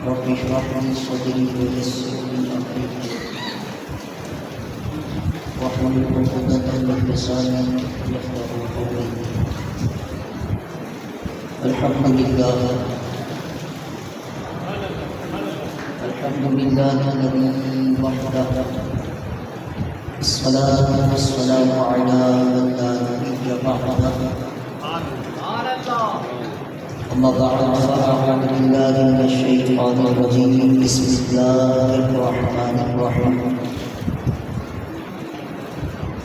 رب اشرح لي صدري ويسر لي امري واحلل عقدة من لساني يفقهوا قولي. الحمد لله الذي وحده، الصلاة والسلام على من لا نبي بعده. أما بعد فأعوذ بالله من الشيطان الرجيم. بسم الله الرحمن الرحيم.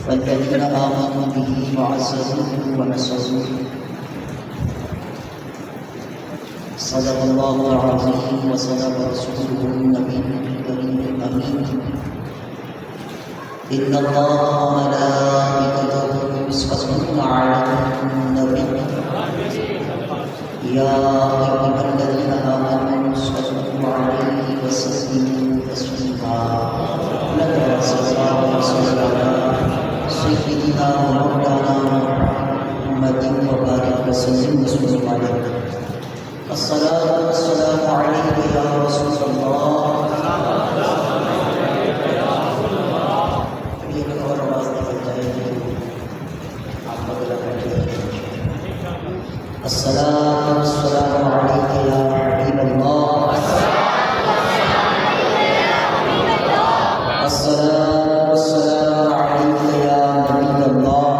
فالذين آمنوا به وعزروه ونصروه صدق الله العظيم وصدق رسوله النبي الكريم الأمين. إن الله وملائكته يصلون على النبي يا أيها الذين آمنوا صلوا عليه وسلموا تسليما. اللهم صل على سيدنا ومولانا محمد وبارك وسلم عليه. الصلاة والسلام عليك يا رسول الله. الصلاة والسلام عليك يا حبيب الله. الصلاة والسلام عليك يا نبي الله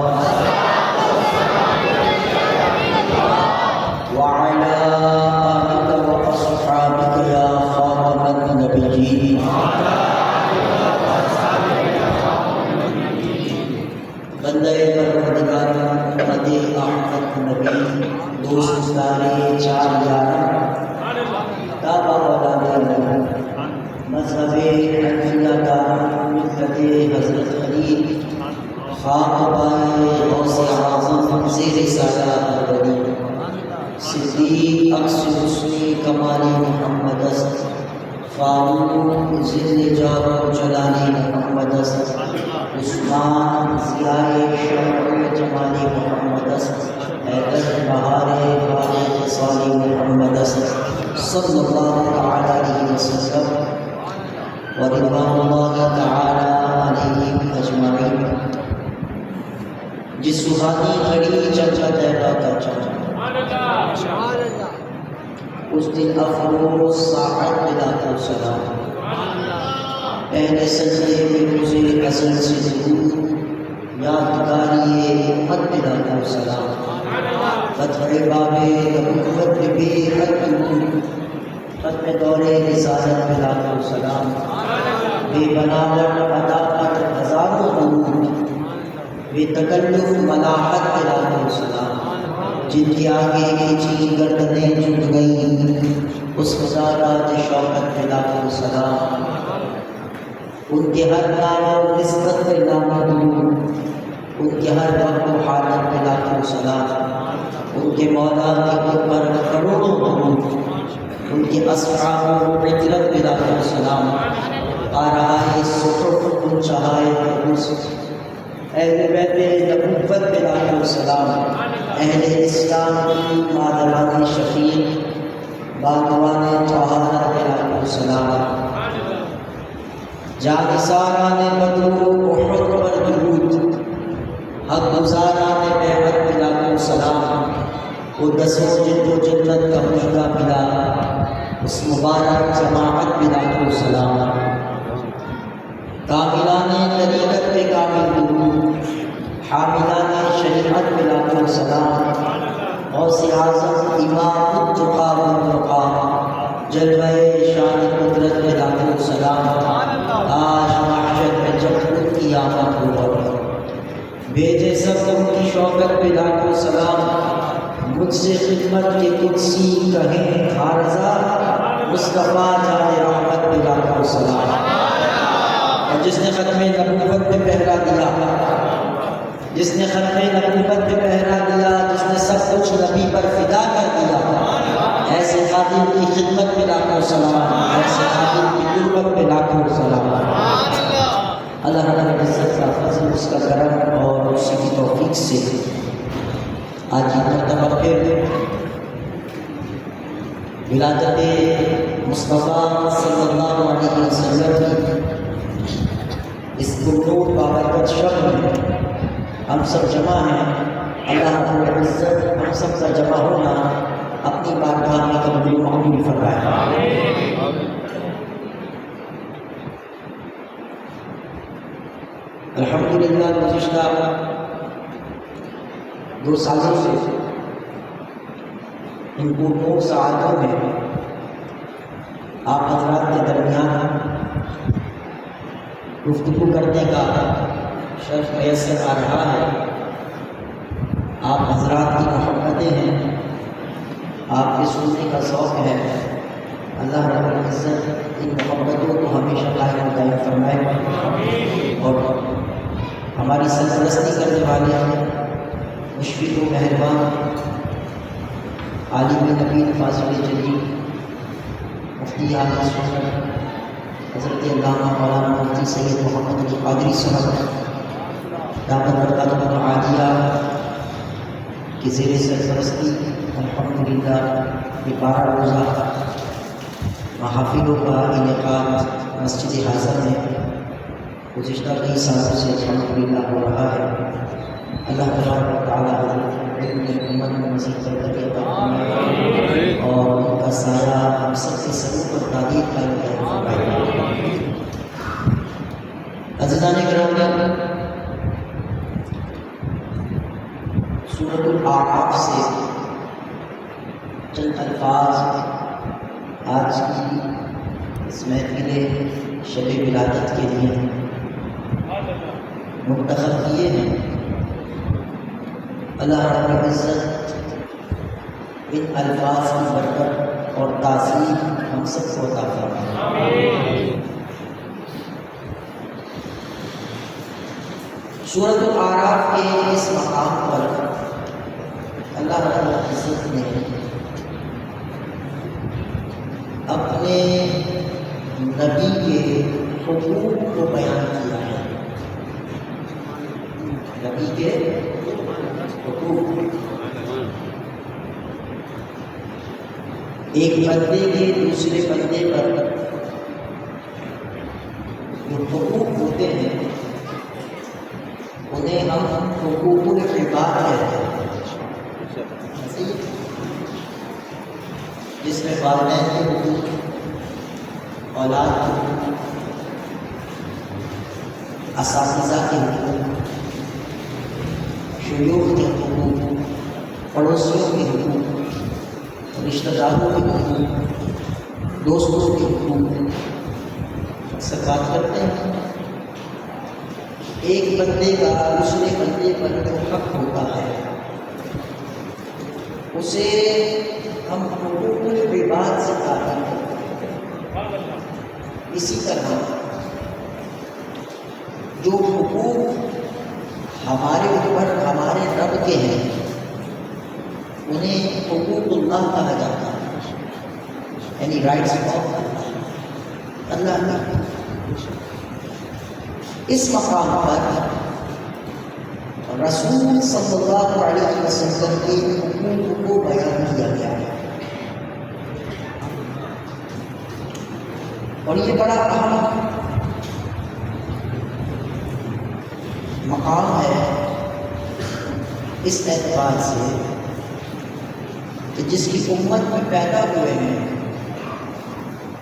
وعلى آلك وأصحابك يا خاتم النبيين. بندے پروردگار امت احمد نبی دوست دارے چار یارہ کعبہ والا نبی مذہب حنفیہ دار ملت حضرت خلیل خاک بائے غوث اعظم زیر سایہ ولی صدیق اکس حسنی کمالی محمد است فاروق ذل جلال و جلالی محمد است عثمان ضیائے شرف جمالی محمد است حیدر بہار والد صالح محمد است صلی اللہ تعالی علیہ وسلم ورضوان اللہ تعالی علیہم اجمعین. جس سہانی گھڑی چچا تیرا کا چچا اس دن افروز ساعت بلا کو سلام. اہل سجدے میں روزے اصل سے ضرور یادگاری امت بلا کو سلام. فتح باب نبوت بے حد ختم دور رسالت بلا کو سلام. بے بناوٹ عداوت ہزاروں نور بے تکلف ملاحت بلا کو سلام. جن کے آگے کھینچی گردنیں جھک گئیں اس خزارات شوکت بلا کو سلام. ان کے ہر نام و نسبت پہ نامہ دور ان کے ہر وقت و حالت پہ لاکھوں سلام. ان کے مولا کے خود پر کروڑوں درود ان کے اصحاب و عطرت پہ لاکھوں سلام. آ رہا ہے صحف ان چہائے قدس اہل بیت نبوت پہ لاکھوں سلام. اہل اسلام کی مادران شفیع بانوان طہارت پہ لاکھوں سلام. جانثاران بدر احد پر درود حق گزاران بیعت بلا کو سلام. وہ دسوں جن کو جنت کا مشدہ ملا اس مبارک جماعت بلا کو سلام. کاملان طریقت پہ کامل درود حاملان شریعت بلا کو سلام. غوث اعظم امام التقا والنقا جلوہ شان قدرت بلا کو سلام. آج محشر میں جب ان کی آمد ہوا بھیجے سب ان کی شوکت پہ لاکھوں سلام. مجھ سے خدمت کے قدسی کہیں خارزہ مصطفیٰ جان رحمت پہ لاکھوں سلام. اور جس نے ختم نبوت پہ پہرا دیا جس نے ختم نبوت پہ پہرا دیا جس نے سب کچھ نبی پر فدا کر دیا ایسے خادم کی خدمت پہ لاکھوں سلام. ایسے خادم کی قربت پہ لاکھوں سلام. اللہ رب العزت کا فضل اس کا کرم اور اسی کی توفیق سے آج کی مرتبہ پھر ولادت مصطفیٰ صلی اللہ علیہ وسلم کی اس پرنور بابرکت شب میں ہم سب جمع ہیں۔ اللہ رب العزت ہم سب کا جمع ہونا اپنی بارگاہ میں قبول و منظور فرمائے۔ الحمدللہ گزشتہ 2 سالوں سے ان پرنور ساعتوں میں آپ حضرات کے درمیان گفتگو کرنے کا شرف میسر آ رہا ہے۔ آپ حضرات کی محبتیں ہیں، آپ کے سننے کا ذوق ہے۔ اللہ رب العزت ان محبتوں کو ہمیشہ قائم و دائم فرمائے اور ہماری سرپرستی کرنے والے مشفق و مہربان عالم نبی فاضل جلیل مفتی اعلیٰ سنت حضرت علامہ مولانا مفتی سید محمد علی قادری صاحب دامت برکاتہ العالیہ کی زیر سرپرستی الحمدللہ یہ 12 روزہ محافلوں کا انعقاد مسجد حاضر میں گزشتہ کئی سالوں سے الحمدللہ ہو رہا ہے۔ اللہ تعالیٰ امت میں مزید برکت عطا فرمائے اور ان کا سایہ ہم سب کے سروں پر تعدید قائم فرمائے۔ عزیزان گرامی، سورۃ الاعراف سے چند الفاظ آج کی اس محفل شب ولادت کے لیے منتخب کیے ہیں۔ اللہ رب العزت ان الفاظ کی برکت اور تاثیر ہم سب کو عطا فرمائے۔ سورۃ الاعراف کے اس مقام پر اللہ رب العزت نے اپنے نبی کے حقوق کو بیان کیا ہے۔ نبی کے حقوق، ایک بندے کے دوسرے بندے پر جو حقوق ہوتے ہیں انہیں ہم حقوق العباد کہتے ہیں، جس میں والدین کے حقوق، اولاد کے حقوق، اساتذہ کے حقوق، شیوخ کے حقوق، پڑوسیوں کے حقوق، رشتہ داروں کے حقوق، دوستوں کے حقوق اکثر بات کرتے ہیں۔ ایک بندے کا دوسرے بندے پر جو حق ہوتا ہے اسے ہم حقوق العباد سے تعبیر کرتے ہیں۔ اسی طرح جو حقوق ہمارے اوپر ہمارے رب کے ہیں انہیں حقوق اللہ کہا جاتا ہے، یعنی رائٹس آف اللہ نے اس مقام پر رسول صلی اللہ علیہ وسلم کے حقوق کو بیان کیا گیا ہے، اور یہ بڑا اہم مقام ہے اس اعتبار سے کہ جس کی امت میں پیدا ہوئے ہیں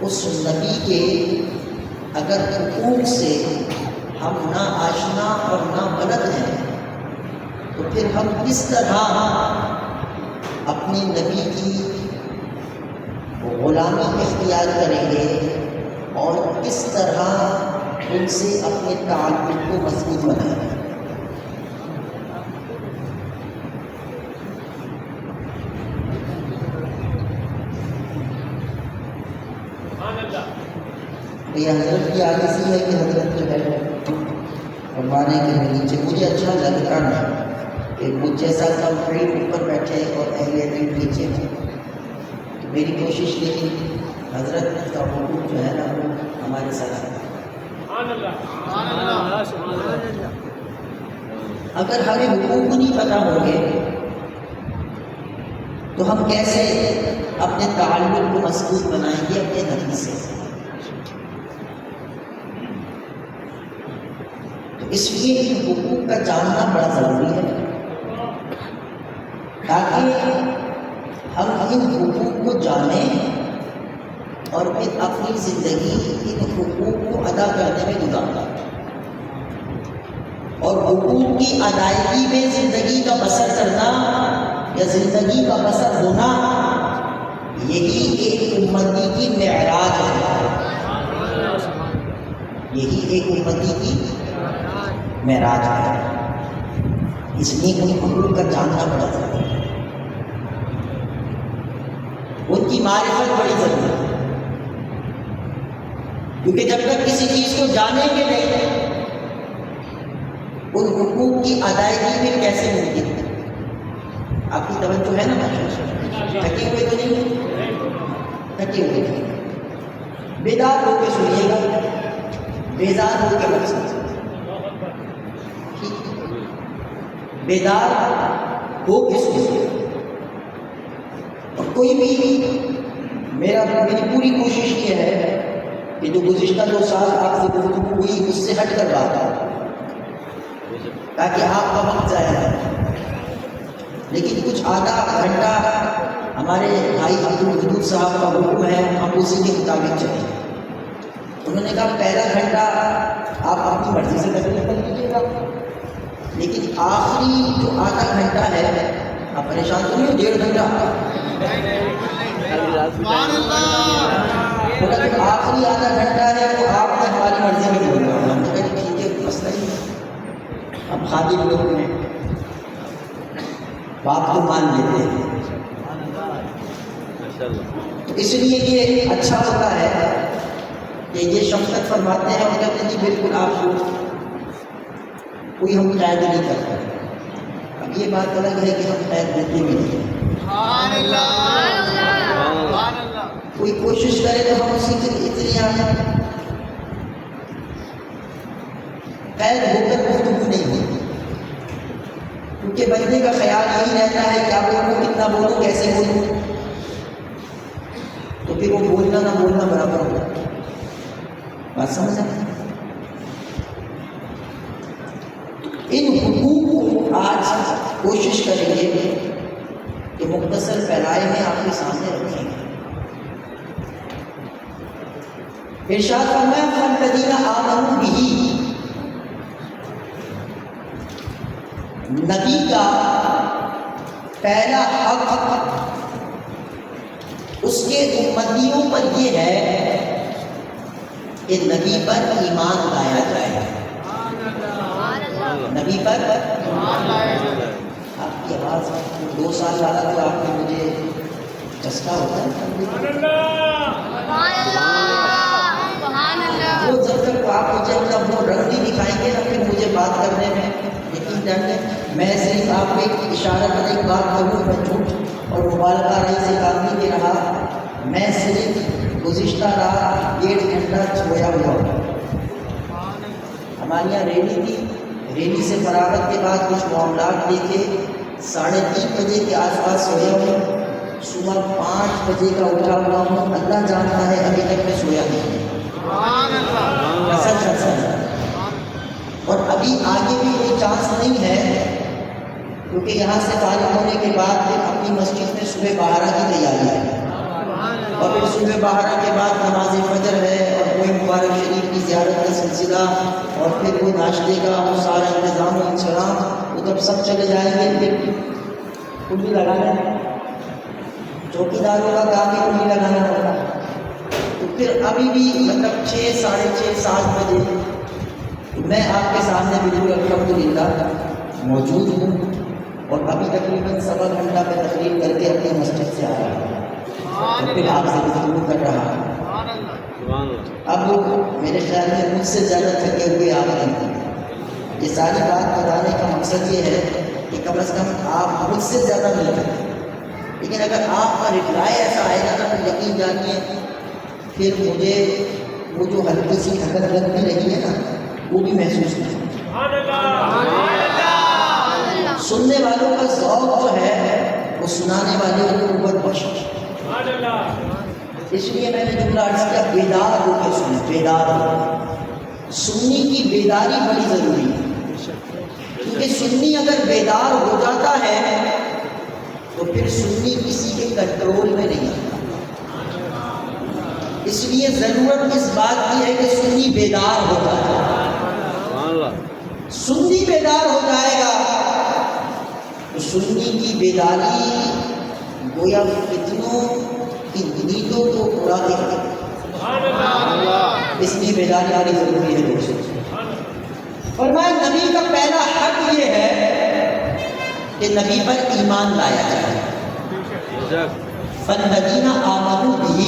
اس نبی کے اگر حقوق سے ہم نہ آشنا اور نہ بلد ہیں تو پھر ہم کس طرح اپنے نبی کی غلامی اختیار کریں گے اور کس طرح ان سے اپنے تعلق کو مضبوط بنائیں گے۔ یہ حضرت کی عاجزی ہے کہ حضرت جو ہے فرمانے کے نیچے مجھے اچھا لگتا نہیں کہ مجھ جیسا کمپریٹ اوپر بیٹھے اور اہل علم نیچے ہیں، تو میری کوشش یہ تھی حضرت کا حقوق جو ہے نا وہ ہمارے ساتھ ہے۔ اگر ہمیں حقوق نہیں پتہ ہوں گے تو ہم کیسے اپنے تعلق کو مضبوط بنائیں گے اپنے نبی سے. تو اس لیے ان حقوق کا جاننا بڑا ضروری ہے تاکہ ہم ان حقوق کو جانیں اور پھر اپنی زندگی ان حقوق کو ادا کرنے میں گزاریں. اور حقوق کی ادائیگی میں زندگی کا بسر کرنا یا زندگی کا بسر ہونا یہی ایک امتی کی معراج ہے. یہی ایک امتی کی معراج ہے. اس لیے ان حقوق کا جاننا بڑا ضروری ہے. ان کی معرفت بڑی ضروری ہے کیونکہ جب تک کسی چیز کو جانیں گے نہیں ان حقوق کی ادائیگی میں کیسے ممکن ہے. آپ کی توجہ ہے نا ماشاءاللہ؟ تھکے ہوئے تو نہیں؟ تھکے ہوئے نہیں. بیدار ہو کے سنیے گا, بیدار ہو کے مت سنیے. بیدار ہو کے سنیے. اور کوئی بھی میری پوری کوشش یہ ہے کہ جو گزشتہ 2 سال آپ سے گفتگو ہوئی اس سے ہٹ کر بات ہے تاکہ آپ کا وقت ضائع نہ. لیکن کچھ آدھا گھنٹہ ہمارے بھائی عبدالحدود صاحب کا حکم ہے, ہم اسی کے مطابق چلیں. انہوں نے کہا پہلا گھنٹہ آپ اپنی مرضی سے تقریر کر لیجیے گا, لیکن آخری جو آدھا گھنٹہ ہے آپ پریشان تو نہیں ہو. 1.5 گھنٹہ جو آخری آدھا گھنٹہ ہے وہ آپ نے ہماری مرضی میں بولنا ہوگا. ہم نے کہا ٹھیک ہے, مسئلہ ہی نہیں. اب خادم لوگ ہیں بات کو مان لیتے ہیں. تو اس لیے یہ اچھا ہوتا ہے کہ یہ شفقت فرماتے ہیں اور کہتے ہیں جی بالکل آپ کو کوئی ہم قید نہیں کرتے. اب یہ بات الگ ہے کہ ہم قید دیتے بھی نہیں. کوئی کوشش کرے تو ہم اسی کے اتنے آئیں. قید ہو کر گفتگو نہیں ہوتی کیونکہ بندے کا خیال یہی رہتا ہے کیا بولوں, کتنا بولوں, کیسے بولوں. تو پھر وہ بولنا نہ بولنا برابر ہوگا. بات سمجھ آئی؟ ان حقوق کو آج کوشش کریں گے کہ مختصر پھیلائے میں آپ کے سامنے رکھیں گے. ارشاد فرمایا فالذین آمنوا بہ, نبی کا پہلا حق اس کے امتیوں پر یہ ہے کہ نبی پر ایمان لایا جائے. نبی پر آپ کی آواز 2 سال والا تو آپ نے مجھے چسکا ہوتا ہے. وہ جب تک آپ مجھے اپنا وہ رنگ نہیں دکھائیں گے نا پھر مجھے بات کرنے میں یقین جانیں. میں صرف آپ کو ایک اشارہ کر ایک بات کروں, میں جھوٹ اور مبالغہ رہی سے کام نہیں دے رہا. میں صرف گزشتہ رات 1.5 گھنٹہ سویا ہوا ہوں. ہمارے یہاں ریلی تھی, ریلی سے فراغت کے بعد کچھ معاملات دیکھے 3:30 بجے کے آس پاس سویا ہوں. صبح 5 بجے کا اٹھا ہوا ہوں. اللہ جانتا ہے ابھی تک میں سویا نہیں. اور ابھی آگے بھی کوئی چانس نہیں ہے کیونکہ یہاں سے فارغ ہونے کے بعد پھر اپنی مسجد میں صبح بہارا کی تیاری ہے اور پھر صبح بہارا کے بعد نماز فجر ہے اور کوئی مبارک شریف کی زیارت کا سلسلہ اور پھر وہ ناشتے کا وہ سارا انتظام و انسلام. تو جب سب چلے جائیں گے پھر کنڈی لگانا ہے, چوکیداروں کا کام بھی کنڈی لگانا ہوگا. تو پھر ابھی بھی مطلب 6, 6:30, 7 بجے میں آپ کے سامنے بالکل الحمدللہ موجود ہوں اور ابھی تقریباً 1.25 گھنٹہ میں تقریر کر کے اپنی مسجد سے آ رہا ہوں اور پھر آپ سے گفتگو کر رہا ہوں. اب میرے خیال میں مجھ سے زیادہ تھکے ہوئے آپ نہیں ہیں. یہ ساری بات بتانے کا مقصد یہ ہے کہ کم از کم آپ مجھ سے زیادہ نہیں تھکے, لیکن اگر آپ کا رپلائی ایسا آئے گا تو یقین جانیے پھر مجھے وہ جو ہلکی سی تھکن لگ بھی رہی ہے نا وہ بھی محسوس نہیں. سننے والوں کا ذوق جو ہے وہ سنانے والے کو قوت بخشے. اس لیے میں نے جملہ عرض کیا بیدار ہو کے سنیں، بیدار ہو۔ سنی کی بیداری بڑی ضروری ہے، کیونکہ سنی اگر بیدار ہو جاتا ہے تو پھر سنی کسی کے کنٹرول میں نہیں آتا۔ اس لیے ضرورت اس بات کی ہے کہ سنی بیدار ہو جائے۔ سنی بیدار ہو جائے گا تو سنی کی بیداری گویا فتنوں کی نیتوں کو اڑا دے گی۔ اس لیے بیداری آنی ضروری ہے دوستوں۔ فرمایا نبی کا پہلا حق یہ ہے کہ نبی پر ایمان لایا جائے۔ فالذین آمنوا بہ،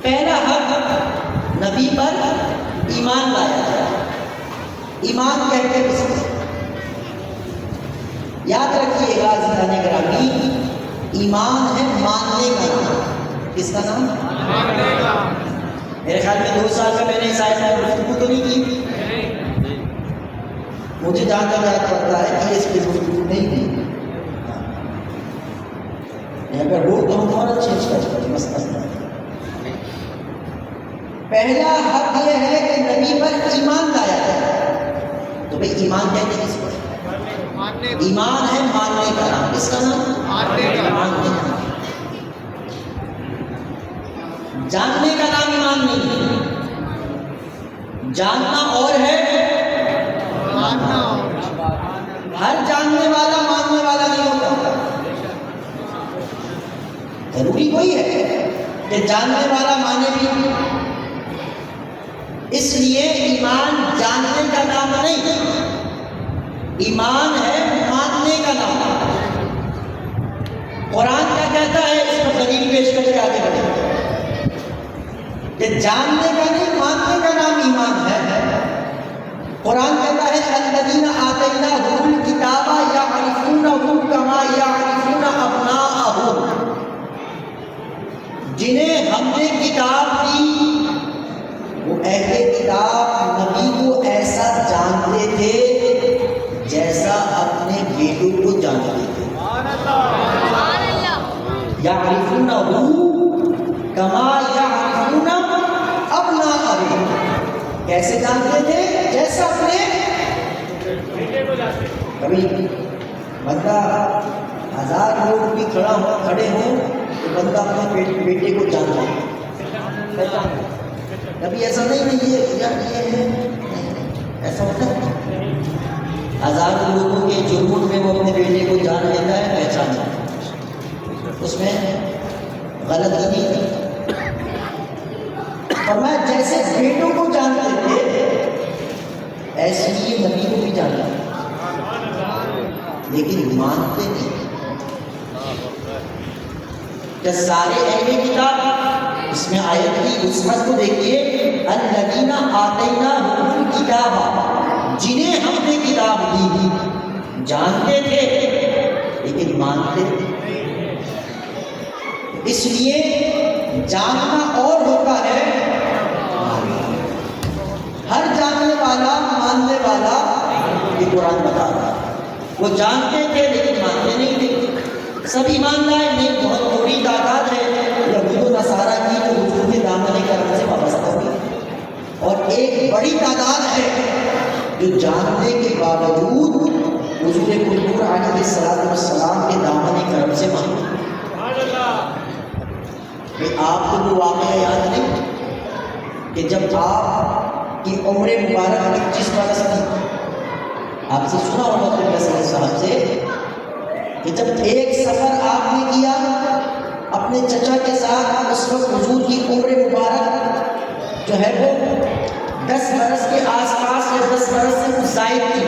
پہلا حق نبی پر ایمان لایا جائے۔ ایمان کہتے ہیں کس کو؟ یاد رکھیے گا عزیزان گرامی، ایمان ہے ماننے کا نام۔ کس کا نام؟ ماننے کا۔ میرے خیال میں 2 سال کا میں نے اس آیت میں گفتگو تو نہیں کی، مجھے جہاں تک یاد پڑتا ہے کہ اس پہ گفتگو نہیں کی۔ اگر ہو تو ہم فوراً چینج کر سکتے، مسئلہ پہلا حق یہ ہے کہ نبی پر ایمان لایا جائے۔ تو بھئی ایمان کہتے ہیں کس کو؟ ایمان ہے ماننے کا نام۔ کس کا نام؟ ماننے کا نام۔ جاننے کا نام ایمان نہیں ہے، جاننا اور ہے، ماننا اور۔ ہر جاننے والا ماننے والا نہیں ہوتا، ضروری وہی ہے کہ جاننے والا مانے بھی۔ اس لیے ایمان جاننے کا نام نہیں، ایمان ہے ماننے کا نام۔ قرآن کیا کہتا ہے؟ اس پر دلیل پیش کر کے آگے بڑھیں کہ جاننے کا نہیں ماننے کا نام ایمان ہے۔ قرآن کہتا ہے الذین آتیناہم الکتاب یعرفونہ کما یعرفون ابناءہم، جنہیں ہم نے کتاب دی وہ اہل کتاب نبی کو ایسا جانتے تھے جیسا اپنے بیٹوں کو جانتے تھے۔ یعرفونہ کما یعرفون ابناءہم، کیسے جانتے تھے؟ جیسا اپنے بیٹے کو جانتے تھے۔ کبھی بندہ 1000 لوگ بھی کھڑے ہوں تو بندہ اپنے بیٹے کو جانتا ہے۔ کبھی ایسا نہیں یہ ہے، ایسا ہوتا ہے؟ 1000 لوگوں کے جرم میں وہ اپنے بیٹے کو جان لیتا ہے، پہچان لیتا ہے، اس میں غلطی نہیں کرتا۔ اور میں جیسے بیٹوں کو جانتے تھے ایسے ہی نبی کو بھی جانتا لیکن مانتے نہیں۔ کہ سارے اہل کتاب، اس میں آیت کی وسعت کو دیکھیے، الذین آتیناہم الکتاب، جنہیں ہم نے کتاب دی، جانتے تھے لیکن مانتے نہیں۔ اس لیے جاننا اور ہوتا ہے، ہر جاننے والا ماننے والا، یہ قرآن بتا رہا ہے۔ وہ جانتے تھے لیکن مانتے نہیں تھے۔ سب ایمان لائے نہیں، بہت تھوڑی تعداد ہے یہود و نصارہ کی جو حضور کے دامن کرم سے وابستہ ہوئی، اور ایک بڑی تعداد ہے جو جاننے کے باوجود حضور قدور علیہ السلام کے دامن کرم سے مانتے۔ آپ کو وہ واقعہ یاد نہیں کہ جب آپ کی عمر مبارک 25 برس تھی، آپ سے سنا ہوگا تو صاحب سے کہ جب ایک سفر آپ نے کیا اپنے چچا کے ساتھ، اس وقت حضور کی عمر مبارک جو ہے وہ 10 برس کے آس پاس یا 10 برس سے کچھ زائد تھی،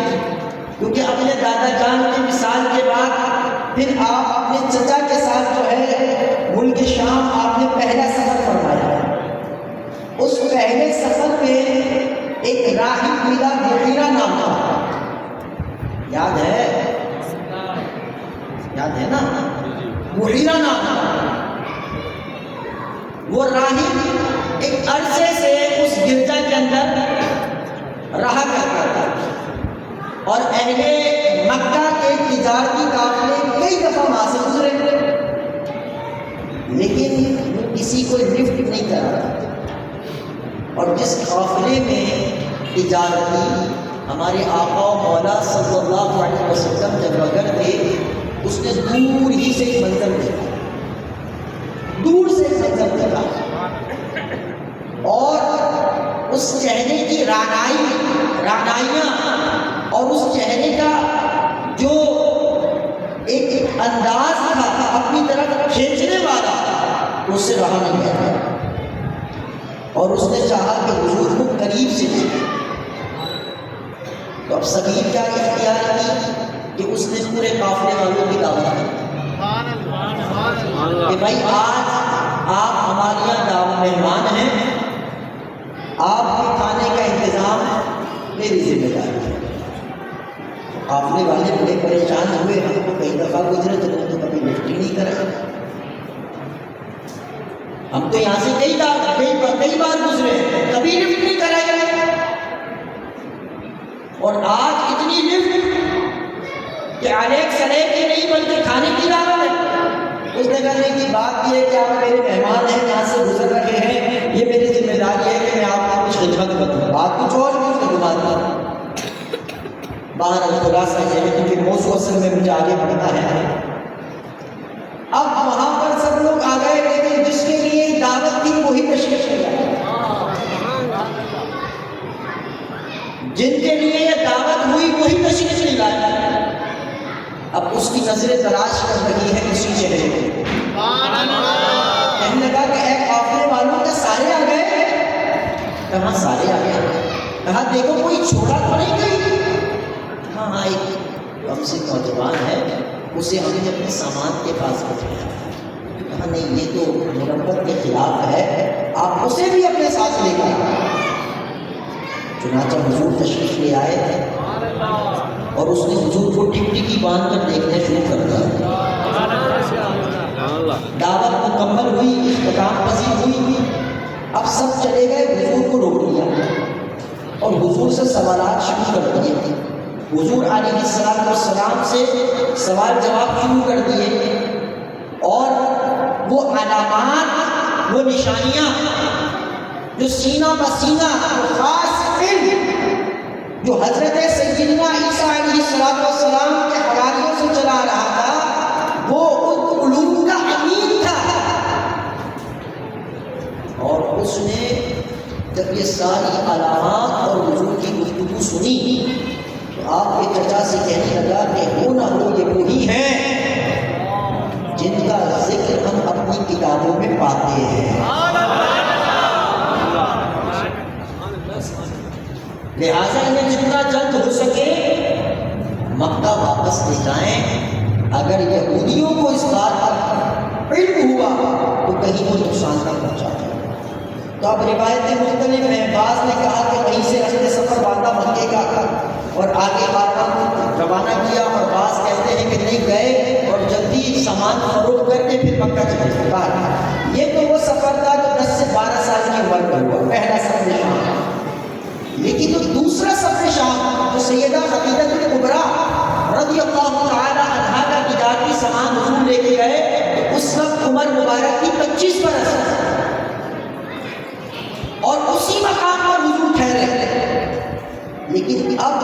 کیونکہ اپنے دادا جان کے وصال کے بعد پھر آپ اپنے چچا کے ساتھ جو ہے ملک شام آپ نے پہلا سفر فرمایا۔ اس پہلے سفر میں ایک راہب ملا، بحیرہ نام کا، یاد ہے؟ یاد ہے نا؟ بحیرہ نام کا وہ راہب ایک عرصے سے اس گرجا کے اندر رہا کرتا تھا، اور اہل مکہ کے تجارتی قافلے کئی دفعہ وہاں سے گزرے، لیکن وہ کسی کو لفٹ نہیں کراتا. اور جس قافلے میں تجارتی ہمارے آقا و مولا صلی اللہ علیہ وسلم جب بغیر تھے، اس نے دور ہی سے ایک منظر دیکھا، دور سے ایک منظر دیکھا، اور اس چہرے کی رعنائیاں اور اس چہرے کا جو ایک انداز تھا اپنی طرف کھینچنے والا، اس سے رہا نہیں گیا، اور اس نے چاہا کہ حضور کو قریب سے دیکھے. تو اب سبیل کیا اختیار کی کہ اس نے پورے قافلے والوں کی دعوت دی کہ بھائی آج آپ ہمارے یہاں مہمان ہیں، آپ کے کھانے کا انتظام میری ذمہ داری ہے. قافلے والے بڑے پریشان ہوئے، ہم کو کئی دفعہ گزرے تو وہ تو کبھی لفٹ ہی نہیں کرے، ہم تو یہاں سے کئی بار گزرے کبھی لفٹ نہیں کرائے. اور آج اتنی لفٹ کہ علیک سلیک ہی نہیں بلکہ کھانے کی دعوت ہے. اس نے کہنے کی بات یہ ہے کہ آپ میرے مہمان ہیں، یہاں سے گزر رہے ہیں، یہ میری ذمہ داری ہے کہ میں آپ کو کچھ خدمت کروں. بات کچھ اور نہیں، اس نے بات باہر خلاصہ یہ ہے کیونکہ موضوع اصل میں مجھے آگے بڑھنا ہے. اب وہاں پر سب لوگ آ گئے، لیکن جس کے لیے دعوت تھی وہی تشریف لے آئے، جن کے لیے یہ دعوت ہوئی وہی تشریف لے آئے. اب اس کی نظریں تلاش کر رہی ہے اسی چہرے کو. کہنے لگا کہ اے قافلے والوں کے سارے آ گئے؟ کہاں سارے آ گئے؟ کہا دیکھو کوئی چھوڑا تو نہیں گئی؟ ہاں ایک ہم سے نوجوان ہے، اسے ہم نے اپنے سامان کے پاس بٹھایا. کہا نہیں، یہ تو مربت کے خلاف ہے، آپ اسے بھی اپنے ساتھ لے گئے. چنانچہ حضور تشریف لے آئے تھے اور اس نے حضور کو ٹکٹکی باندھ کر دیکھنا شروع کر دیا. دعوت مکمل ہوئی، اختتام پذیر ہوئی. اب سب چلے گئے، حضور کو روک لیا اور حضور سے سوالات شروع کر دیے. حضور علیہ السلام سے سوال جواب شروع کر دیے، اور وہ علامات، وہ نشانیاں جو سینہ بسینہ خاص علم جو حضرت سیدنا عیسیٰ علیہ السلام کے حواریوں سے چلا رہا تھا، وہ ان علوم کا امین تھا. اور اس نے جب یہ ساری علامات اور حضور کی گفتگو سنی تو آپ کے چچا سے کہنے لگا کہ ہو نہ ہو یہ وہی ہیں جن کا ذکر ہم اپنی کتابوں میں پاتے ہیں. لہٰذا انہیں جتنا جلد ہو سکے مکہ واپس لے جائیں. اگر یہودیوں کو اس بات کا علم ہوا تو کہیں وہ نقصان نہ پہنچا جائے. تو اب روایتیں مختلف ہیں. بعض نے کہا کہ وہیں سے رستے سفر باندھا مکے کا اور آگے بار روانہ کیا، اور بعض کہتے ہیں کہ نہیں گئے اور جلدی سامان فروخت کر کے پھر مکہ چلے گئے. یہ تو وہ سفر تھا جو 10 سے 12 سال کی عمر میں ہوا، پہلا سفر شام. لیکن جو دوسرا سفر شام جو سیدہ خدیجہ الکبریٰ رضی اللہ تعالی عنہا کا تجارتی سامان حضور لے کے گئے تو اس وقت عمر مبارک کی 25 برس، اور اسی مقام پر حضور ٹھہرے. لیکن اب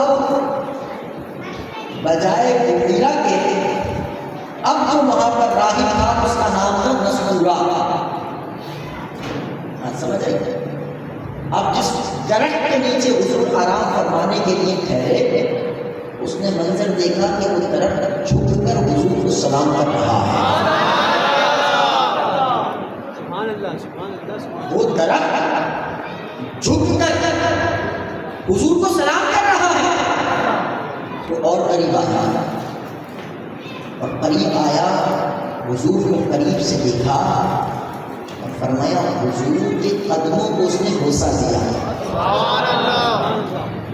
بجائے بحیرہ کے اب جو وہاں پر راہب تھا اس کا نام تھا نستورہ. سمجھ آئی؟ اب جس درخت کے نیچے حضور آرام فرمانے کے لیے ٹھہرے، اس نے منظر دیکھا کہ وہ درخت جھک کر حضور کو سلام کر رہا ہے. وہ درخت جھک کر حضور کو سلام کر رہا ہے. تو اور قریب آیا، اور قریب آیا، حضور کو قریب سے دیکھا اور فرمایا حضور کے قدموں کو اس نے بوسہ دیا.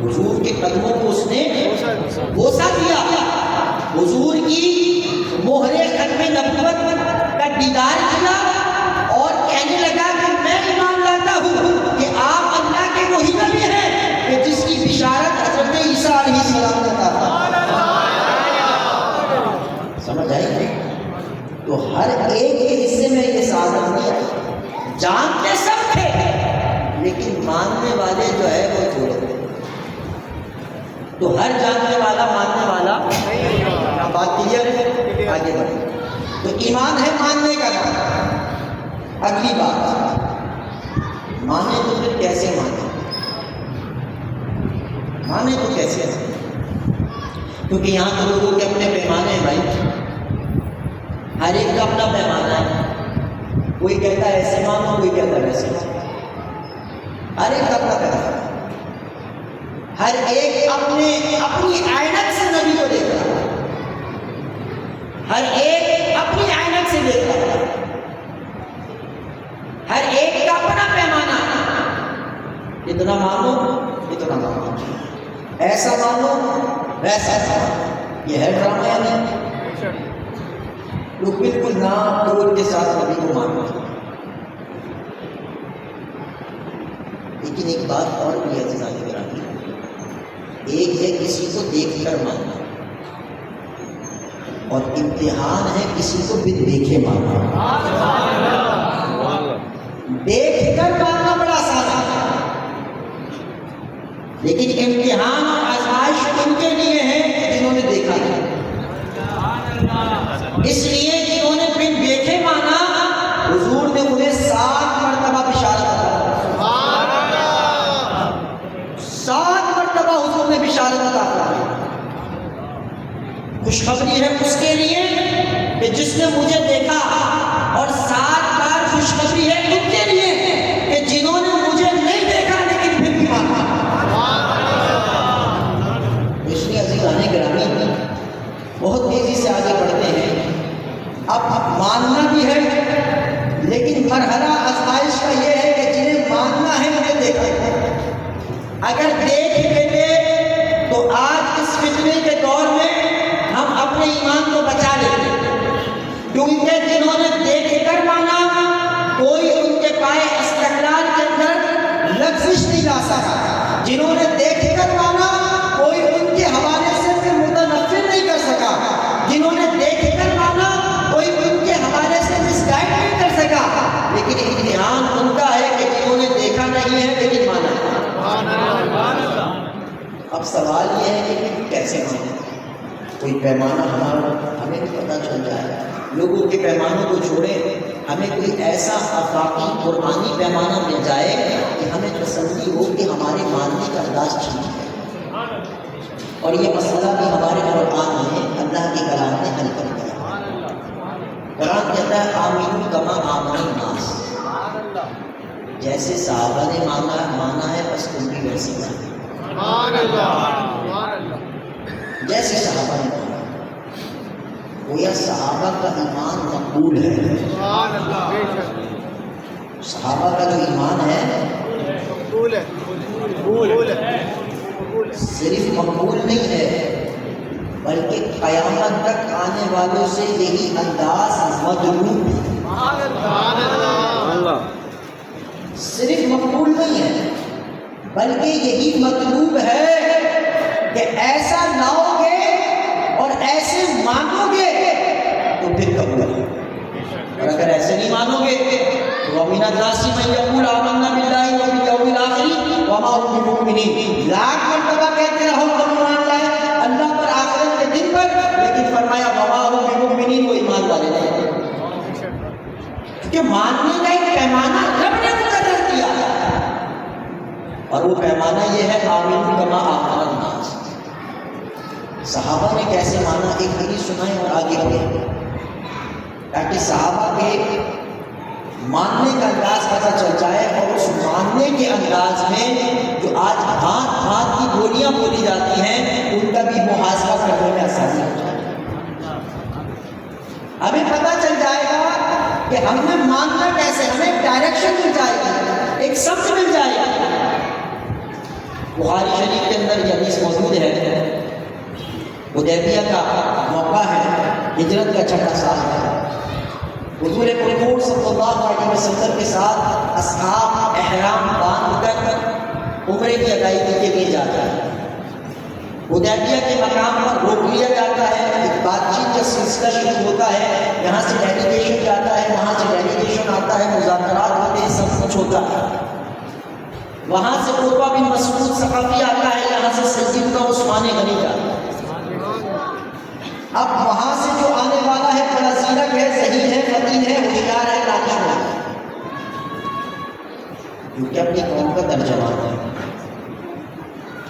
حضور کے قدموں کو اس نے بوسہ دیا. حضور کی مہر ختم نبوت کا دیدار کیا اور کہنے لگا کہ میں ایمان لاتا ہوں کہ آپ اللہ کے وہی نبی ہیں کہ جس کی بشارت حضرت عیسیٰ علیہ السلام نے عطا فرمائی. سمجھ آئی؟ تو ہر ایک کے حصے میں یہ سعادت قربانی جانتے سب تھے، لیکن ماننے والے جو ہے وہ تھوڑے. تو ہر جاننے والا ماننے والا نہیں. بات کلیئر ہے؟ آگے بڑھیں. تو ایمان ہے ماننے کا نام. اگلی بات، مانے تو پھر کیسے مانے؟ مانے تو کیسے ہیں؟ کیونکہ یہاں تو لوگوں کے اپنے پیمانے ہیں بھائی، ہر ایک کا اپنا پیمانہ ہے. کوئی کہتا ہے ایسے مانو، کوئی کہتا ہے ویسے مانو. ہر ایک کا اپنا پیمانہ ہے. ہر ایک اپنی عینت سے نبی کو دیکھ رہا ہے. ہر ایک اپنی عینت سے دیکھ رہا ہے. ہر ایک کا اپنا پیمانہ. اتنا مانو، اتنا مانو، ایسا مانو، ویسا مانو. یہ ہے ڈرامہ یا نہیں؟ لوگ بالکل نام توڑ کے ساتھ نبی کو مانو. لیکن ایک بات اور بھی ہے عزیزان گرامی، ایک ہے کسی کو دیکھ کر ماننا، اور امتحان ہے کسی کو بن دیکھے ماننا. دیکھ کر ماننا بڑا آسان ہے، لیکن امتحان اور آزمائش ان کے لیے ہے جنہوں نے دیکھا ہے. اس لیے جنہوں نے بن دیکھے مانا، حضور نے انہیں 7 مرتبہ بشارت عطا کی. 7 مرتبہ حضور نے بشارت عطا کی. خوشخبری ہے اس کے لیے کہ جس نے مجھے دیکھا، اور 7 بار خوشخبری ہے ان کے لیے کہ جنہوں نے مجھے نہیں دیکھا لیکن پھر بھی مانا. اس لیے عزیزان گرامی بہت تیزی سے آگے بڑھتے ہیں. اب ماننا بھی ہے، لیکن مرحلہ آزمائش کا یہ ہے کہ جنہیں ماننا ہے انہیں دیکھا ہے. اگر دیکھ لیتے تو آج اس فتنے کے دور میں ہم اپنے ایمان کو بچا لیتے، کیونکہ جنہوں نے دیکھ کر مانا کوئی ان کے پائے استقلال کے اندر لفظ نہیں لا سکا. جنہوں نے دیکھ کر مانا کوئی ان کے حوالے سے پھر متنفر نہیں کر سکا. جنہوں نے دیکھ کر مانا کوئی ان کے حوالے سے مس گائیڈ نہیں کر سکا. لیکن امتحان ان کا ہے کہ جنہوں نے دیکھا نہیں ہے لیکن مانا. اب سوال یہ ہے کہ کیسے مانے؟ کوئی پیمانہ ہمیں بھی پتہ چل جائے. لوگوں کے پیمانوں کو چھوڑے، ہمیں کوئی ایسا افاقی قرآنی پیمانہ مل جائے کہ ہمیں تسلی ہو کہ ہمارے ماننے کا انداز ٹھیک ہے. اور یہ مسئلہ بھی ہمارے قرآن میں اللہ کے کلام نے حل کر دیا. قرآن کہتا ہے آمین کما آمن الناس. جیسے صحابہ نے مانا ہے بس تم بھی ویسے مانو. جیسے صحابہ نے مانا، گویا صحابہ کا ایمان مقبول ہے. صحابہ کا جو ایمان ہے صرف مقبول نہیں ہے، بلکہ قیامت تک آنے والوں سے یہی انداز مطلوب ہے. صرف مقبول نہیں ہے بلکہ یہی مطلوب ہے کہ ایسا لاؤ گے اور ایسے مانو گے تو پھر قبول ہے. اور اگر ایسے نہیں مانو گے تو وَمِنَ النَّاسِ مَن يَقُولُ آمَنَّا بِاللَّهِ وَبِالْيَوْمِ الْآخِرِ وَمَا هُم بِمُؤْمِنِينَ. لاکھ مرتبہ کہتے رہو ہم ایمان لائے اللہ پر، آخرت کے دن پر، لیکن فرمایا وَمَا هُم بِمُؤْمِنِينَ، وہ ایمان والے نہیں. کیونکہ ماننے کا ایک پیمانہ رب نے مقرر کیا ہے، اور وہ پیمانہ یہ ہے آمین کما آمن الناس. صحابہ نے کیسے مانا؟ ایک حدیث سنائیں اور آگے بڑھیں تاکہ صحابہ کے ماننے کا انداز پتہ چل جائے، اور اس ماننے کے انداز میں جو آج بھانت بھانت کی بولیاں بولی جاتی ہیں ان کا بھی محاسبہ کرنے میں آسانی ہو جائے. ہمیں پتہ چل جائے گا کہ ہم نے ماننا کیسے، ہمیں ایک ڈائریکشن مل جائے گی، ایک سمت مل جائے گی. بخاری شریف کے اندر یہ حدیث موجود ہے. حدیبیہ کا موقع ہے، ہجرت کا 6واں سال ہے. حضور پرنور صلی اللہ علیہ وسلم کے ساتھ اصحاب احرام باندھ کر عمرے کی ادائیگی کے لیے جاتا ہے. حدیبیہ کے مقام پر روک لیا جاتا ہے. بات چیت کا سلسلہ شروع ہوتا ہے، یہاں سے ڈیلیگیشن جاتا ہے، وہاں سے ڈیلیگیشن آتا ہے، مذاکرات ہوتے ہیں، سب کچھ ہوتا ہے، وہاں سے عروہ بن مسعود ثقفی آتا ہے، یہاں سے سیدنا عثمان غنی جاتا ہے۔ اب وہاں سے جو آنے والا ہے بڑا زیرک ہے، ذہین ہے، فطین ہے، ہوشیار ہے، دانشور ہے، کیونکہ اپنی قوم کا ترجمان ہے،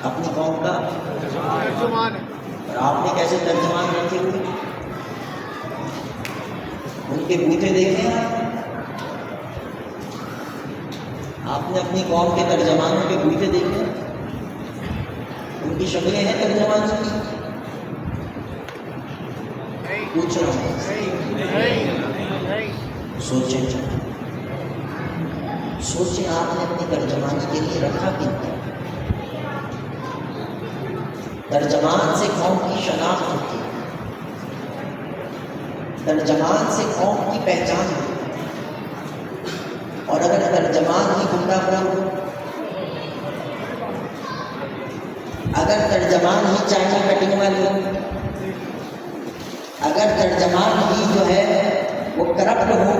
اپنی قوم کا ترجمان ہے۔ اور آپ نے کیسے ترجمان رکھے ہوئے؟ ان کے بوتھے دیکھے ہیں آپ نے اپنی قوم کے ترجمانوں کے بوتھے دیکھے ہیں؟ ان کی شکلیں ہیں ترجمانوں کی؟ پوچھ رہا ہوں، سوچیں سوچیں آپ نے اپنی ترجمانی کے لیے رکھا کیوں؟ ترجمان سے قوم کی شناخت ہوتی ہے، ترجمان سے قوم کی پہچان ہوتی ہے، اور اگر ترجمان ہی گنڈا ہو، اگر ترجمان ہی چائنا کٹنگ والے ہو، اگر ترجمان ہی جو ہے وہ کرپٹ ہو،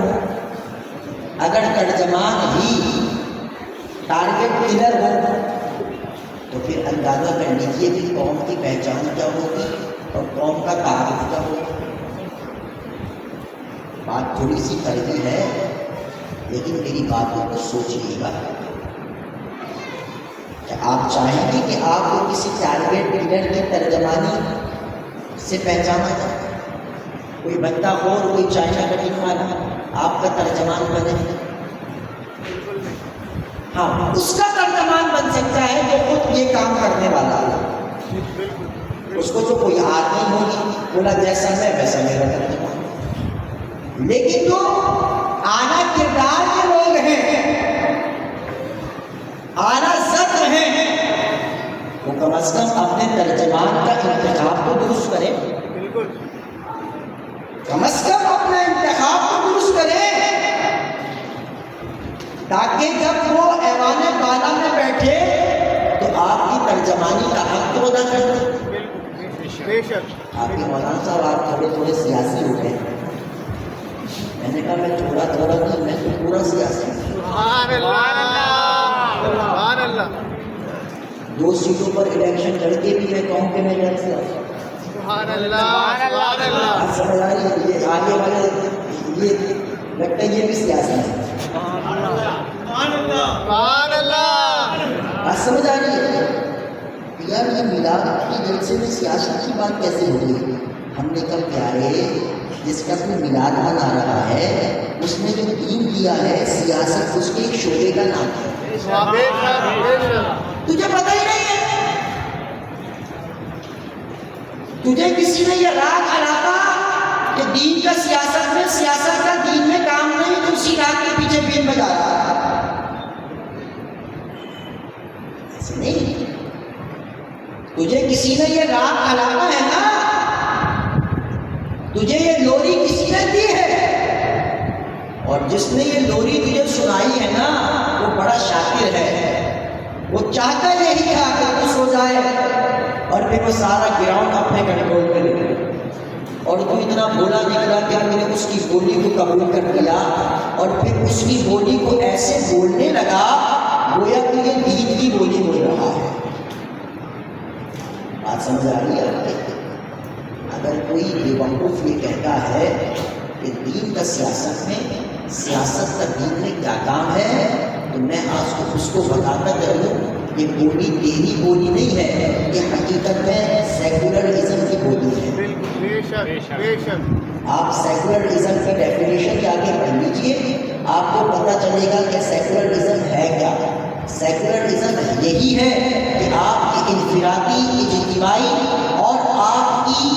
اگر ترجمان ہی ٹارگٹ کلر ہو، تو پھر اندازہ کر لیجیے کہ قوم کی پہچان کیا ہوگی اور قوم کا تعارف کیا ہوگا۔ بات تھوڑی سی فرضی ہے، لیکن میری باتوں کو سوچیے گا۔ کیا آپ چاہیں گے کہ آپ کو کسی ٹارگٹ کلر کی ترجمانی سے پہچانا جائے؟ کوئی بندہ اور کوئی چائنا کٹنگ والا آپ کا ترجمان بنے؟ ہاں، اس کا ترجمان بن سکتا ہے جو خود یہ کام کرنے والا ہے، اس کو جو کوئی آدمی ہوگی بولا جیسا میں ویسا میرا ترجمان، لیکن جو اعلیٰ کردار کے لوگ ہیں، اعلیٰ ذات ہیں، وہ کم از کم اپنے ترجمان کا انتخاب تو درست کریں، کم از کم اپنا انتخاب تو درست کریں، تاکہ جب وہ ایوان بالا میں بیٹھے تو آپ کی ترجمانی کا حق تو ادا کر دیں۔ آپ کے مولانا صاحب آپ تھوڑے تھوڑے سیاسی ہو گئے، میں نے کہا میں تھوڑا تھوڑا نہیں، میں تو پورا سیاسی ہوں۔ سبحان اللہ، سبحان اللہ۔ 2 سیٹوں پر الیکشن لڑ کے بھی میں کہوں کہ میں جیسے سبحان اللہ، سبحان اللہ۔ سمجھ آ رہی ہے؟ یہ آگے والے یہ لگتا ہے یہ بھی سیاسی ہے۔ سبحان اللہ، سبحان اللہ۔ بات سمجھ آ رہی ہے؟ یار یہ میلاد کے جلسے میں سیاست کی بات کیسے ہو گئی؟ ہم نے کل پیارے جس کا کوئی میلاد منا رہا ہے اس نے جو دین دیا ہے، سیاست اس کے ایک شعبے کا نام ہے۔ تجھے پتہ ہی نہیں ہے، تجھے کسی نے یہ راگ علاقہ کہ دین کا سیاست میں، سیاست کا دین میں کام نہیں، تو اسی راگ کے پیچھے بین بجا رہا ایسے نہیں۔ تجھے کسی نے یہ راگ علاقہ ہے نا، تجھے یہ لوری کسی نے دی ہے، اور جس نے یہ لوری تجھے سنائی ہے نا وہ بڑا شاطر ہے، وہ چاہتا یہی تھا کہ تو سو جائے اور پھر وہ سارا گراؤنڈ اپنے کنٹرول میں لے لے، اور تو اتنا بولا نکلا کہ ہم نے اس کی بولی کو قبول کر لیا، اور پھر اس کی بولی کو ایسے بولنے لگا گویا کہ یہ دین کی بولی بول رہا ہے۔ بات سمجھ آ رہی ہے؟ اگر کوئی بے وقوف یہ کہتا ہے کہ دین کا سیاست میں، سیاست کا دین میں کیا کام ہے، تو میں آج کو اس کو بتاتا چلوں یہ بولی تیری بولی نہیں ہے، یہ حقیقت میں سیکولرزم کی بولی ہے۔ آپ سیکولرزم کی ڈیفینیشن جا کے پڑھ لیجئے، آپ کو پتہ چلے گا کہ سیکولرزم ہے کیا۔ سیکولرزم یہی ہے کہ آپ کی انفرادی، اجتماعی اور آپ کی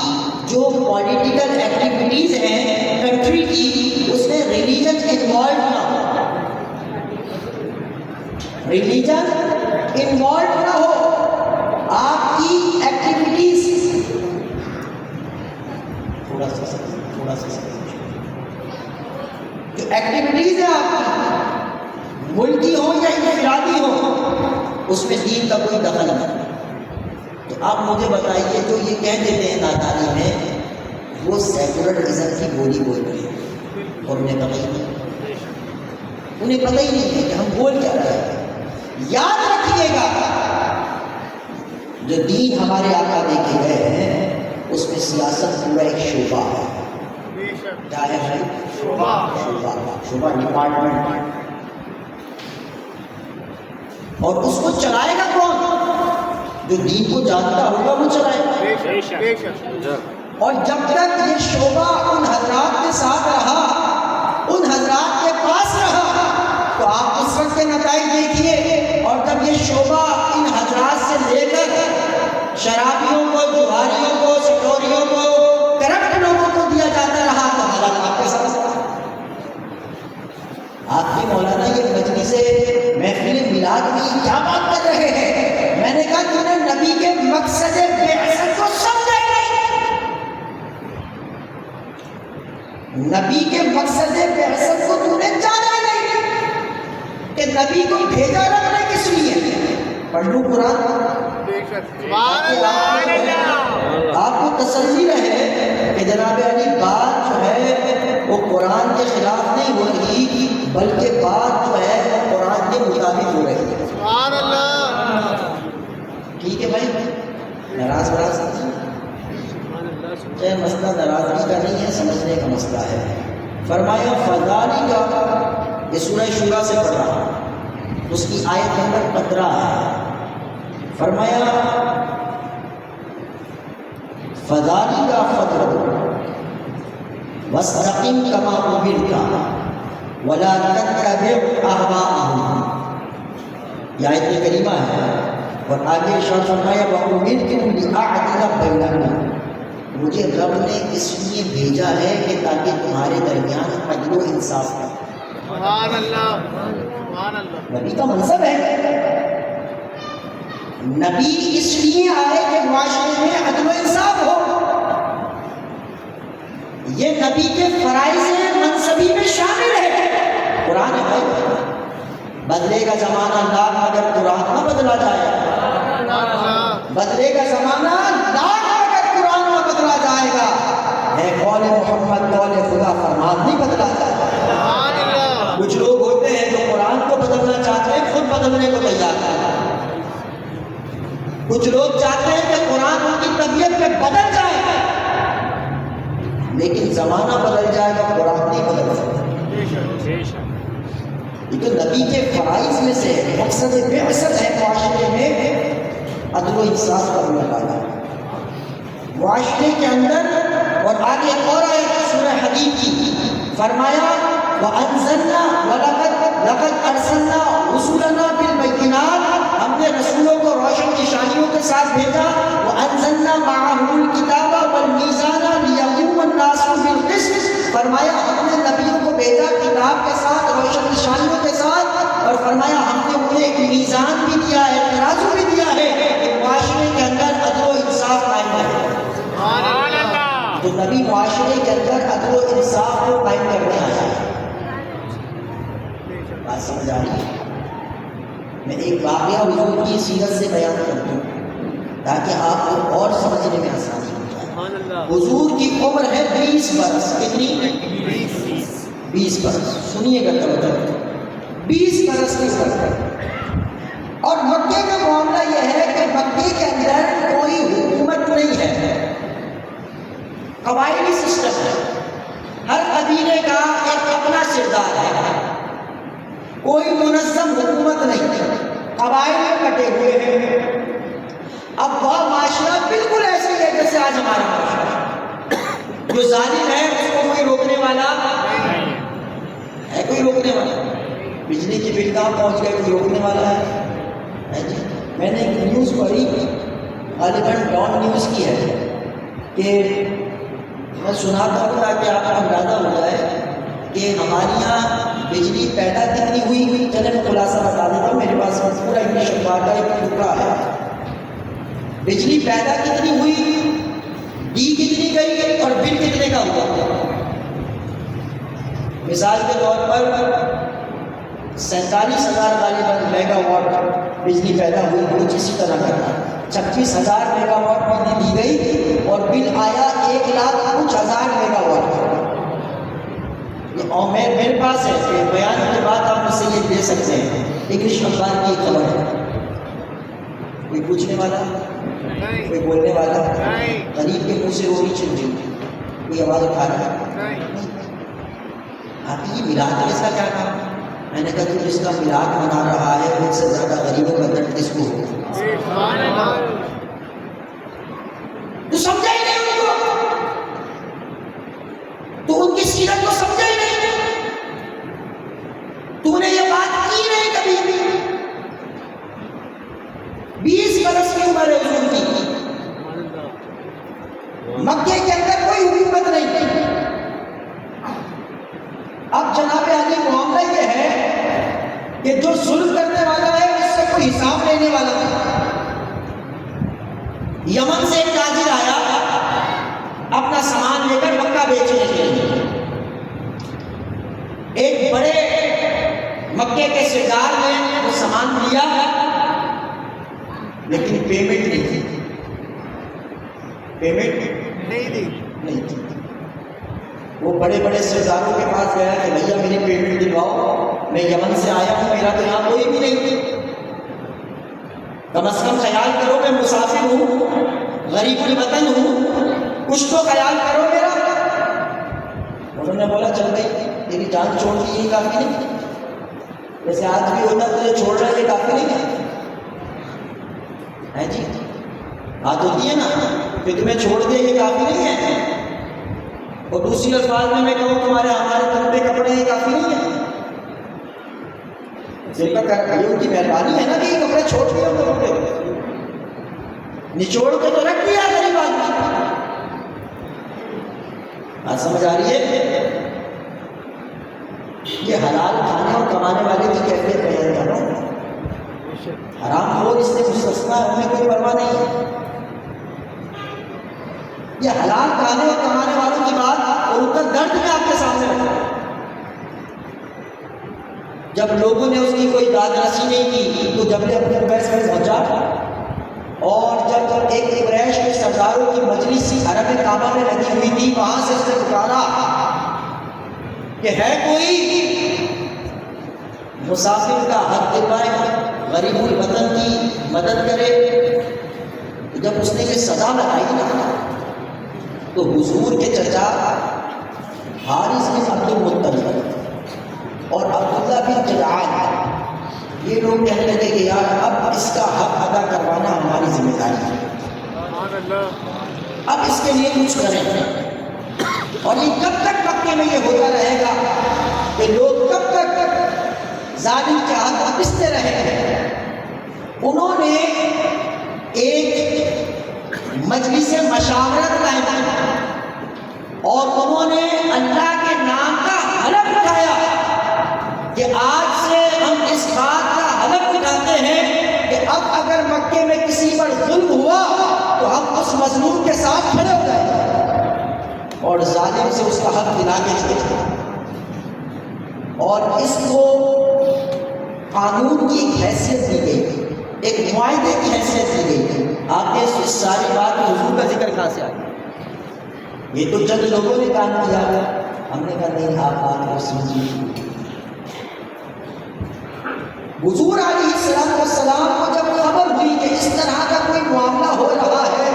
جو پولیٹیکل ایکٹیویٹیز ہیں کنٹری کی، اس میں ریلیجن انوالو نہ ہو، ریلیجن انوالو نہ ہو، آپ کی ایکٹیویٹیز تھوڑا سا جو ایکٹیویٹیز ہیں آپ کی، ملکی ہو یا انفرادی ہو، اس میں دین کا کوئی دخل نہیں۔ تو آپ مجھے بتائیے جو یہ کہہ دیتے ہیں نادانی میں وہ سیکولرزم کی بولی بول رہے ہیں اور انہیں پتہ ہی نہیں، انہیں پتہ ہی نہیں ہے کہ ہم بول کیا رہے ہیں۔ یاد رکھیے گا جو دین ہمارے آقا دے کے گئے ہیں اس میں سیاست پورا ایک شعبہ ہے۔ کیا ہے بھائی؟ شعبہ ڈپارٹمنٹ، اور اس کو چلائے گا کون؟ جو دین کو جانتا ہوگا وہ چلائے گا۔ اور جب تک یہ شعبہ ان حضرات کے ساتھ رہا، ان حضرات کے پاس رہا، تو آپ اس وقت کے نتائج دیکھیے۔ اور جب یہ شعبہ ان حضرات سے لے کر شرابیوں کو، جوہریوں کو، سٹوریوں کو، کرپٹ لوگوں کو دیا جاتا رہا تو حالات آپ کے ساتھ رہا۔ آپ کی مولانا یہ مجلس محفل میلاد میں کیا بات کر رہے ہیں؟ میں نے کہا تو نے نبی کے مقصد بعثت کو سمجھا نہیں، نبی کے مقصد بعثت کو تو نے جانا نہیں کہ نبی کو بھیجا رب نے کس لیے۔ پڑھ لوں قرآن، آپ کو تسلی رہے کہ جناب علی بات جو ہے وہ قرآن کے خلاف نہیں ہو رہی، بلکہ بات جو ہے وہ قرآن کے مطابق ہو رہی ہے۔ سبحان اللہ۔ ٹھیک ہے بھائی، ناراض چاہے مسئلہ ناراضگی کا نہیں ہے، سمجھنے کا مسئلہ ہے۔ فرمایا فضالی کا، یہ سورہ شورا سے پڑھ رہا ہوں، اس کی آیت نمبر 15 ہے۔ فرمایا فضالی کا فضل واستقم کما امرت ولا تتبع اهواءهم، یہ آیت کریمہ ہے۔ اور آگے ارشاد فرمایا وَأُمِرْتُ لِأَعْدِلَ بَيْنَكُمْ، مجھے رب نے اس لیے بھیجا ہے کہ تاکہ تمہارے درمیان عدل و انصاف ہو۔ سبحان اللہ، سبحان اللہ۔ نبی کا منصب ہے، نبی اس لیے آئے کہ معاشرے میں عدل و انصاف ہو، یہ نبی کے فرائض منصبی میں شامل ہے۔ قرآن ہے، بدلے گا زمانہ لاکھ مگر قرآن نہ بدلا جائے، بدلے گا زمانہ لاکھ مگر قرآن نہ بدلا جائے گا، ہے قول محمد قول خدا فرمان نہیں بدلا جائے گا۔ کچھ لوگ ہوتے ہیں جو قرآن کو بدلنا چاہتے ہیں، خود بدلنے کو تیار ہیں۔ کچھ لوگ چاہتے ہیں کہ قرآن ان کی طبیعت میں بدل جائے، لیکن زمانہ بدل جائے گا، قرآن نہیں بدل سکتا۔ یہ تو نبی کے فرائض میں سے مقصد بعثت ہے معاشرے میں عدل و انصاف کا لگانا، معاشرے کے اندر۔ اور آگے اور آیت سورہ حدید کی، فرمایا وَأَنزَلْنَا لَقَدْ أَرْسَلْنَا رُسُلَنَا بِالْبَيِّنَاتِ، ہم نے رسولوں کو روشن نشانیوں کے ساتھ بھیجا۔ وَأَنزَلْنَا مَعَهُمُ الْكِتَابَ وَالْمِيزَانَ لِيَقُومَ النَّاسُ بِالْقِسْطِ، فرمایا ہم نے نبیوں کو بھیجا کتاب کے ساتھ، روشن نشانیوں کے ساتھ، اور فرمایا ہم نے انہیں ایک میزان بھی دیا ہے، ترازو بھی دیا ہے کہ معاشرے کے اندر عدل و انصاف قائم رہے۔ تو نبی معاشرے کے اندر عدل و انصاف کو قائم کرنے آیا ہے۔ بات سمجھ آ رہی ہے؟ میں ایک واقعہ حضور کی سیرت سے بیان کرتا ہوں تاکہ آپ کو اور سمجھنے میں آسانی ہو جائے۔ حضور کی عمر ہے 20 برس، کتنی؟ 20 برس۔ سنیے گا توجہ، 20 برس کی عمر ہے۔ اور مکے کا معاملہ یہ ہے کہ مکے کے اندر کوئی حکومت نہیں ہے، قبائلی سسٹم ہے، ہر قبیلے کا ایک اپنا سردار ہے، کوئی منظم حکومت نہیں، قبائل میں بٹے ہوئے ہیں۔ اب وہ معاشرہ بالکل ایسے ہی ہے جیسے آج ہمارا معاشرہ، جو ظالم ہے اس کو کوئی روکنے والا ہے، کوئی روکنے والا؟ بجلی کی بل کہاں پہنچ گئے، کوئی روکنے والا ہے؟ جی میں نے ایک نیوز پڑھی، غالباً ڈان نیوز کی ہے، کہ میں سناتا ہوں تاکہ آپ کو اندازہ ہو جائے کہ ہمارے یہاں بجلی پیدا کتنی ہوئی۔ چلے میں خلاصہ بتا دیتا ہوں، میرے پاس پورا انگلش اخبار کا ایک ٹکڑا ہے۔ بجلی پیدا کتنی ہوئی، دی کتنی گئی، اور بل کتنے کا ہوا۔ مثال کے طور پر 47,000 غالباً میگا واٹ بجلی پیدا ہوئی کچھ اسی طرح کا 26,000 میگا واٹ بجلی دی گئی اور بل آیا 1,00,000 میگا واٹ۔ اور میرے پاس ہے کہ بیان کے بعد آپ مجھ سے یہ دے سکتے ہیں، انگلش اخبار کی ایک خبر ہے، کوئی پوچھنے والا، کوئی بولنے والا، غریب کے منہ سے روٹی چھن رہی، کوئی آواز اٹھا رہا ہے؟ آپ یہ میلاد اس کا کیا کام؟ میں نے کہا تو جس کا میلاد منا رہا ہے ان سے زیادہ غریبوں کا درد کس کو ہوگا؟ تو سمجھا ہی نہیں ان کو، تو ان کی سیرت کو سمجھا ہی نہیں، تو نے یہ بات کی نہیں کبھی بھی۔ 20 برس کی عمر ہے حضور کی، مکے کے اندر کوئی حکومت نہیں تھی۔ اب جناب علی معاملہ یہ ہے کہ جو ظلم کرنے والا ہے اس سے کوئی حساب لینے والا نہیں۔ یمن سے ایک تاجر آیا اپنا سامان لے کر مکہ بیچنے کے لیے، ایک بڑے مکے کے سردار نے وہ سامان لیا لیکن پیمنٹ نہیں تھی، پیمنٹ نہیں تھی۔ وہ بڑے بڑے سرداروں کے پاس گیا کہ بھیا میری پیمنٹ دلواؤ، میں یمن سے آیا ہوں، میرا تو یہاں کوئی بھی نہیں، کم از کم خیال کرو میں مسافر ہوں، غریب الوطن ہوں، کچھ تو خیال کرو میرا۔ انہوں نے بولا چل بھائی تیری جان چھوڑ دی یہ کافی نہیں، جیسے آج بھی ہوتا تجھے چھوڑ رہا ہے یہ کافی نہیں ہے جی، بات ہوتی ہے نا کہ تمہیں چھوڑ دے یہ کافی نہیں ہے، اور دوسری الفاظ میں کہوں تمہارے ہمارے تن پہ کپڑے یہ کافی نہیں ہے، جن کا ان کی مہربانی ہے نا کہ یہ کپڑے چھوڑ دیا ان کپڑے نچوڑ کے تو رکھ دیا غریب آدمی۔ بات سمجھ آ رہی ہے؟ یہ حلال کھانے اور کمانے والے کی کیفیت بیان کر رہا ہوں، حرام خور اس سے مستثنا ہے، ہمیں کوئی پرواہ نہیں ہے۔ یہ حلال کھانے اور کمانے والوں کی بات اور ان کا درد میں آپ کے سامنے رکھا ہے۔ جب لوگوں نے اس کی کوئی داد رسی نہیں کی تو جب نے اپنے پیس میں پہنچا، اور جب ایک قریش کے سرداروں کی مجلس حرم کعبہ میں لگی ہوئی تھی، وہاں سے اس نے پکارا کہ ہے کوئی مسافر کا حق دلوائے، غریب الوطن کی مدد کرے۔ جب اس نے یہ صدا لگائی نا تو حضور کے چچا حارث بن عبد المطلب اور عبداللہ بن جدعان یہ لوگ کہنے لگے کہ یار اب اس کا حق ادا کروانا ہماری ذمہ داری ہے، اب اس کے لیے کچھ کریں۔ اور یہ کب تک مکے میں یہ ہوتا رہے گا کہ لوگ کب تک ظالم کے ہاتھ پستے رہے؟ انہوں نے ایک مجلس مشاورت قائم کی اور انہوں نے اللہ کے نام کا حلف اٹھایا کہ آج سے ہم اس بات کا حلف اٹھاتے ہیں کہ اب اگر مکے میں کسی پر ظلم ہوا تو ہم اس مظلوم کے ساتھ کھڑے ہو جائیں گے اور ظالم سے اس کا حق دلا کے چھوڑیں گے۔ اور اس کو قانون کی ایک حیثیت دی گئی، ایک معاہدے کی حیثیت دی گئی۔ آپ نے اس ساری بات میں حضور کا ذکر کہاں سے آ گیا؟ یہ تو چند لوگوں نے کام کیا ہے، ہم نے کہا نہیں آپ بات کو سمجھیے۔ حضور علیہ السلام کو جب خبر ہوئی کہ اس طرح کا کوئی معاملہ ہو رہا ہے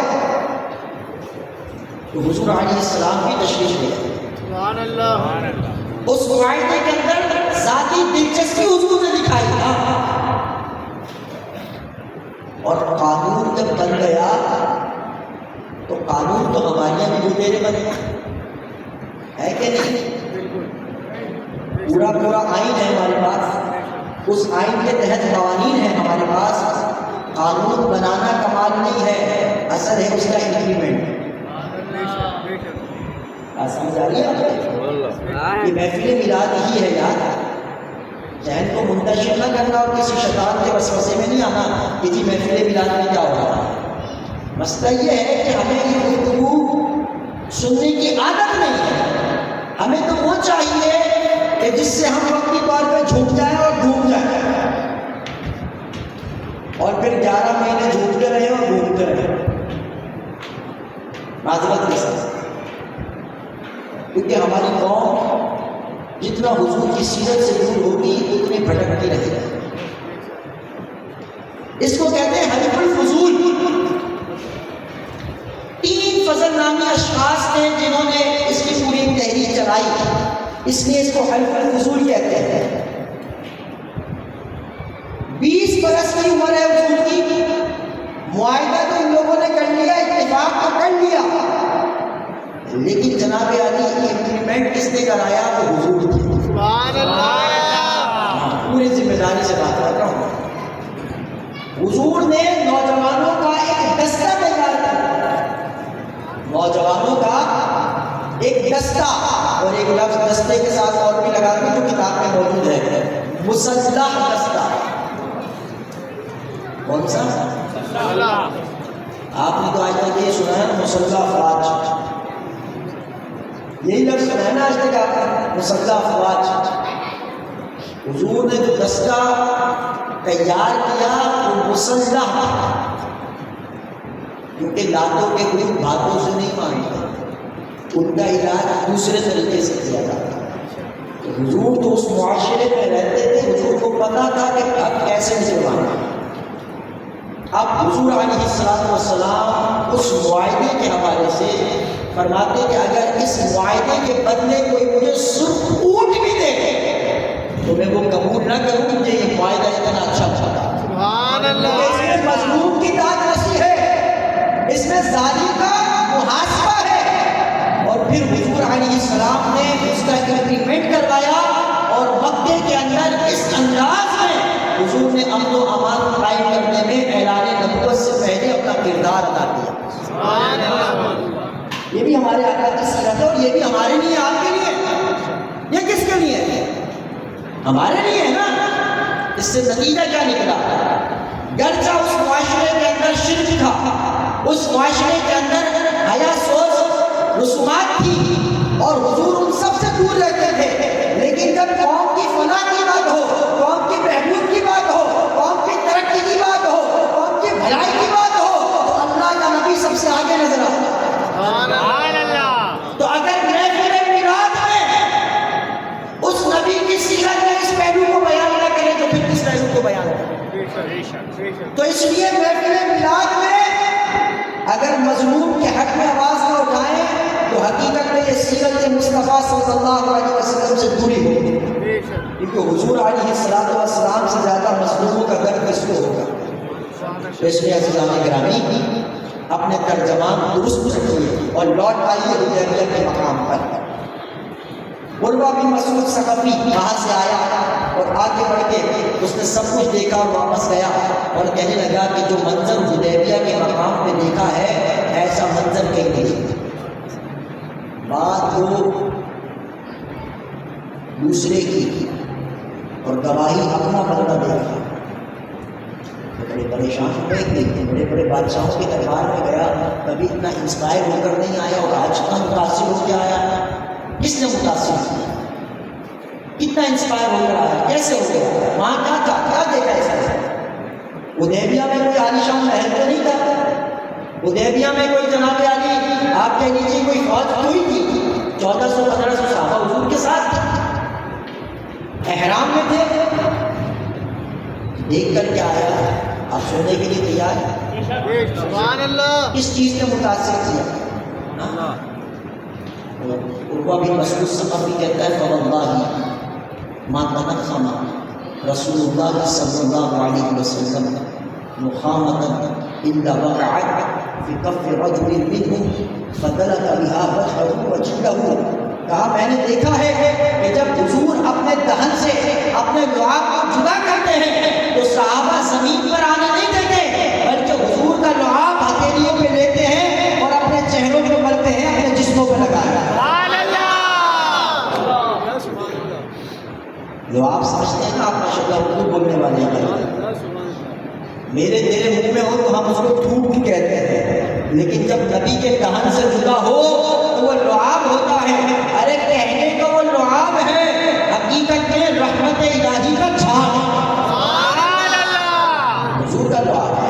تو حضور علیہ السلام کی تشریف لے گئے۔ سبحان اللہ۔ اس معاہدے کے اندر ذاتی دلچسپی حضور نے دکھائی اور قانون جب بن گیا تو قانون تو ہمارے یہاں بھی لٹیرے بنے ہے کہ نہیں؟ پورا آئین ہے ہمارے پاس، اس آئین کے تحت قوانین ہیں ہمارے پاس۔ قانون بنانا کمال نہیں ہے، اصل ہے اس کا امپلیمنٹ۔ سمجھ آ رہی ہے آپ کو؟ یہ محفل میلاد ہی ہے یار، ذہن کو منتشر نہ کرنا اور کسی شیطان کے وسوسے میں نہیں آنا کہ جی محفل میلاد میں کیا ہو رہا ہے۔ مسئلہ یہ ہے کہ ہمیں یہ گفتگو سننے کی عادت نہیں ہے، ہمیں تو وہ چاہیے کہ جس سے ہم وقتی طور پہ جھوم جائیں اور ڈوب جائیں۔ پھر 11 مہینے جھوٹتے رہے اور گھومتے رہے معذرت کے ساتھ، کیونکہ ہماری قوم جتنا حضور کی سیرت سے دور ہوگی اتنی بھٹکتی رہے گی۔ اس کو کہتے ہیں حلف الفضول۔ 3 فضل نامی اشخاص تھے جنہوں نے اس کی پوری تحریک چلائی، اس لیے اس کو حلف الفضول کہتے ہیں۔ 20 برس کی عمر ہے حضور کی، معاہدہ تو ان لوگوں نے کر لیا، اتفاق تو کر لیا، لیکن جناب علی امپلیمنٹ کس نے کرایا؟ وہ حضور تھے۔ سبحان اللہ۔ پوری ذمہ داری سے بات کر رہا ہوں۔ حضور نے نوجوانوں کا ایک دستہ تیار کیا، نوجوانوں کا ایک دستہ، اور ایک لفظ دستے کے ساتھ اور بھی لگا دیں جو کتاب میں موجود ہے، مسلح دستہ۔ کون سا؟ آپ نے تو آج تک یہ سنا ہے مسلح افواج، یہی لفظ سنا ہے نا آج تک آپ نے، مسلح افواج۔ حضور نے جو دستہ تیار کیا وہ مسلح تھا، کیونکہ لاتوں کے گروپ باتوں سے نہیں مانتے، ان کا علاج دوسرے طریقے سے کیا جاتا۔ تو حضور تو اس معاشرے میں رہتے تھے، حضور کو پتا تھا کہ اب کیسے نکلوانا۔ اب حضور علیہ السلام اس معاہدے کے حوالے سے فرماتے کہ اگر اس معاہدے کے بدلے کوئی مجھے سرخ اونٹ بھی دے تو میں وہ قبول نہ کروں، مجھے یہ معاہدہ اتنا اچھا تھا۔ سبحان اللہ۔ اس میں مظلوم کی داد رسی ہے، اس میں ظالم کا محاسبہ ہے، اور پھر حضور علیہ السلام نے اس کا امپلیمنٹ کروایا، اور مکے کے اندر اس انداز میں حضور نے امن و امان قائم کرنے میں اعلان نبوت سے پہلے اپنا کردار ادا کیا۔ سبحان اللہ۔ یہ بھی ہمارے آقا کی سیرت ہے، اور یہ بھی ہمارے لیے، آپ کے لیے۔ یہ کس کے لیے ہے؟ ہمارے لیے ہے نا۔ اس سے نتیجہ کیا نکلا؟ گرچہ اس معاشرے کے اندر شرک تھا، اس معاشرے کے اندر حیا سوز رسومات تھی، اور حضور ان سب سے دور رہتے تھے، لیکن جب قوم کی فلاح کی بات ہو، قوم کی بہبود کی بات ہو، قوم کی ترقی کی بات ہو، قوم کی بھلائی کی بات ہو، تو اللہ کا نبی سب سے آگے نظر آتا۔ سبحان اللہ۔ تو اگر محفل میلاد میں اس نبی کی سیرت میں اس پہلو کو بیان نہ کرے تو پھر کس پہلو کو بیان کرے؟ تو اس لیے محفل میلاد میں اگر مظلوم کے حق میں آواز نہ اٹھائیں تو حقیقت میں یہ سیرت مصطفیٰ صلی اللہ علیہ وسلم سے دوری ہوگی، کیونکہ حضور علیہ السلام سے زیادہ مظلوموں کا درد کس کو ہوگا۔ تو اس لیے عزیزان گرامی، اپنے ترجمان درست رکھیے اور لوٹ آئیے حدیبیہ کے مقام پر۔ عروہ بن مسعود ثقفی وہاں سے آیا اور آگے بڑھ کے اس نے سب کچھ دیکھا اور واپس گیا اور کہنے لگا کہ جو منظر حدیبیہ کے مقام پہ دیکھا ہے ایسا منظر کہیں نہیں۔ بات وہ دوسرے کی اور گواہی اپنا بندہ دے رہا۔ بڑے پریشان ہوئے، بڑے بڑے بادشاہوں کے دربار میں گیا، کبھی اتنا انسپائر ہو کر نہیں آیا اور آج اتنا متاثر ہو کے آیا۔ کس نے متاثر کیا؟ کتنا انسپائر ہو کر آیا؟ کیسے ہو گیا؟ وہاں کیا تھا؟ کیا دیکھا اس نے؟ حدیبیہ میں کوئی عالیشان محل تو نہیں تھا، حدیبیہ میں کوئی جناب علی آپ کہہ لیجیے کوئی فوج ہوئی تھی، 1400-1500 صحابہ حضور کے ساتھ تھے، احرام میں تھے۔ دیکھ کر کیا آیا؟ آپ سننے کے لیے تیار ہیں؟ سبحان اللہ۔ کس چیز نے متاثر کیا؟ عروہ بن مسعود ثقفی کہتا ہے فواللہ ما تنخم رسول اللہ صلی اللہ علیہ وسلم نخامۃ الا وقعت فی کف رجل منهم فدلک بها وجهه وجلده۔ کہا میں نے دیکھا ہے کہ جب حضور اپنے دہن سے اپنے لعاب کو جدا کرتے ہیں تو صحابہ زمین پر آنے نہیں دیتے، بلکہ حضور کا لعاب ہتھیلیوں پہ لیتے ہیں اور اپنے چہروں پہ ملتے ہیں، اپنے جسموں پہ لگاتے ہیں۔ لعاب سمجھتے ہیں نا آپ ماشاء اللہ اردو بولنے والے ہیں، میرے تیرے منہ میں ہو تو ہم اس کو تھوک بھی کہتے ہیں، لیکن جب نبی کے دہن سے جدا ہو تو وہ لعاب ہوتا ہے۔ ارے کہنے کا وہ لعاب ہے، حقیقت میں رحمت الہی کا چھاپ ہے، حضور کا لعاب ہے۔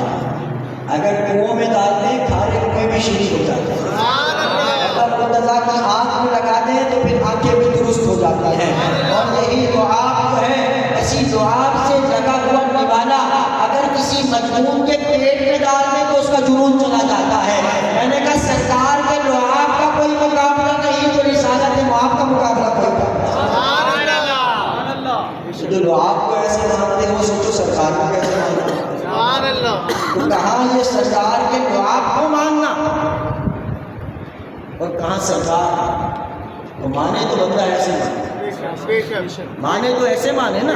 مجنون کے پیٹ میں ڈال دیں تو اس کا جنون چلا جاتا ہے۔ میں نے کہا سرکار کے لعاب کا کوئی مقابلہ نہیں تو رسالت معاب کا مقابلہ کوئی کرتا۔ جو لعاب کو ایسے مانتے ہیں وہ سوچو سرکار کو کیسے ماننا۔ تو کہاں یہ سرکار کے لعاب کو ماننا اور کہاں سرکار تو مانے تو بندہ ایسے مانے تو ایسے مانے نا۔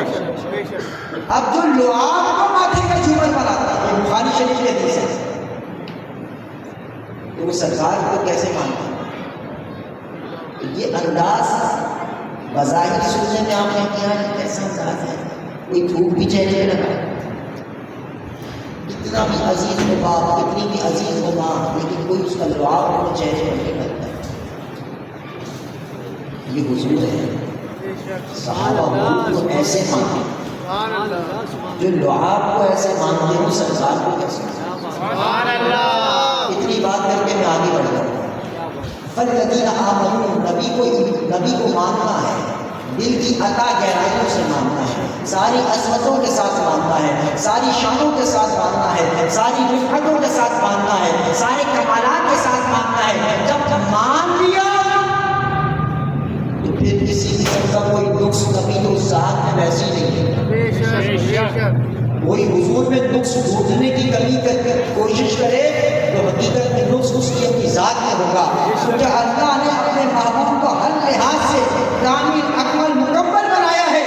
اب جو لعاب کو ماتھے کا جھومر بناتا ہے، یہ بخاری شریف کی حدیث ہے، تو وہ سرکار کو کیسے مانتا ہے؟ یہ انداز بظاہر سننے میں آپ نے کیا ہے کیسا انداز ہے؟ کوئی تھوک بھی چہرے پہ لگا، اتنا بھی عزیز ہو باپ، اتنی بھی عزیز ہو ماں، لیکن کوئی اس کا لعاب اپنے چہرے پہ نہیں کرتا ہے۔ یہ حضور ہے، صحابہ حضور کو ایسے مانتے، جو لعاب کو ایسے مانتے ہیں سرکار کو کیسے مانتے؟ اتنی بات کر کے میں آگے بڑھ رہا ہوں۔ فالذین آمنوا، نبی کو ماننا ہے، دل کی عطا گہرائیوں سے ماننا ہے، ساری عظمتوں کے ساتھ ماننا ہے، ساری شانوں کے ساتھ ماننا ہے، ساری رفعتوں کے ساتھ ماننا ہے، سارے کمالات کے ساتھ ماننا ہے۔ جب مان لیا تو پھر کسی قسم کا کوئی نقص کمی تو ذات میں ویسی نہیں ہے۔ کوئی حضور میں نقص ڈھونڈنے کی کمی کر کوشش کرے تو حقیقت میں نقص اس کی اپنی ذات میں ہوگا، کیونکہ اللہ نے اپنے محبوب کو ہر لحاظ سے کامل اکمل مکمل بنایا ہے۔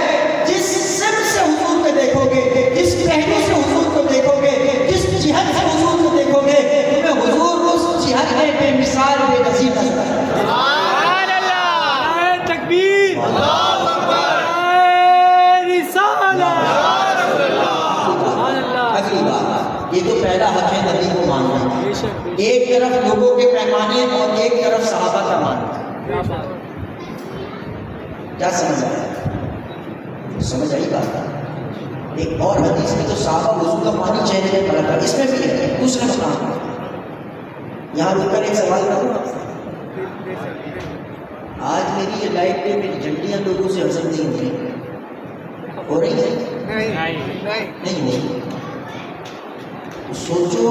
جس سمت سے حضور کو دیکھو گے، جس پہلو سے حضور کو دیکھو گے، جس جہت سے حضور کو دیکھو گے، تمہیں حضور اس جہت میں بے مثال بے نظیر نظر آئے گا۔ اگلی بات، یہ تو پہلا حق ہے نبی کو ماننا، ایک طرف لوگوں کے پیمانے اور ایک طرف صحابہ کا ماننا۔ کیا سمجھ آیا؟ سمجھ آئی بات؟ ایک اور حدیث میں تو صحابہ وضو کا پانی چہرے پہ پڑا تھا، اس میں بھی ہے دوسرے مقام۔ یہاں رک کر ایک سوال کروں، آج میری یہ لائٹ پہ میری جھنڈیاں لوگوں سے ہضم نہیں ہو رہی، ہو رہی ہے؟ نہیں۔ سوچو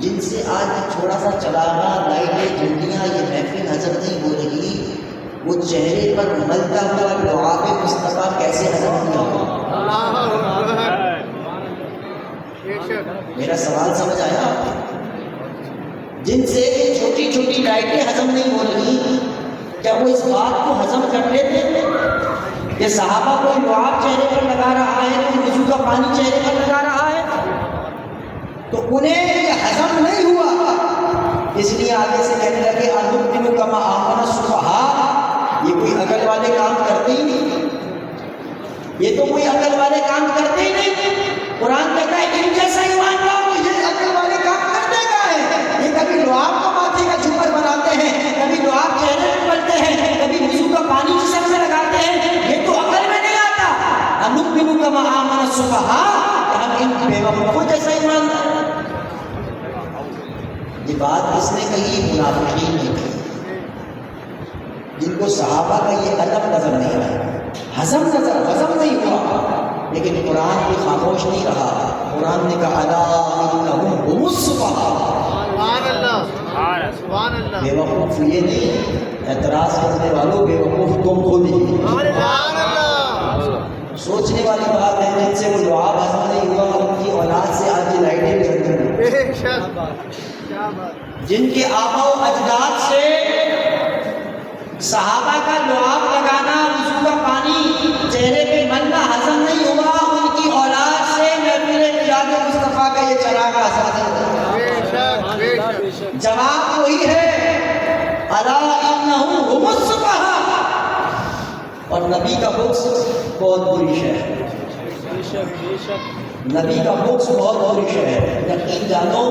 جن سے آج تھوڑا سا چلانا، لائٹیں، جھنڈیاں، یہ محفل ہضم نہیں ہو رہی، وہ چہرے پر ملتا ہوا لعاب مصطفیٰ کیسے ہضم نہیں ہوگا؟ میرا سوال سمجھ آیا؟ جن سے چھوٹی چھوٹی لائٹیں ہضم نہیں ہو رہی، کیا وہ اس بات کو ہضم کر لیتے کہ صحابہ کوئی لعاب چہرے پر لگا رہا ہے، کوئی وضو کا پانی چہرے پر لگا رہا ہے، تو انہیں یہ ہضم نہیں ہوا، اس لیے آگے سے کہنے لگے انؤمن کما آمن السفہاء، یہ کوئی عقل والے کام کرتے ہی نہیں، یہ تو کوئی عقل والے کام کرتے ہی نہیں۔ قرآن کہتا ہے ان جیسا ایمان لاؤ تو یہ عقل والے کام کرتے کیا ہے؟ یہ کبھی لعاب کو ماتھے کا جھومر بناتے ہیں، کبھی لعاب چہرے پہ پڑتے ہیں، کبھی وضو کا پانی جسم میں لگاتے ہیں، یہ تو عقل میں نہیں آتا۔ انؤمن کما آمن السفہاء، ہم ان بے وقوفوں جیسا ایمان لاؤ۔ یہ بات کس نے کہی؟ منافقین نے کہی، جن کو صحابہ کا یہ ادب نظر نہیں آیا، ہضم نہیں ہوا، لیکن قرآن بھی خاموش نہیں رہا۔ قرآن نے کہا الا انہم هم السفہاء، بے وقوف یہ نہیں، اعتراض کرنے والوں بے وقوف تم خود ہی۔ سوچنے والی بات ہے جن سے وہ لعاب ہضم نہیں ہوا، ان کی اولاد سے آج یہ لائٹیں بھی ہضم نہیں، جن کے آبا و اجداد سے صحابہ کا لعاب لگانا، وضو کا پانی چہرے پہ ملنا ہضم نہیں ہوا، ان کی اولاد سے محفل میلاد مصطفیٰ کا یہ چراغ ہضم نہیں ہوا۔ جواب وہی ہے الا انہم هم السفہاء، اور نبی کا بغض بہت بری شے ہے، نبی کا بغض بہت بری شے ہے۔ یقین جانو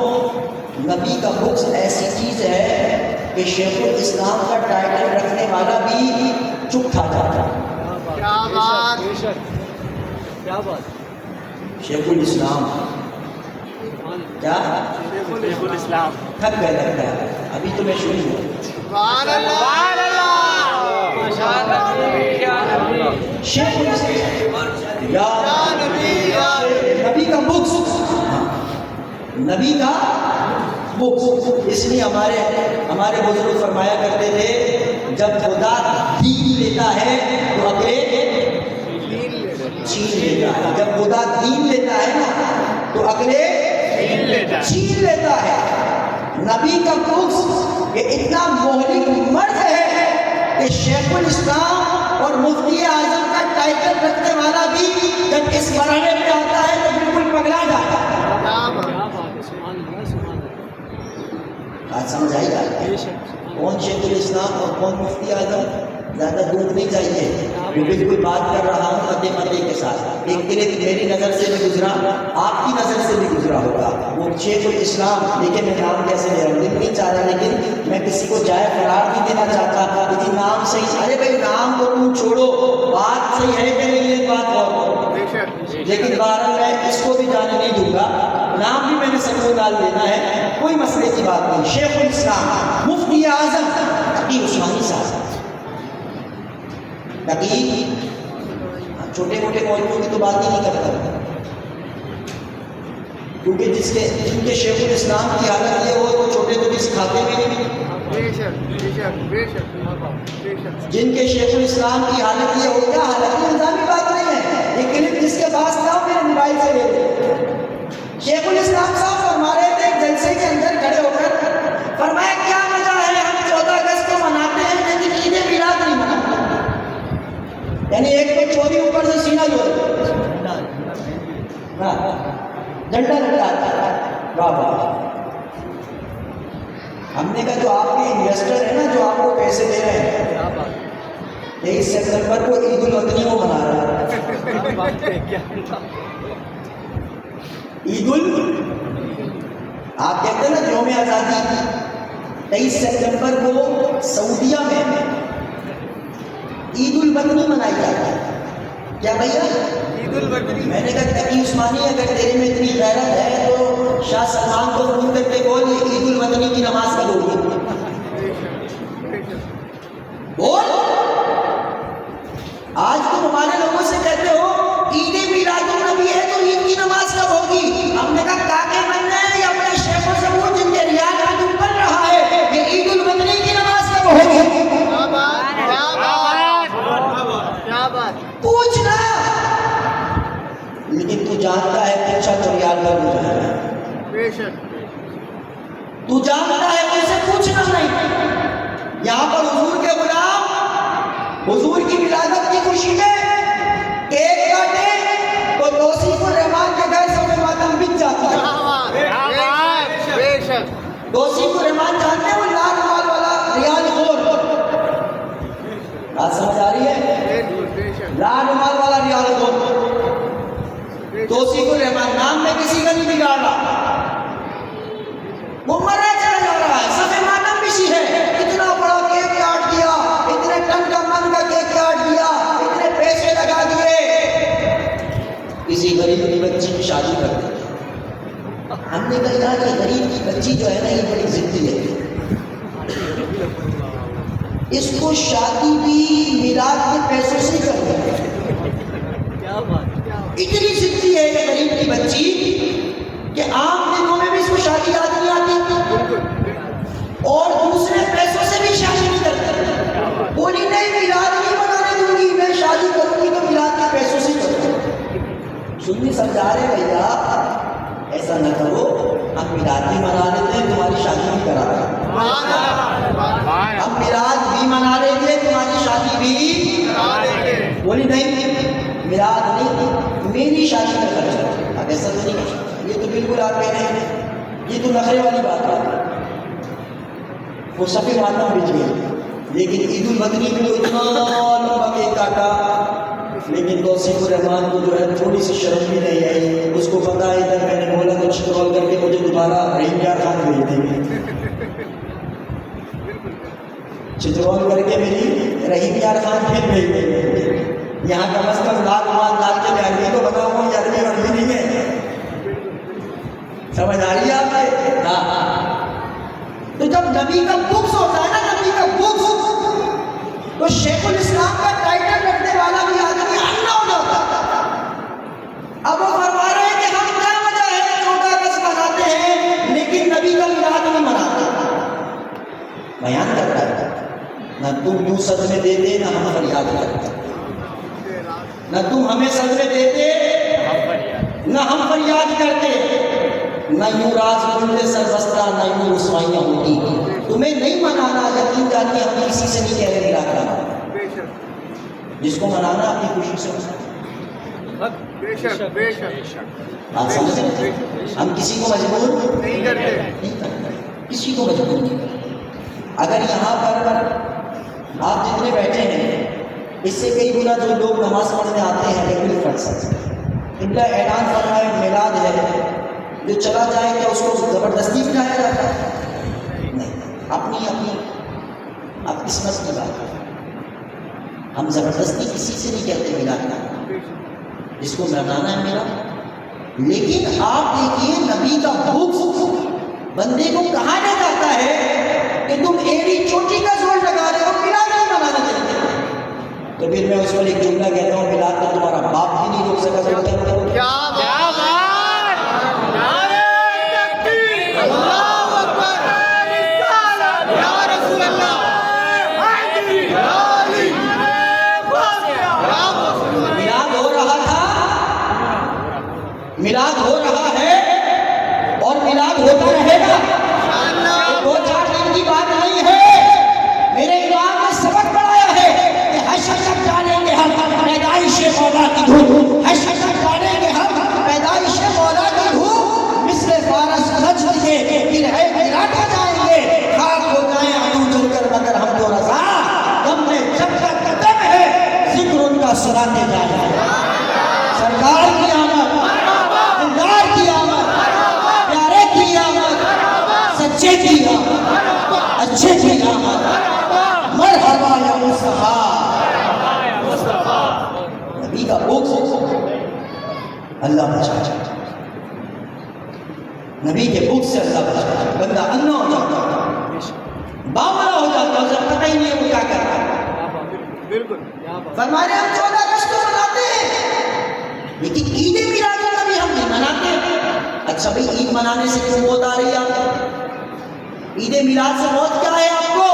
نبی کا بغض ایسی چیز ہے کہ شیخ الاسلام کا ٹائٹل رکھنے والا بھی چپ کھا جاتا ہے۔ کیا بات؟ شیخ الاسلام کیا شیخ الاسلام تھک گئے لگتا ہے، ابھی تو میں شروع ہوں۔ شیخ الاسلام یا نبی یا نبی کا بکس، نبی کا بکس. اس لیے ہمارے بزرگ فرمایا کرتے تھے جب خدا دین لیتا ہے تو اگلے چھین لیتا ہے. جب خدا دین لیتا ہے نا تو اگلے چھین لیتا ہے. نبی کا بکس یہ اتنا مہلک مرد ہے کہ شیخ الاسلام اور مفتی اعظم کا ٹائٹل رکھنے والا بھی جب اس مرحلے پہ آتا ہے تو بالکل پگلا جاتا ہے. بات سمجھ آئی جاتی ہے کون شیخ الاسلام اور کون مفتی اعظم. زیادہ دور نہیں چاہیے، میں بالکل بات کر رہا ہوں مدے مدے کے ساتھ. ایک کلپ میری نظر سے بھی گزرا، آپ کی نظر سے بھی گزرا ہوگا. وہ شیخ الاسلام، دیکھیں میں نام کیسے لے رہا ہوں، دل نہیں چاہ رہا لیکن میں کسی کو جائے قرار نہیں دینا چاہتا. لیکن نام صحیح، ارے بھائی نام کو تم چھوڑو، بات صحیح ہے کہ نہیں یہ بات اور، لیکن بہرحال میں اس کو بھی جانے نہیں دوں گا. نام بھی میں نے سب کو ڈال دینا ہے، کوئی مسئلے کی بات نہیں. شیخ الاسلام مفتی اعظم تقی عثمانی صاحب. تقی چھوٹے موٹے مولویوں کی تو بات ہی نہیں کرتا، کیونکہ جن کے شیخ الاسلام کی حالت یہ ہو تو چھوٹے کو بھی سکھاتے بھی نہیں. جن کے شیخ الاسلام کی حالت یہ ہو، کیا حالت یہ الزامی بات نہیں ہے. یہ کلپ جس کے پاس تھا میرے موبائل سے لے لے. شیخ الاسلام صاحب فرما رہے تھے ایک جلسے کے اندر کھڑے ہو کر، فرمایا کیا وجہ ہے ہم 14 اگست کو مناتے ہیں لیکن عید میلاد نہیں مناتے. یعنی ایک تو چوری اوپر سے سینہ جوڑے ڈنڈا لٹاتا. واہ واہ. ہم نے کہا جو آپ کے انویسٹر ہیں نا، جو آپ کو پیسے دے رہے ہیں، 23 سپتمبر کو عید الوطنی کو منا رہا ہے. عید آپ کہتے ہیں نا یوم آزادی، 23 سپتمبر کو سعودیہ میں عید الوطنی منائی جاتی ہے. کیا بھیا عید الوطنی؟ میں نے کہا تقی عثمانی اگر تیرے میں اتنی غیرت ہے تو شاہ سلمان کو فون کر کے بول یہ عید الوطنی کی نماز کب ہوگی؟ بول. آج تم ہمارے لوگوں سے کہتے ہو عید میلاد النبی ہے تو عید کی نماز کب ہوگی؟ ہم نے کہا تاکہ من نے اپنے شیخ و ثبوت جن کے ریاض میں تم پڑھ رہا ہے کہ عید الوطنی کی نماز کب ہوگی؟ پوچھنا. لیکن تو جانتا ہے پیچھا چوریال کا ہو جائے گا. تو جانتا ہے تو اسے پوچھنا نہیں. یہاں پر حضور کے غلام حضور کی ولادت کی خوشی میں کیک کاٹے تو توصیف الرحمان کے گھر سے ماتم بچ جاتا ہے. توصیف الرحمان جانتے ہیں وہ لال مال والا ریال خور، بات سمجھ آ رہی ہے؟ لال مال والا ریال خور. توصیف الرحمان نام میں کسی کا نہیں بگاڑ رہا، وہ مرا چلا جا رہا ہے. سب ماتم بچی ہے. اتنا بڑا کیک کاٹ دیا، اتنے ٹن کا من کا کیک کاٹ دیا، اتنے پیسے لگا دیے، کسی غریب کی بچی کی شادی کر دی. ہم نے کہا کہ غریب کی بچی جو ہے نا یہ بڑی ضدی ہے، اس کو شادی بھی میلاد کے پیسوں سے کر دیں. اتنی ضدی ہے یہ غریب کی بچی کہ عام دنوں میں بھی اس کو شادی یاد نہیں آتی اور دوسرے پیسوں سے بھی شادی نہیں کرتی. بولی نہیں میلاد نہیں منانے دوں گی، میں شادی کروں گی تو میلاد کے پیسوں سے کروں گی. سنی سمجھا رہے بھیا ایسا نہ کرو، ہم میلاد بھی منا لیتے ہیں تمہاری شادی بھی کرا رہے ہیں. ہم میلاد بھی منا لیتے ہیں تمہاری شادی بھی. بولی نہیں میلاد نہیں، میری شادی کا خرچہ. اب ایسا تو نہیں، یہ تو بالکل آپ کہہ رہے ہیں یہ تو نخرے والی بات ہے. وہ سفید ماتم بچ گئی. لیکن عید الوطنی میں تو اتنا لمبا کیک کاٹا، لیکن توصیف الرحمان کو جو ہے تھوڑی سی شرم بھی نہیں آئی. اس کو پتا ہے ادھر میں نے بولا تو چترول کر کے مجھے دوبارہ رحیم یار خان بھیج دیں گے. چترول کر کے میری رحیم یار خان پھر بھیج دیں گے. یہاں کم از کم لال مان ڈال کے میں عربی کو بتاؤں گا، عربی عربی نہیں ہے. سمجھ آ رہی ہے آپ کے؟ ہاں. تو جب نبی کا بکس ہوتا ہے نا، نبی کا بکس، تو شیخ الاسلام کا ٹائٹل رکھنے والا بھی آدمی انا ہو جاتا. اب وہ فرما رہے ہیں کہ ہم بیان کرتا ہے، نہ تم یوں صدمے دیتے نہ ہم فریاد کرتے، نہ تم ہمیں صدمے دیتے نہ ہم فریاد کرتے، نہ یوں راز بندے سربستہ نہ یوں رسوائیاں ہوتی، تمہیں نہیں منانا، یقین جانیے ہم کسی سے نہیں کہہ رہے ملا کر، جس کو منانا اپنی خوشی سے منانا۔ بے شک بے شک بات سمجھ رہے ہیں؟ ہم کسی کو مجبور نہیں کرتے۔ نہیں کرتے، کسی کو مجبور نہیں کرتے۔ اگر یہاں پر آپ جتنے بیٹھے ہیں اس سے کئی گنا جو لوگ نماز پڑھنے آتے ہیں لیکن نہیں پڑھ سکتے، ان کا اعلان فرمائے میلاد ہے، جو چلا جائے کیا اس کو زبردستی بنایا جاتا ہے؟ نہیں، اپنی آپ قسمت کی بات ہے، ہم زبردستی کسی سے نہیں کہتے میلاد کا، جس کو منانا ہے میرا۔ لیکن آپ دیکھیے نبی کا بغض بندے کو کہا نہ جاتا ہے کہ تم ایڑی چوٹی کا زور لگا رہے ہو، میلاد نہیں منانا چاہتے، تو پھر میں اس پر ایک جملہ کہتا ہوں، میلاد تو تمہارا باپ بھی نہیں روک سکا، تو کیا روکے؟ کیا بات! نعرہ تکبیر! اللہ اکبر! رسالت! یا رسول اللہ! حیدری! علی! میلاد ہو رہا تھا، میلاد ہو رہا ہے اور میلاد ہوتا رہے گا، دو چار دن کی بات نہیں ہے۔ میرے امام نے سبق پڑھایا ہے کہ حشر تک جانیں گے ہم پیدائش مولا کی دھوم، حشر تک جانیں گے ہم پیدائش مولا کی دھوم، مثل فارس نجد کے گرہ گراتے جائیں گے، خاک ہو جائیں عدو جل کر مگر ہم تو رضا، ہم نے جب تک قدم ہے ذکر ان کا سناتے جائیں گے۔ سرکار کی آمد، دلدار کی آمد، پیارے کی آمد، سچے کی آمد، اچھے کی آمد، مرحبا یا مصطفیٰ۔ نبی کا بغض اللہ بچا، نبی کے بغض سے اللہ بچا، بندہ انا ہو جاتا ہے، باولا ہو جاتا ہے، اسے پتہ ہی نہیں ہے وہ کیا کر رہا ہے۔ بالکل فرمانے ہم 14 اگست کو مناتے ہیں لیکن عید میلاد النبی ہم نہیں مناتے۔ اچھا بھائی عید منانے سے کیوں موت آ رہی ہے آپ کو؟ عید میلاد سے موت کیا ہے آپ کو؟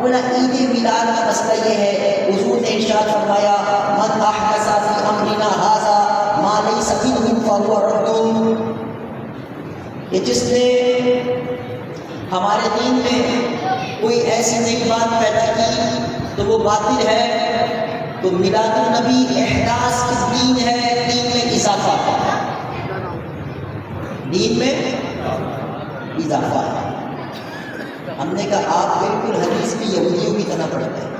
بولا عید میلاد کا مسئلہ یہ ہے، حضور نے ارشاد فرمایا من احدث فی امرنا ھذا ما لیس منہ فہو رد، کہ جس نے ہمارے دین میں کوئی ایسی نئی بات پیدا کی تو وہ باطل ہے۔ تو میلاد النبی احداث کی دین ہے، دین میں اضافہ ہے، دین میں اضافہ ہے۔ ہم نے کہا آپ بالکل حدیث بھی یہودیوں کی طرح پڑھتے ہیں،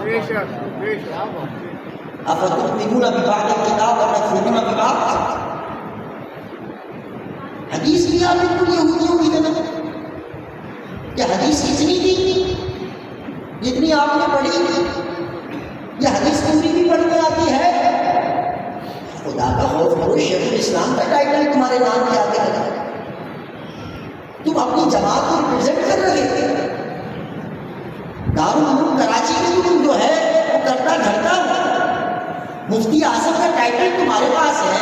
بے شک بے شک افتؤمنون ببعض الکتاب وتکفرون ببعض، حدیث بھی آپ بالکل یہودیوں کی طرح، کیا حدیث اتنی تھی جتنی آپ نے پڑھی تھی؟ یہ حدیث پوری بھی پڑھ میں آتی ہے؟ خدا کا خوف کرو، شیخ الاسلام کا ٹائٹل تمہارے نام کے آگے لگا، تم اپنی جماعت کو ریپرزینٹ کر رہے تھے، دارالعلوم کراچی میں تم جو ہے وہ کرتا دھرتا، مفتی اعظم کا ٹائٹل تمہارے پاس ہے،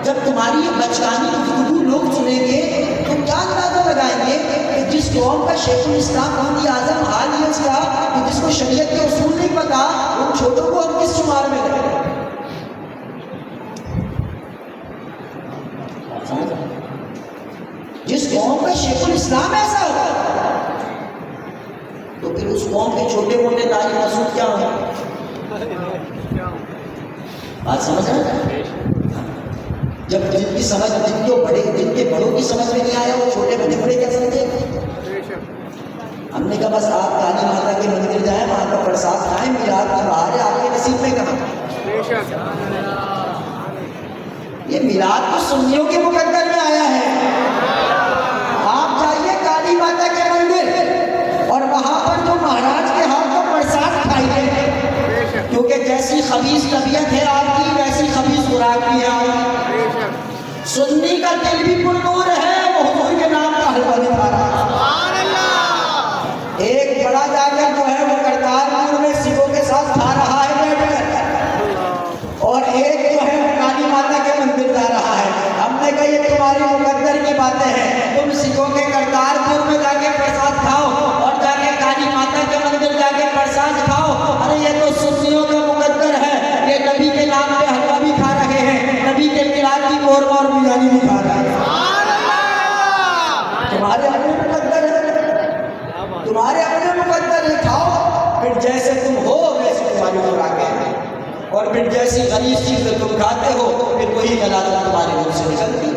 جب تمہاری یہ بچگانی گفتگو لوگ سنیں گے تو کیا اندازہ لگائیں گے کہ جس قوم کا شیخ الاسلام مفتی اعظم حال یہ اس کا کہ جس کو شریعت کے اصول نہیں پتا، ان چھوٹوں کو ہم کس شمار میں لگیں؟ جس قوم کا شیخ الاسلام ایسا ہوگا تو پھر اس قوم کے چھوٹے موٹے تاریخ مسعود کیا ہوں؟ بات سمجھ رہے ہیں؟ جب جن کی سمجھ جن کے بڑوں کی سمجھ میں نہیں آیا وہ چھوٹے بڑے بڑے کیا سمجھے؟ ہم نے کہا بس آپ کالی ماتا کے مندر جائیں، وہاں کا پرساد کھائیں، میلاد کی بہار ہے، آپ کے نصیب میں کہاں؟ یہ میلاد تو سنیوں کے مقدر میں آیا ہے۔ آپ جائیے کالی ماتا کے مندر اور وہاں پر جو مہاراج کے ہاتھ کا پرساد کھائیے، کیونکہ جیسی خبیث طبیعت ہے آپ کی ویسی خبیث خوراک بھی ہے آپ کی۔ سنی کا دل بھی پرنور ہے، وہ حضور کے نام کا حلوہ نہیں کھا رہا۔ ایک بڑا جا کر جو ہے وہ کرتارپور میں سکھوں کے ساتھ کھا رہا ہے بیٹھ کر، اور ایک جو ہے وہ کالی ماتا کے مندر جا رہا ہے۔ ہم نے کہا یہ تمہاری مقدر کی باتیں ہیں، تم سکھوں کے کرتارپور میں جا کے پرساد کھاؤ اور اور بار بریانی نہیں کھا رہا ہے. تمہارے اپنے مقدر ہے، تمہارے اپنے مقدر ہے. کھاؤ، پھر جیسے تم ہو ویسے تمہاری خوراکیں ہیں، اور پھر جیسی غلیظ چیز تم کھاتے ہو پھر وہی غلاظت تمہارے منہ سے نکلتی.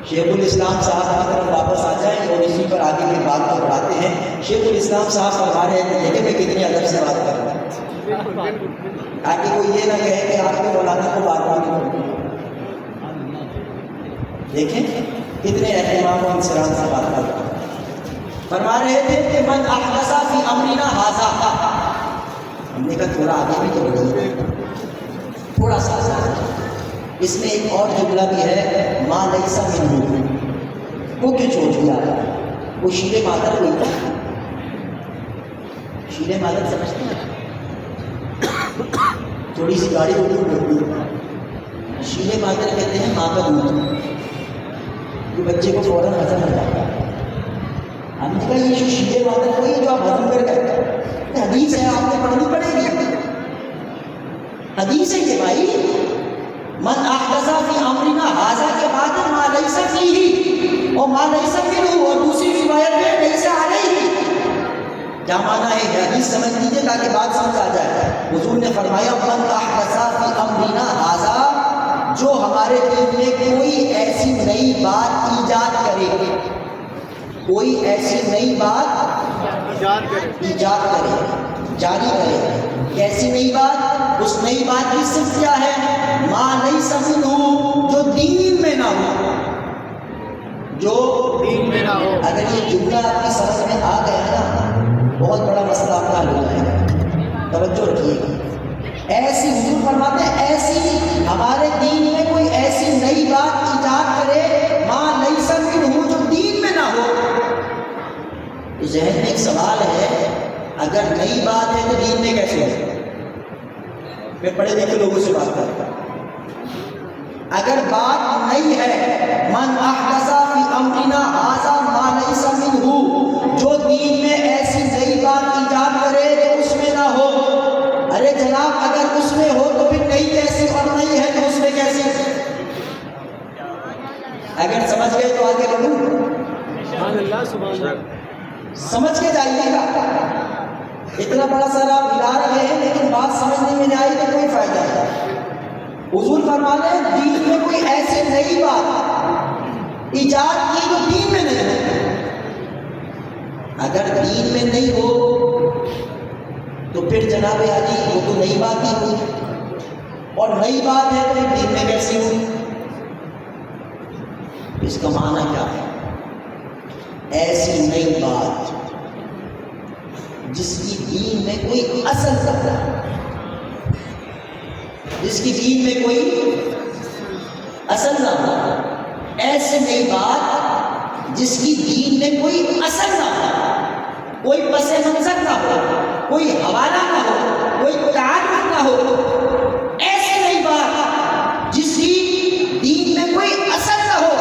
شیخ الاسلام صاحب کی طرف واپس آ جائیں اور اسی پر آگے کی بات کو بڑھاتے ہیں. شیخ الاسلام صاحب فرما رہے ہیں، دیکھیں میں کتنی ادب سے بات کر رہا ہوں تاکہ کوئی یہ نہ کہے کہ آپ کے مولانا کو بات نہیں کرتے. دیکھیں کتنے اہتمام و انصراف سے بات کر رہا ہوں. فرما رہے تھے کہ من احدث فی امرنا ھذا، ہم نے کہا تھوڑا آگے بھی تو بڑھیے، تھوڑا سا. اس میں ایک اور جملہ بھی ہے، ما لیس منہ، وہ کیوں چھوڑ دیا؟ وہ شیر مادر کوئی تھا. شیر مادر سمجھتے ہیں؟ تھوڑی سی گاڑی ہوتی ہے، شیر مادر کہتے ہیں ماں کا دودھ، جو بچے کو فوراً ہضم ہو جاتا ہے. ہم نے کہا یہ جو شیر مادر کوئی جو آپ ہضم کر کے، حدیث ہے آپ نے پڑھنی پڑے گی، حدیث ہے یہ بھائی. من احدث فی امرنا ھذا کے بعد ما لیس فیہ اور ما لیس منہ، اور دوسری روایت میں لیس علیہ. کیا معنی ہے؟ یہ حدیث سمجھ لیجیے تاکہ بات سمجھ آ جائے. حضور نے فرمایا من احدث فی امرنا ھذا، جو ہمارے دین میں کوئی ایسی نئی بات ایجاد کرے، کوئی ایسی نئی بات ایجاد کرے، جاری کرے. کیسی نئی بات؟ اس نئی بات کی صرف کیا ہے؟ ما لیس منہ، جو دین میں نہ ہو، جو دین میں نہ ہو. اگر یہ جملہ آپ کی سمجھ میں آ گیا نا، بہت بڑا مسئلہ آپ کا حل ہو جائے گا. توجہ رکھیے گا. ایسی حضور فرماتے ہیں ایسی ہمارے دین میں کوئی ایسی نئی بات ایجاد کرے، ما لیس منہ، جو دین میں نہ ہو. ذہن میں ایک سوال ہے، اگر نئی بات ہے تو دین میں کیسے ہو؟ میں پڑھے لکھے لوگوں سے بات کرتا ہوں. اگر بات نئی ہے، من احدث فی امرنا ھذا ما لیس منہ، جو دین میں ایسی نئی بات ایجاد کرے جو اس میں نہ ہو. ارے جناب اگر اس میں ہو تو پھر نئی کیسی، اور نئی ہے تو اس میں کیسی؟ اگر سمجھ گئے تو آگے بڑھوں، سمجھ کے جائیے گا. اتنا بڑا سر آپ ہلا رہے ہیں لیکن بات سمجھنے میں نہیں آئی تو کوئی فائدہ نہیں. حضور فرما رہے ہیں دین میں کوئی ایسی نئی بات ایجاد کی جو دین میں نہیں ہے. اگر دین میں نہیں ہو تو پھر جناب علی وہ تو نئی بات ہی ہوئی، اور نئی بات ہے تو دین میں کیسی ہوئی؟ اس کا معنی کیا ہے؟ ایسی نئی بات جس کی دین میں کوئی اصل نہ ہو، جس کی دین میں کوئی اصل نہ ہو. ایسی نئی بات جس کی دین میں کوئی اصل نہ ہو، کوئی پس منظر نہ ہو، کوئی حوالہ نہ ہو، کوئی تعلق نہ ہو. ایسی نئی بات جس کی دین میں کوئی اصل نہ ہو،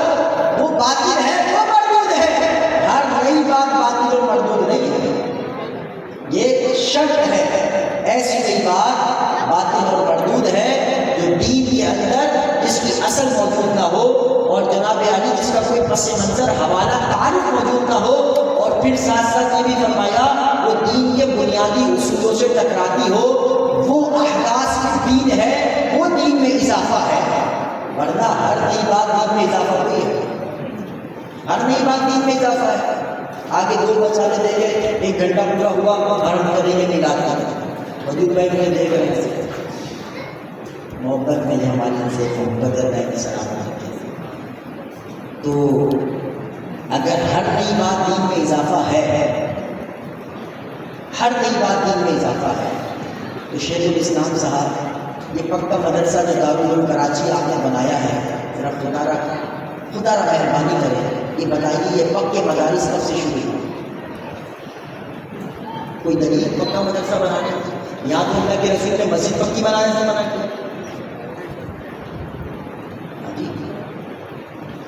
وہ باطل ہے، وہ مردود ہے. ہر نئی بات باطل اور مردود نہیں ہے، یہ ایک شرط ہے. ایسی نئی بات باطل اور مردود ہے جو دین کے اندر جس کی اصل موجود نہ ہو، اور جناب علی جس کا کوئی پس منظر حوالہ تعلق موجود نہ ہو، اور پھر ساتھ ساتھ یہ بھی فرمایا وہ دین کے بنیادی اصولوں سے ٹکراتی ہو. وہ احداث کی دین ہے، وہ دین میں اضافہ ہے. ورنہ ہر نئی بات دین میں اضافہ نہیں ہے، ہر نئی بات دین میں اضافہ ہے. آگے دو مسالے دے گئے، 1 گھنٹہ پورا ہوا، اور ہم کریں گے میلاد کا. وجود بھائی میں دے گئے محبت میں ہماری سے محبت ہے سلام. تو اگر ہر نئی بات دین میں اضافہ ہے، ہر نئی بات دین میں اضافہ ہے، تو شیخ الاسلام صاحب یہ پکا مدرسہ جو دارالعلوم کراچی آپ نے بنایا ہے، ذرا خدا را مہربانی کرے یہ بتائیے یہ پکے مدارس کب سے شروع ہوئے؟ کوئی دلیل پکا مدرسہ بنانے کی؟ یہاں تو اللہ کے رسول نے مسجد پکی بنانے سے منع کیا.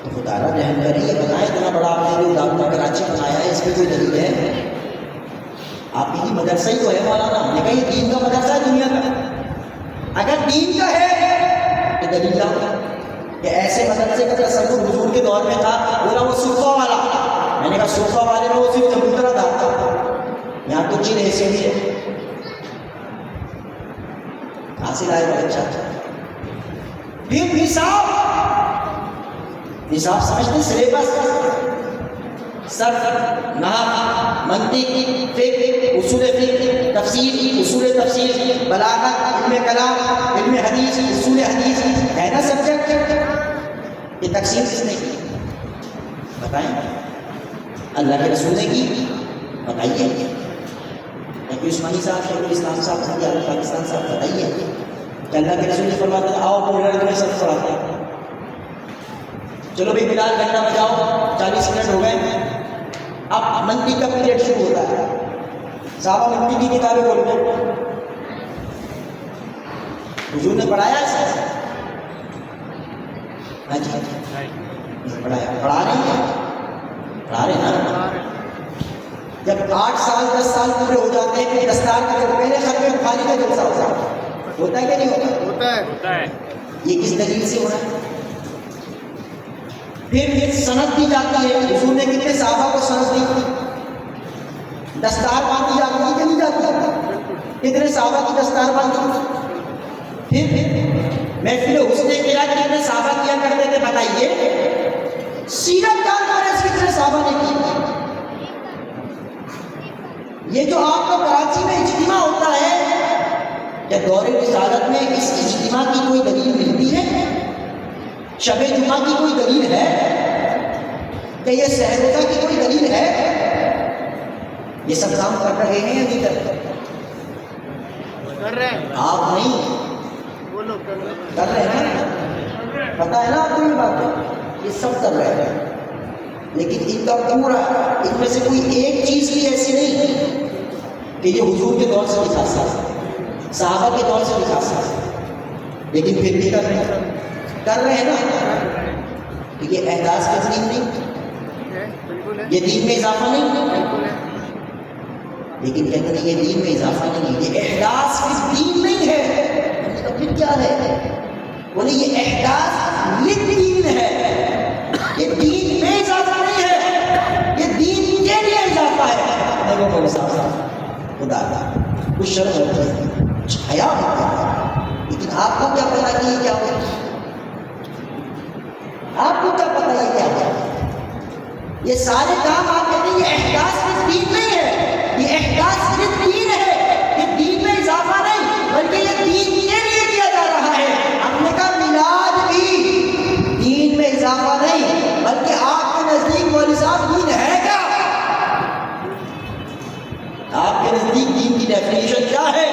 تو خدا را رحم کرے یہ بتائیں اتنا بڑا آپ نے جو دارالعلوم کراچی بنایا ہے اس پہ کوئی دلیل ہے؟ آپ یہی مدرسہ ہی تو ہے مولانا. ہم نے کہا یہ دین کا مدرسہ ہے دنیا کا. اگر دین کا ہے تو دلیل لاؤ کہ ایسے مدرسے کا تصور حضور کے دور میں تھا. بولا وہ صوفہ والا. میں نے کہا صوفہ والے میں وہ صرف چبوترا تھا, یہاں تو چین ایسے بھی ہے. حاصل آئے بہت اچھا. پھر نصاب سمجھتے سلیبس, صرف, نحو, منطق, فقہ, اصول فقہ, تفسیر, اصول تفسیر, بلاغت, علم کلام, علم حدیث, اصول حدیث ہے نا سبجیکٹ. یہ تقسیم کس نے کی بتائیں؟ اللہ کے رسول نے کی. بتائیے کہ عثمانی صاحب, شیخ الاسلام صاحب, صدیق اعظم پاکستان صاحب, بتائیے کہ اللہ کے رسول نے فرماتے ہیں آؤ پورے میں سب پڑھاتے ہیں. چلو بھائی بلال گھنٹہ بجاؤ, 40 منٹ ہو گئے. اب منطق کا پیریڈ شروع ہوتا ہے. صحابہ منطق کی کتابیں کھولتے ہیں. حضور نے پڑھایا ایسا؟ ہاں جی پڑھایا. پڑھا رہے ہیں نا. جب 8 سال 10 سال پورے ہو جاتے ہیں, دستار کا جو پہلے ختم بخاری کا جلسہ ہوتا ہے کہ نہیں ہوتا ہے؟ یہ کس دلیل سے ہو رہا ہے؟ پھر سند دی جاتی ہے. حضور نے کتنے صحابہ کو سند دی؟ دستار باندھی جاتی ہے کہ نہیں جاتی ہے؟ کتنے صحابہ کی دستار باندھی؟ پھر محفل حسن قرأت کتنے صحابہ کیا کرتے تھے بتائیے؟ سیرت کانفرنس کتنے صحابہ نے کی؟ یہ جو آپ کا کراچی میں اجتماع ہوتا ہے, کیا دور رسالت میں اس اجتماع کی کوئی دلیل ملتی ہے؟ شب جمعہ کی کوئی دلیل ہے؟ کہ یہ سہروزہ کی کوئی دلیل ہے؟ یہ سب کام کر رہے ہیں یا نہیں کر رہے ہیں؟ آپ نہیں کر رہے ہیں, پتہ ہے نا آپ کو یہ بات ہے. یہ سب کر رہے ہیں, لیکن ان کا پورا, ان میں سے کوئی ایک چیز بھی ایسی نہیں کہ یہ حضور کے دور سے بھی خاصا, صحابہ کے دور سے بھی خاصا, لیکن پھر بھی کر رہے ہیں نا. یہ احداث کا دین نہیں, یہ دین میں اضافہ نہیں. لیکن کہتے ہیں یہ دین میں اضافہ نہیں, یہ احداث کس دین نہیں ہے. تو پھر کیا ہے؟ بولے یہ احداث للدین ہے, یہ دین میں اضافہ نہیں ہے, یہ دین کے لیے اضافہ ہے. دیکھو میرے ساتھ خدا کا کچھ شرم ہوتی ہے, کچھ حیا ہوتا ہے, لیکن آپ کو کیا پتا کہ یہ کیا ہوتا ہے؟ آپ کو کیا پتا یہ کیا ہوتا ہے؟ یہ سارے کام آپ کہتے ہیں یہ احداث کس دین نہیں ہے, یہ احداث صرف دین ہے, یہ دین میں اضافہ نہیں بلکہ یہ دین کے لیے کیا جا رہا ہے. ہم نے کہا میلاد بھی دین میں اضافہ نہیں بلکہ آپ کے نزدیک مولوی صاحب دین ہے کیا؟ آپ کے نزدیک دین کی ڈیفینیشن کیا ہے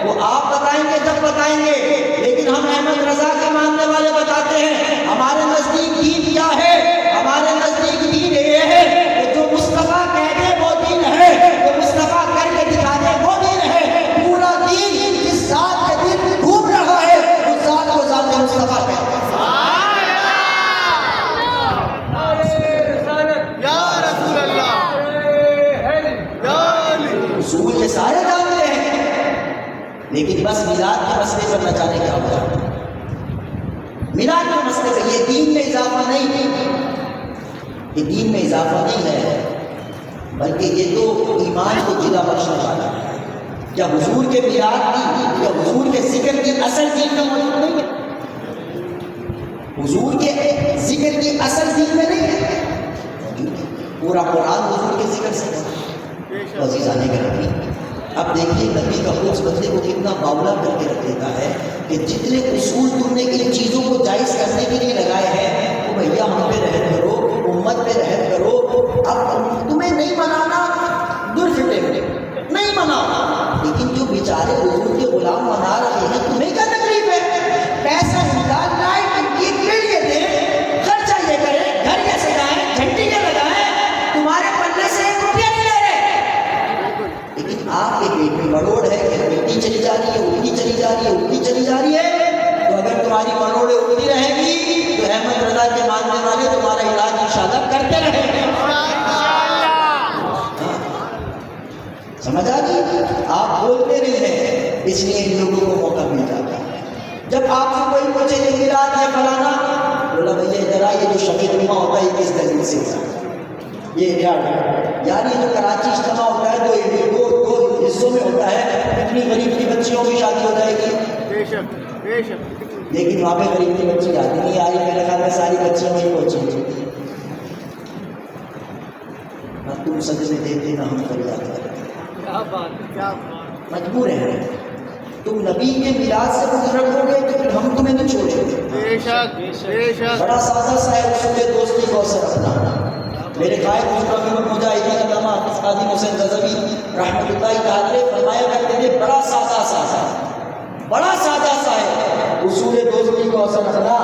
وہ آپ بتائیں گے جب بتائیں گے, لیکن ہم احمد رضا کے ماننے والے بتاتے ہیں ہمارے نزدیک دین کیا ہے. ہمارے نزدیک دین یہ ہے کہ جو مصطفیٰ کہہ دے وہ دین ہے, جو مصطفیٰ کر کے دکھا دے وہ دین ہے. پورا دین جس ذات کے دین گھوم رہا ہے اس ذات کو ذات مصطفیٰ کہتے ہیں. اصول یہ سارے جانتے ہیں, لیکن بس میلاد کے مسئلے پر نہ جانے کیا ہو جاتا ہے. میلاد کے مسئلے پہ یہ دین میں اضافہ نہیں, یہ دین میں اضافہ نہیں ہے بلکہ یہ تو ایمان کو جلا بخشنے والا ہے. کیا حضور کے میلاد کی یا حضور کے ذکر کی اصل دین میں موجود نہیں ہے؟ حضور کے ذکر کی اصل دین میں نہیں ہے. پورا قرآن حضور کے ذکر سے ہے. عزیزانے کے نبی, اب دیکھیے نبی کا خوش بندے کو کتنا باولا کر کے رکھ دیتا ہے کہ جتنے اصول تم نے ان چیزوں کو جائز کرنے کے لیے لگائے ہیں وہ بھیا ہم پہ رحم کرو, امت پہ رحم کرو. اب تمہیں نہیں منانا درفٹے نہیں منانا, لیکن جو بیچارے حضور کے غلام منا رہے ہیں تمہیں کیا تکلیف ہے؟ پیسہ نکال لائے ان کے لیے دیں, خرچہ یہ کریں, گھر یہ سجائیں, جھنڈی یہ لگائیں, تمہارے پلے سے 1 روپیہ نہیں لے رہے. لیکن آپ کے پیٹ میں مروڑ ہے کہ مٹی چلی جا رہی ہے, اٹھتی چلی جا رہی ہے, اٹھتی چلی جا رہی ہے. تو اگر تمہاری مروڑیں اٹھتی رہیں گی تو احمد رضا کے ماننے والے تمہارا علاج انشاءاللہ کرتے رہیں گے. سمجھ آ گئی؟ آپ بولتے نہیں ہیں اس لیے ان لوگوں کو موقع مل جاتا ہے. جب آپ سے کوئی پوچھے کہ میلاد یا فلانا، بولا بھیا ادھر آئیے، جو شب جمعہ ہوتا ہے یہ کس دلیل سے ہوتا ہے؟ یہ یار یہ جو کراچی اجتماع ہوتا ہے دو حصوں میں ہوتا ہے، اتنی غریب کی بچیوں کی شادی ہو جائے گی، بے شک بے شک، لیکن وہاں پہ غریب کی بچی آتی نہیں آئی، میرے خیال میں ساری بچیاں وہیں پہنچیں گی، نہ تم سجدے دیتے نہ ہم فریاد کرتے، کیا بات، کیا بات، مجبور ہیں تم نبی کے میلاد سے کچھ رکھو گے تو پھر ہم تمہیں نہیں چھوڑیں گے۔ بے شک بے شک، بڑا سادہ سا ہے اصول دوستی کو اثر رکھنا۔ میرے قائد حضرت مجاہدین علامہ حافظ قادم حسین غزنوی رحمۃ اللہ تعالی فرمایا کرتے تھے بڑا سادہ سا ہے اصول دوستی کو اثر رکھنا،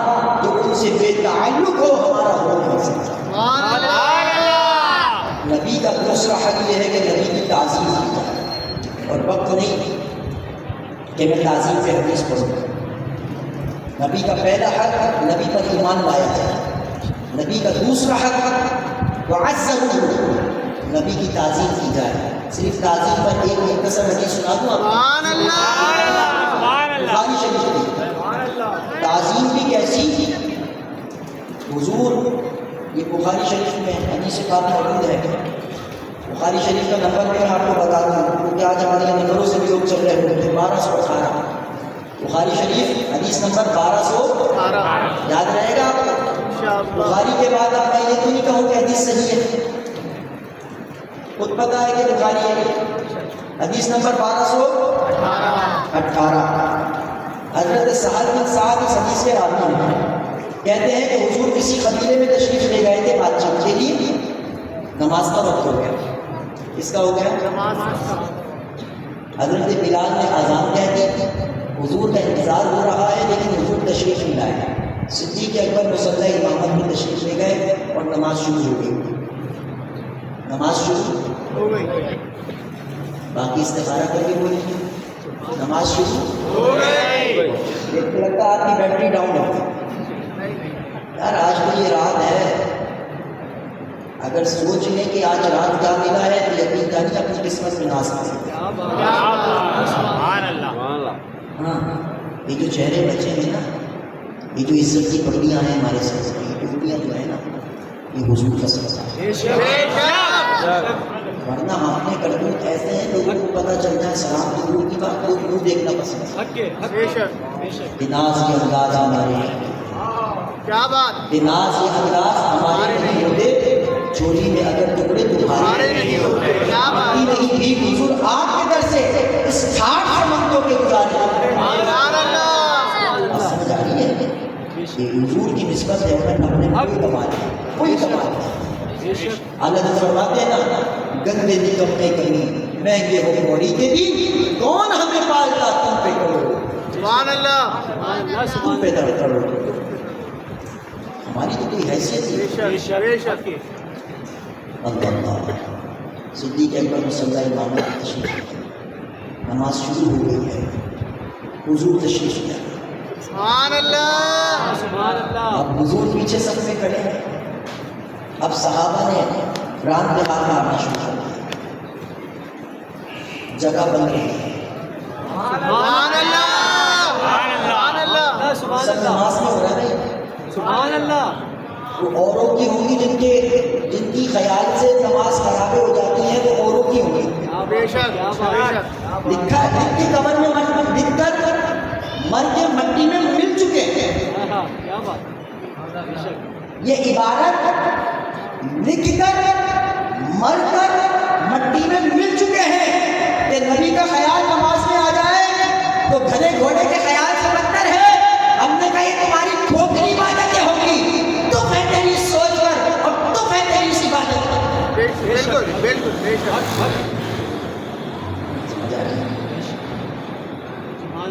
جو ان سے بے تعلق ہو ہمارا ہو نہیں سکتا۔ سبحان اللہ، نبی کا دوسرا حق یہ ہے کہ نبی کی تعظیم کی جائے، اور وقت نہیں کہ میں تعظیم پہ حدیث پڑھوں۔ نبی کا پہلا حق نبی پر ایمان لایا جائے، نبی کا دوسرا حق وعظہ، نبی کی تعظیم کی جائے۔ صرف تعظیم پر ایک مختصر حدیث سنا دوں آپ کو، سبحان اللہ، بخاری شریف کی تعظیم بھی کیسی، حضور یہ بخاری شریف میں حدیث پاک موجود ہے، بخاری شریف کا نمبر میں آپ کو بتا دوں کیونکہ آج ہمارے نمبروں سے بھی لوگ چل رہے ہوتے ہیں، 1218 بخاری شریف حدیث نمبر 1218 یاد رہے گا آپ کو۔ انشاءاللہ، بخاری کے بعد اب میں یہ تو نہیں کہوں کہ حدیث صحیح ہے، خود پتہ ہے کہ بخاری ہے۔ حدیث نمبر 1218 حضرت سہل بن سعد اس حدیث کے راوی ہیں، کہتے ہیں کہ حضور کسی قبیلے میں تشریف لے گئے تھے بات چیت کے لیے، نماز کا وقت ہو گیا، اس کا ہو گیا نماز حضرت بلال نے اذان کہہ دی، حضور کا انتظار ہو رہا ہے لیکن حضور تشریف نہیں لائے، صدیق اکبر مصلی امامت میں تشریف لے گئے اور نماز شروع ہو گئی، نماز شروع ہو گئی، باقی استخارہ کر کے بولی نماز شروع ہو گئی، ایک تو لگتا ہے آپ کی بیٹری ڈاؤن ہے یار، آج تو یہ رات ہے، اگر سوچ لیں کہ آج رات کیا ملا ہے تو یقین جانیے اپنی قسمت میں ناز کریں۔ ہاں یہ جو چہرے بچے ہیں نا، یہ جو عزت کی پگڑیاں ہیں ہمارے سر پر، یہ پگڑیاں جو ہے نا یہ حضور کا صدقہ ہے، بے شک، ورنہ ہم اپنے کرتوت ایسے ہیں لوگوں کو پتہ چلتا ہے سلام کی دور کی بات لوگ منہ دیکھنا پسند ہے، بے شک، ناز یہ انداز ہمارے ہیں، کیا بات، ناز یہ انداز ہمارے نہیں ہوتے، چوری میں اگر ٹکڑے تمہارے نہیں ہوتے، کیا بات، نہیں بھی حضور آپ کے در سے اس 60 منتوں کے گزارے، سبحان اللہ، سمجھ آ رہی ہے کہ حضور کی نسبت ہے اپنے کوئی کمال ہے، کوئی کمال ہے۔ اللہ تعالیٰ فرماتے ہیں نا گندے دل اپنے کمی مہنگے ہو موڑی کے بھی کون ہمیں پالتا تم پہ کرو، سبحان اللہ، تم پہ در کرو، ہماری تو کوئی حیثیت نہیں۔ بے شک، بے شک، اللہ صدیق اکبر صلی اللہ علیہ وسلم تشریف، نماز شروع ہو گئی ہے، حضور تشریف لے آئے، سبحان اللہ، اب حضور پیچھے صف میں کھڑے ہیں، اب صحابہ نے رات کے ہاتھ مارنا شروع کر دیا، جگہ بن رہی ہے، سبحان اللہ، سبحان اللہ، سب نماز میں ہو رہا ہے، سبحان اللہ، وہ اوروں کی ہوگی جن کی خیال سے نماز خراب ہو جاتی ہے، وہ اوروں کی ہوگی، بے شک، بے شک، لکھا ہے جن کی کمر میں لکھ کر مر کے مٹی میں مل چکے ہیں، کیا بات، یہ عبارت لکھ کر مر کر مٹی میں مل چکے ہیں کہ نبی کا خیال نماز میں آ جائے تو گھنے گھوڑے کے خیال سے بدتر ہے۔ ہم نے کہا یہ تمہاری کھوکھلی عبادتیں ہوگی، تو ہے تیری سوچ پر اور تو ہے تیری اس عبادت پر۔ بالکل بالکل، بے شک، سمجھ آ رہی ہے؟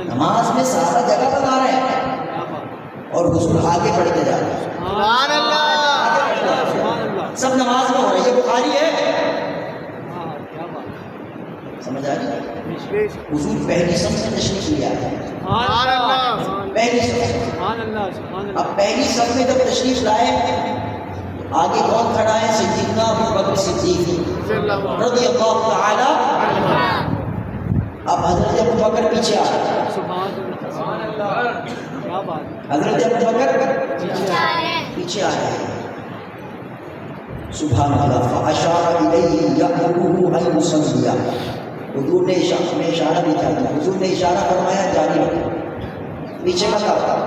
نماز میں صحابہ جگہ بنا رہے ہیں اور حضور آگے بڑھتے جا رہے ہیں، سبحان اللہ، سب نماز میں ہو رہی ہے، بخاری ہے، سمجھ آ رہی ہے؟ بے شک، حضور پہلی صف سے تشریف لے آتے ہیں، سبحان اللہ، پہلی صف، اب پہلی صف میں جب تشریف لائے آگے کون کھڑا ہے؟ سیدنا ابو بکر صدیق رضی اللہ تعالی، اب حضرت ابو بکر پیچھے آ گئے، کیا بات حضرت ابوبکر پیچھے آ رہے ہیں. سبحان اللہ. فاشار الیہ یامرہ ان یصلی. حضور نے اشارہ بھی کیا تھا. حضور نے اشارہ فرمایا جاری رکھو, پیچھے مت آؤ.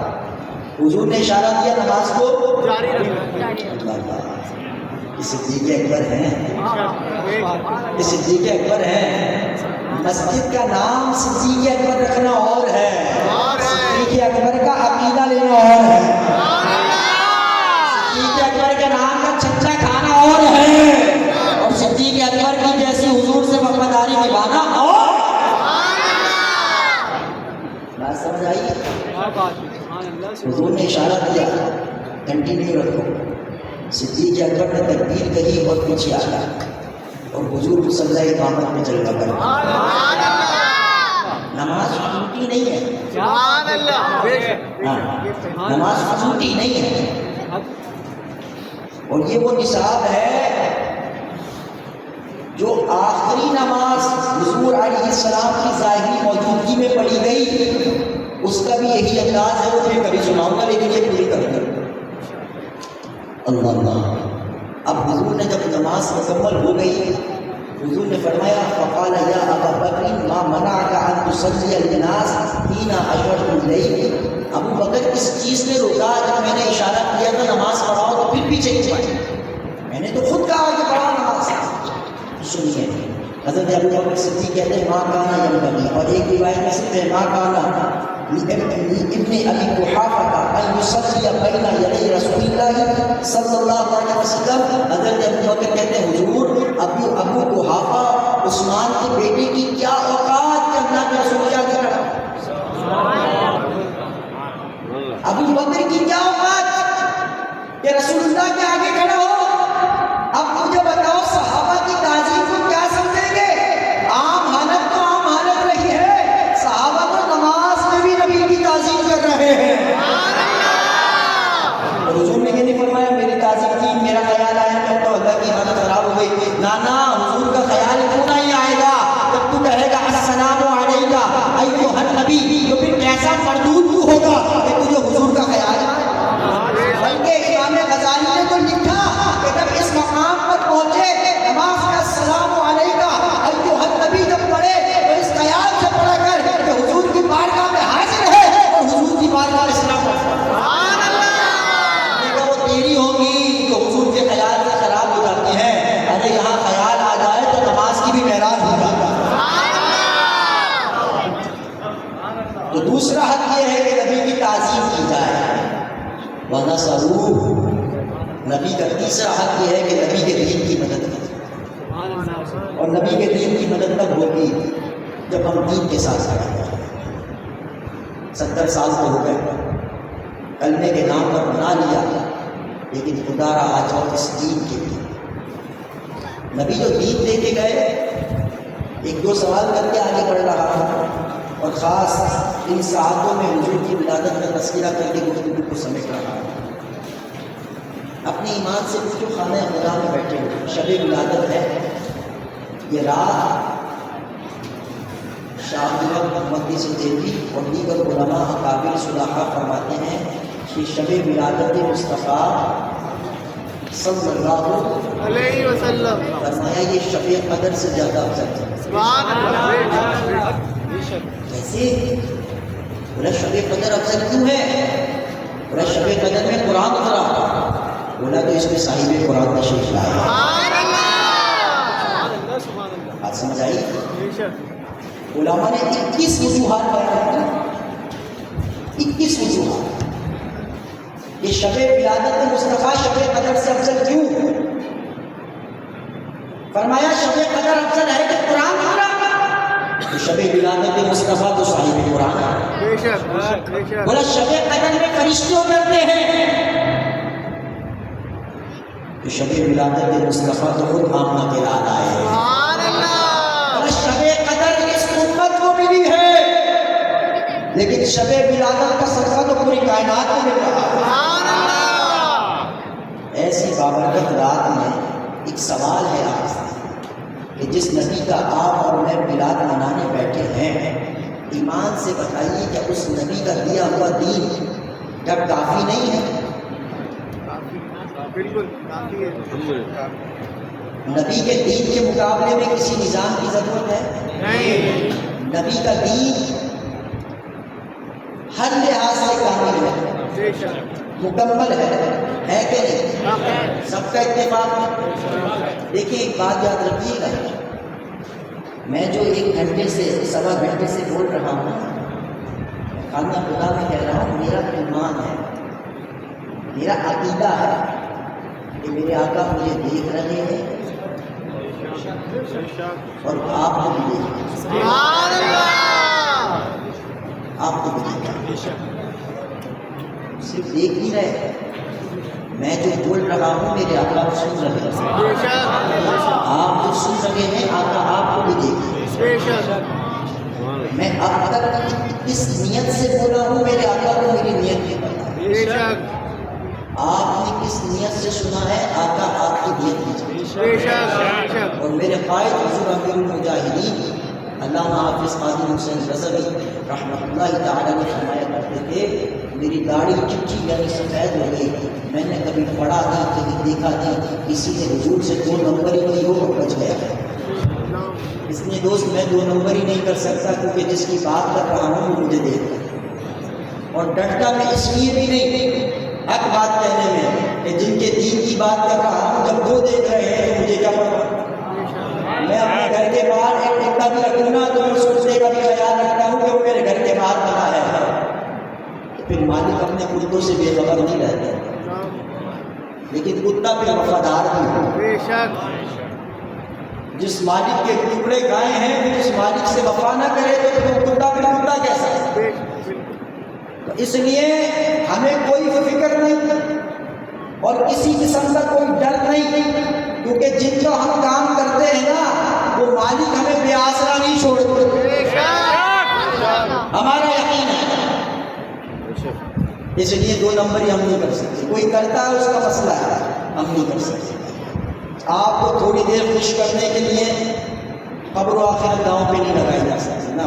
حضور نے اشارہ دیا نماز کو جاری رکھو. اللہ, یہ صدیق اکبر ہیں, یہ صدیق اکبر ہیں. مسجد کا نام صدیق اکبر رکھنا اور ہے, صدیق اکبر کا عقیدہ لینا اور ہے, صدیق اکبر کے نام کا چچا کھانا اور ہے, اور صدیق اکبر کی جیسی حضور سے وفاداری نبھانا اور. بات سمجھ آئی؟ کیا بات سبحان اللہ حضور نے اشارہ دیا کنٹینیو رکھو. صدیق اکبر نے تکبیر کہی اور پیچھے آیا, اور حضور مصلی اقامت میں چل کر نماز چھوٹی نہیں ہے. سبحان اللہ. بے شک ہاں, نماز چھوٹی نہیں ہے, اور یہ وہ نصاب ہے جو آخری نماز حضور علیہ السلام کی ظاہری موجودگی میں پڑھی گئی, اس کا بھی یہی انداز ہے. وہ میں کبھی سناؤں گا, لیکن یہ پوری کر دیں. اللہ اللہ. اب حضور نے جب نماز مکمل ہو گئی, حضور نے فرمایا فقال یا ابا بکر ما منعک ان تصلی الناس حین اشرت الیک. ابو بکر کس چیز نے روکا جب میں نے اشارہ کیا تھا نماز پڑھاؤ تو پھر پیچھے کیوں آئے؟ میں نے تو خود کہا کہ پڑھاؤ نماز. سنیے, حضرت ابو بکر صدیق کہتے ہیں ما کانا ینبغی, اور ایک روایت میں صرف ہے ما کانا ابن ابی قحافہ ان یصلی بین یدی رسول اللہ صلی اللہ علیہ وسلم. حضرت ابو بکر کہتے ہیں حضور ابو قحافہ عثمان کے بیٹے کی کیا اوقات کہ اللہ کے رسول کیا کر رہا. ابو بکر کی کیا اوقات کہ رسول اللہ کے آگے کھڑا ہو. اب مجھے بتاؤ صحابہ کی تعظیم کو کیا سمجھیں گے؟ عام حالت تو عام حالت رہی ہے, صحابہ تو نماز میں بھی نبی کی تعظیم کر رہے ہیں. اور حضور نے یہ نہیں فرمایا میری تعظیم کی, میرا خیال آیا کہ تو اللہ کی حالت خراب ہو گئی. نانا, حضور کا خیال کیوں نہیں آئے گا جب تو کہے گا السلام علیکہ ایھا النبی, تو پھر کیسا مردود تو ہوگا کہ تجھے حضور کا خیال آئے. بلکہ امام غزالی نے تو لکھا کہ جب اس مقام پر پہنچے نماز میں السلام علیکہ ایھا النبی جب پڑھے تو اس خیال سے پڑھا کر کہ حضور کی بارگاہ میں حاضر ہے اور حضور کی بارگاہ میں اسلام سبحان اللہ. وہ تیری ہوگی تو حضور کے خیال سے خراب ہو جاتی ہے. ارے یہاں خیال آ جائے تو نماز کی بھی معراج ہو جاتا ہے. تو دوسرا حق یہ ہے کہ نبی کی تعظیم کی جائے. وَنَصَرُوهُ, نبی کا تیسرا حق یہ ہے کہ نبی کے دین کی مدد کریں. اور نبی کے دین کی مدد تب ہوگی جب ہم دین کے ساتھ کھڑے ہیں. 70 سال تو ہو گئے, کلمے کے نام پر بنا لیا, لیکن خدا را آ جاؤ اس دین کے لیے. نبی جو دین دے کے گئے, ایک دو سوال کر کے آگے بڑھ رہا ہوں, اور خاص ان ساعتوں میں حضور کی ولادت کا تذکرہ کر کے گفتگو کو سمیٹ رہا ہوں. اپنے ایمان سے کچھ جو خانہ خدا میں بیٹھے ہوئے, شب ولادت ہے. یہ رات شاہ مقدس الدین اور دیگر علماء اکابر صلاحہ فرماتے ہیں کہ شب ولادت مصطفیٰ صلی اللہ علیہ وسلم فرمایا یہ شب قدر سے زیادہ افضل ہے. سبحان اللہ. کیسے؟ بولا شب قدر افضل کیوں ہے؟ بولا شب قدر میں قرآن اترا. بولا تو اس میں صاحب قرآن تشریف لائے. سبحان اللہ. بات سمجھ آئی؟ علماء نے 21 وجوہات بیان کی. 21 وجوہات. یہ شب ولادت مصطفیٰ شب قدر سے افضل کیوں؟ فرمایا شب قدر افضل ہے کہ قرآن اترا. تو شب ولادت مصطفیٰ تو صاحب قرآن ہے. بے شک. بولا شب قدر میں فرشتے اترتے ہیں, تو شب ولادت مصطفیٰ تو خود آمنہ کے لال آئے. سبحان اللہ. بولا شب قدر اس امت کو ملی ہے, لیکن شب ولادت کا صدقہ تو پوری کائنات کو مل رہا ہے. سبحان اللہ. ایسی بابرکت رات میں ایک سوال ہے آپ سے کہ جس نبی کا آپ اور میں میلاد منانے بیٹھے ہیں, ایمان سے بتائیے کہ اس نبی کا دیا ہوا دین کیا کافی نہیں ہے؟ بالکل کافی ہے. نبی کے دین کے مقابلے میں کسی نظام کی ضرورت ہے؟ نہیں. نبی کا دین ہر لحاظ سے کامل ہے، بے شک. مکمل ہے کہ نہیں؟ سب کا اتفاق ہے. دیکھیں ایک بات یاد رکھیے گا، میں جو 1 گھنٹے سے 1.25 گھنٹے سے بول رہا ہوں، خانہ خدا میں کہہ رہا ہوں، میرا ایمان ہے، میرا عقیدہ ہے کہ میرے آقا مجھے دیکھ رہے ہیں اور آپ کو بھی دیکھ رہے ہیں. سبحان اللہ. آپ کو بھی دیکھ رہے ہیں، صرف دیکھ نہیں رہے، میں جو بول رہا ہوں میرے آقا سن رہے ہیں. بے شک. آپ جو سن رہے ہیں آقا آپ کو بھی دیکھ رہے ہیں. بے شک. میں اب تک اس نیت سے بولا ہوں، میرے آقا کو میری نیت نہیں پتا. بے شک. آپ نے کس نیت سے سنا ہے، آقا آپ کی نیت کی جائے. بے شک. بے شک. اور میرے قائد حضور امیر المجاہدین علامہ حافظ قادر حسین رضوی رحمۃ اللہ تعالیٰ نے فرمایا کرتے تھے، میری داڑھی چپچی یعنی سفید ہو گئی، میں نے کبھی پڑھا نہیں، کبھی دیکھا نہیں، کسی نے حضور سے 2 نمبر ہی نہیں ہو بچ گیا ہے. اس لیے دوست میں 2 نمبر ہی نہیں کر سکتا، کیونکہ جس کی بات کر رہا ہوں وہ مجھے دیکھ رہا ہے. اور ڈٹتا میں اس لیے بھی نہیں حق بات کہنے میں کہ جن کے دین کی بات کر رہا ہوں، جب 2 دیکھ رہے ہیں تو مجھے کیا پڑھا. میں اپنے گھر کے باہر ایک ٹکا بھی رکھوں نا تو میں سوچنے کا بھی خیال رکھتا ہوں کہ وہ میرے گھر کے باہر بنا ہے. تو پھر مالک اپنے کتوں سے بے خبر نہیں رہتے، لیکن کتا پھر وفادار بھی ہو. بے شک. جس مالک کے ٹکڑے گائے ہیں پھر اس مالک سے وفا نہ کرے تو پھر کتا پھر کتا کیسا ہے. بے تو اس لیے ہمیں کوئی فکر نہیں اور کسی قسم کا کوئی ڈر نہیں، کیونکہ جن کا ہم کام کرتے ہیں نا وہ مالک ہمیں بے آسرا نہیں چھوڑتے. بے شک. ہمارا یقین ہے. اس لیے 2 نمبر ہی ہم نہیں کر سکتے. کوئی کرتا ہے اس کا مسئلہ ہے، ہم نہیں کر سکتے. آپ کو تھوڑی دیر خوش کرنے کے لیے قبر و آخرت گاؤں پہ نہیں لگائی جا سکتی نا.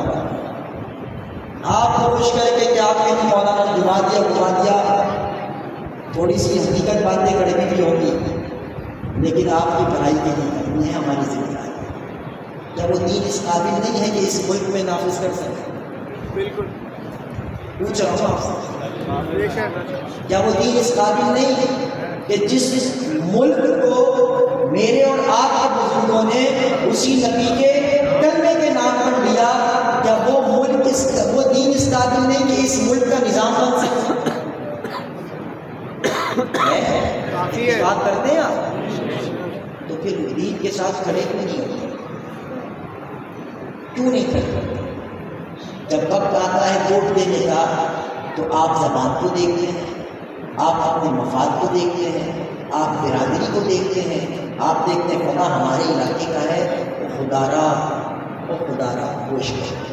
آپ کو خوش کر کے کہ آپ کے مولانا گھما دیا تھوڑی سی حقیقت باتیں کڑوی بھی ہوگی، لیکن آپ کی بھلائی کے لیے کرنی ہے ہماری ذمہ داری. کیا وہ دین اس قابل نہیں ہے کہ اس ملک میں نافذ کر سکے؟ بالکل. پوچھ رہا ہوں آپ سے، بے شک. کیا وہ دین اس قابل نہیں ہے کہ جس ملک کو میرے اور آپ کے بزرگوں نے اسی نبی کے کلمے کے نام پر لیا، کیا وہ ملک وہ دین اس قابل نہیں کہ اس ملک کا نظام بن سکے؟ کافی ہے. بات کرتے ہیں آپ تو پھر دین کے ساتھ کھڑے کیوں نہیں ہوتے؟ کیوں نہیں کھڑے؟ جب وقت آتا ہے ووٹ دینے کا تو آپ زبان کو دیکھتے ہیں، آپ اپنے مفاد کو دیکھتے ہیں، آپ برادری کو دیکھتے ہیں، آپ دیکھتے ہیں فلاں ہمارے علاقے کا ہے، وہ خدارا ہوش کر.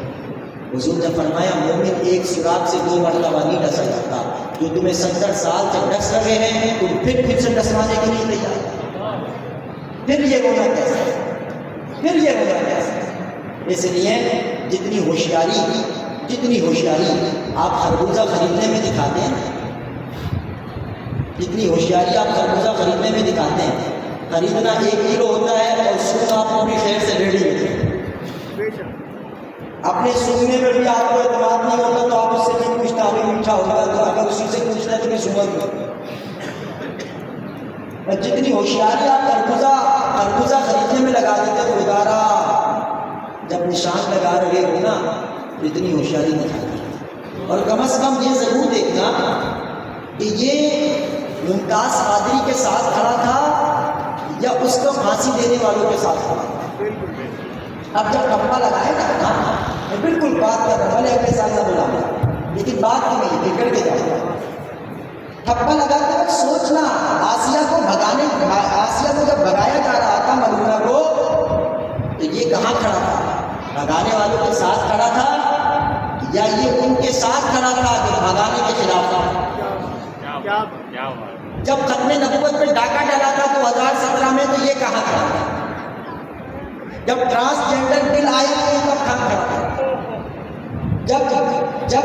حضور نے فرمایا مومن ایک سراغ سے 2 مرتبہ نہیں ڈسا جاتا. جو تمہیں 70 سال سے ڈس رہے ہیں تم پھر سے ڈسوانے کے لیے تیار. پھر یہ ہونا کیسے؟ اس لیے جتنی ہوشیاری آپ خربوزہ خریدنے میں دکھاتے ہیں، جتنی ہوشیاری آپ خربوزہ خریدنے میں دکھاتے ہیں، خریدنا 1 کلو ہوتا ہے اور سون آپ اپنے شہر سے ریڈی ہوتے ہیں. بے شک. اپنے سننے میں بھی آپ کو اعتماد نہیں ہوتا تو آپ اس سے نہیں پوچھتا ابھی میٹھا ہوتا ہے، تو اگر اسی سے پوچھتا ہے تو پھر سنگل ہوتا. اور جتنی ہوشیاری آپ خربوزہ خریدنے میں لگا دیتے ہیں، خدارا جب نشان لگا رہے ہو نا اتنی ہوشیاری نہیں آتی. اور کم از کم یہ ضرور دیکھنا کہ یہ ممتاز قادری کے ساتھ کھڑا تھا یا اس کو پھانسی دینے والوں کے ساتھ کھڑا تھا. اب جب ٹھپا لگائے نا میں بالکل بات کر رہا ہوں، اگلے سال نہ بلا، لیکن بات کی میں بگڑ کے جاؤں گا. ٹھپا لگاتے وقت سوچنا آسیہ کو جب بھگایا جا رہا تھا ملونہ کو، تو یہ کہاں کھڑا تھا؟ بھگانے والوں کے ساتھ کھڑا تھا یا یہ ان کے ساتھ کھڑا تھا جو بھگانے کے خلاف تھا؟ جب ختم نبوت پہ ڈاکہ ڈالا تھا 2017 میں تو یہ کہاں کھڑا تھا؟ جب ٹرانسجینڈر بل آیا تو یہ کب کھڑا تھا؟ جب